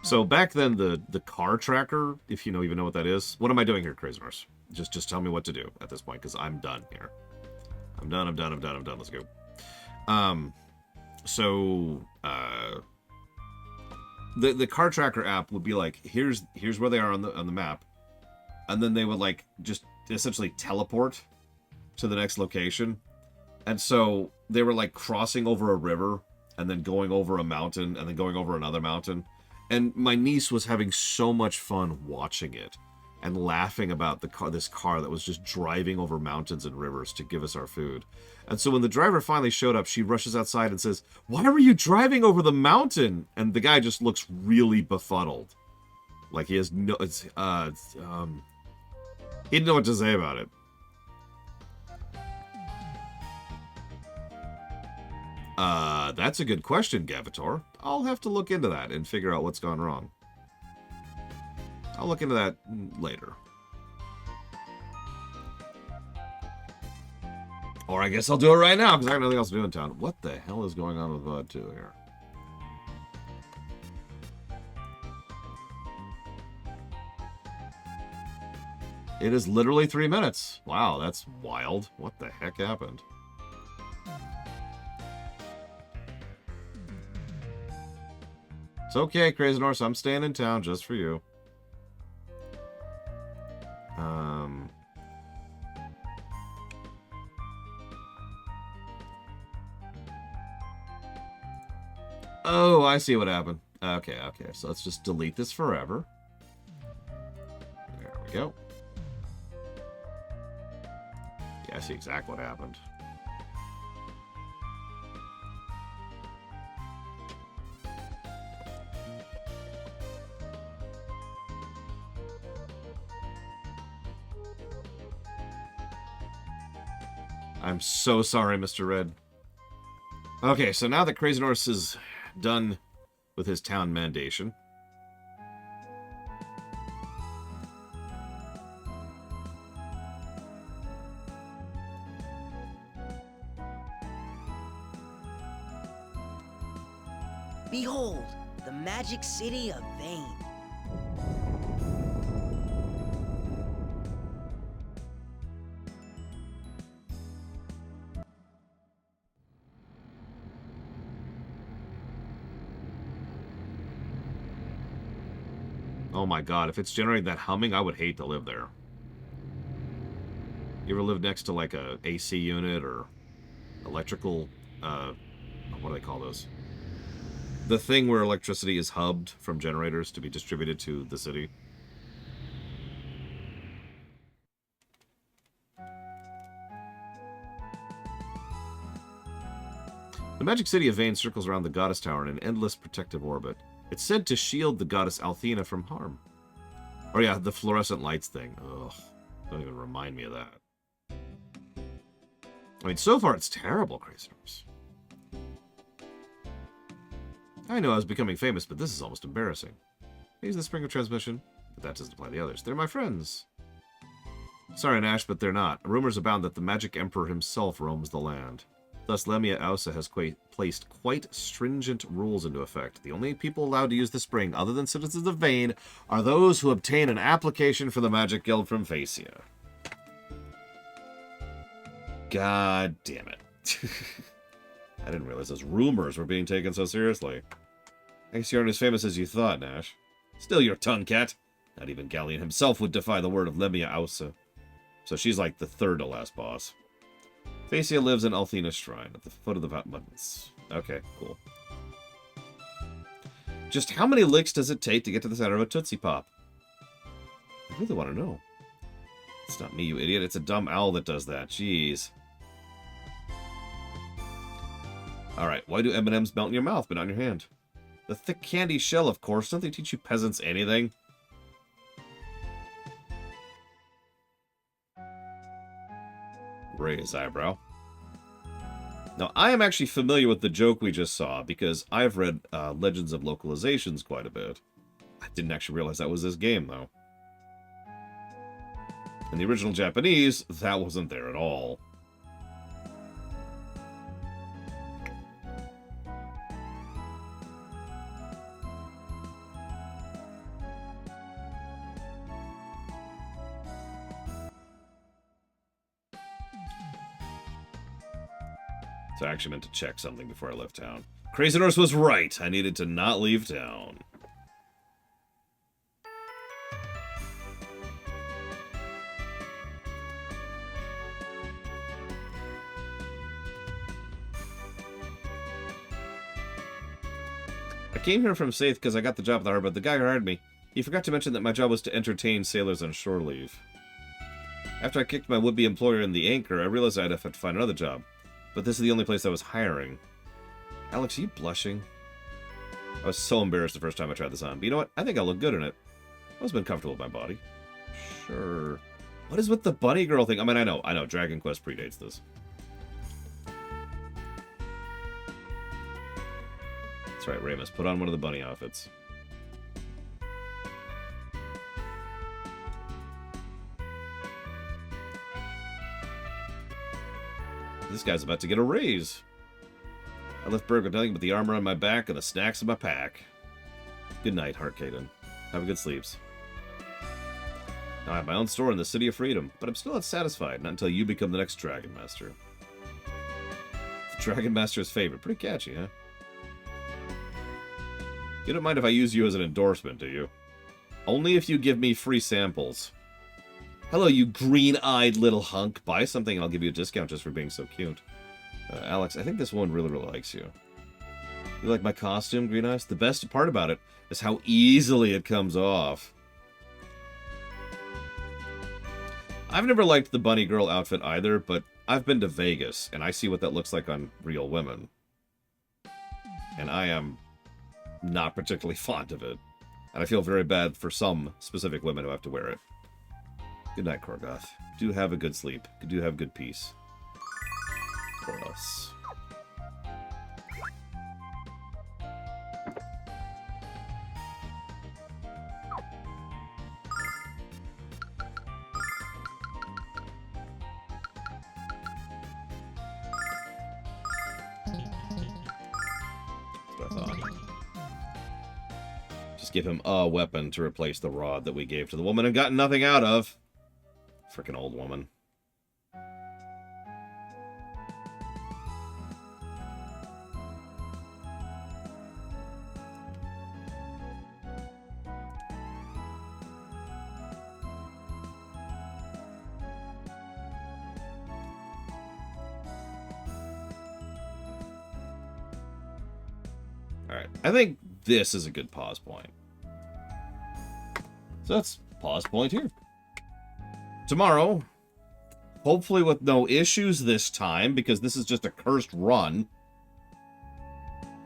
so back then the car tracker, if you even know what that is. What am I doing here, Crazy Horse? Just tell me what to do at this point, because I'm done here. I'm done. Let's go. The car tracker app would be like, here's where they are on the map, and then they would like just essentially teleport to the next location. And so they were like crossing over a river and then going over a mountain and then going over another mountain. And my niece was having so much fun watching it and laughing about this car that was just driving over mountains and rivers to give us our food. And so when the driver finally showed up, she rushes outside and says, "Why were you driving over the mountain?" And the guy just looks really befuddled. Like he has no... he didn't know what to say about it. That's a good question, Gavator. I'll have to look into that and figure out what's gone wrong. I'll look into that later. Or I guess I'll do it right now, because I got nothing else to do in town. What the hell is going on with VOD 2 here? It is literally 3 minutes. Wow, that's wild. What the heck happened? It's okay, Crazy Norse. I'm staying in town just for you. Oh, I see what happened. Okay. So let's just delete this forever. There we go. Yeah, I see exactly what happened. I'm so sorry, Mr. Red. Okay, so now that Crazy Norse is done with his town mandation, Behold, the magic city of Vane. oh my god, if it's generating that humming, I would hate to live there. You ever live next to like a AC unit or electrical, what do they call those? The thing where electricity is hubbed from generators to be distributed to the city. The magic city of Vane circles around the goddess tower in an endless protective orbit. It's said to shield the goddess Althena from harm. Oh yeah, the fluorescent lights thing. Ugh, don't even remind me of that. I mean, so far it's terrible, Crazy Norse. I know I was becoming famous, but this is almost embarrassing. I use the spring of transmission, but that doesn't apply to the others. They're my friends. Sorry, Nash, but they're not. Rumors abound that the Magic Emperor himself roams the land. Thus, Lemia Ausa has placed quite stringent rules into effect. The only people allowed to use the spring, other than citizens of Vane, are those who obtain an application for the Magic Guild from Phasia. God damn it. I didn't realize those rumors were being taken so seriously. I guess you aren't as famous as you thought, Nash. Still your tongue, cat. Not even Galleon himself would defy the word of Lemia Ausa. So she's like the third to last boss. Phasia lives in Althena's shrine at the foot of the mountains. Okay, cool. Just how many licks does it take to get to the center of a Tootsie Pop? I really want to know. It's not me, you idiot. It's a dumb owl that does that. Jeez. Alright, why do M&Ms melt in your mouth but not in your hand? The thick candy shell, of course. Don't they teach you peasants anything? Raise eyebrow. Now, I am actually familiar with the joke we just saw because I've read Legends of Localizations quite a bit. I didn't actually realize that was this game, though. In the original Japanese, that wasn't there at all. So I actually meant to check something before I left town. Crazy Nurse was right. I needed to not leave town. I came here from Saith because I got the job at the harbor, but the guy who hired me, he forgot to mention that my job was to entertain sailors on shore leave. After I kicked my would-be employer in the anchor, I realized I'd have to find another job. But this is the only place I was hiring. Alex, are you blushing? I was so embarrassed the first time I tried this on. But you know what? I think I look good in it. I've always been comfortable with my body. Sure. What is with the bunny girl thing? I mean, I know. Dragon Quest predates this. That's right, Ramus. Put on one of the bunny outfits. This guy's about to get a raise. I left Berg with nothing but the armor on my back and the snacks in my pack. Good night, Heartcaden. Have a good sleeps. Now I have my own store in the City of Freedom, but I'm still not satisfied, not until you become the next Dragon Master. The Dragon Master's favorite. Pretty catchy, huh? You don't mind if I use you as an endorsement, do you? Only if you give me free samples. Hello, you green-eyed little hunk. Buy something and I'll give you a discount just for being so cute. Alex, I think this one really, really likes you. You like my costume, Green Eyes? The best part about it is how easily it comes off. I've never liked the bunny girl outfit either, but I've been to Vegas, and I see what that looks like on real women. And I am not particularly fond of it. And I feel very bad for some specific women who have to wear it. Good night, Korgoth. Do have a good sleep. Do have good peace. For us. That's what I thought. Just give him a weapon to replace the rod that we gave to the woman and got nothing out of. Frickin' old woman. Alright, I think this is a good pause point. So that's pause point here. Tomorrow, hopefully with no issues this time, because this is just a cursed run.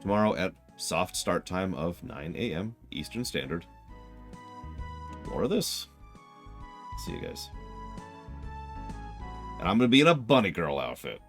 Tomorrow at soft start time of 9 a.m. Eastern Standard. More of this. See you guys. And I'm going to be in a bunny girl outfit.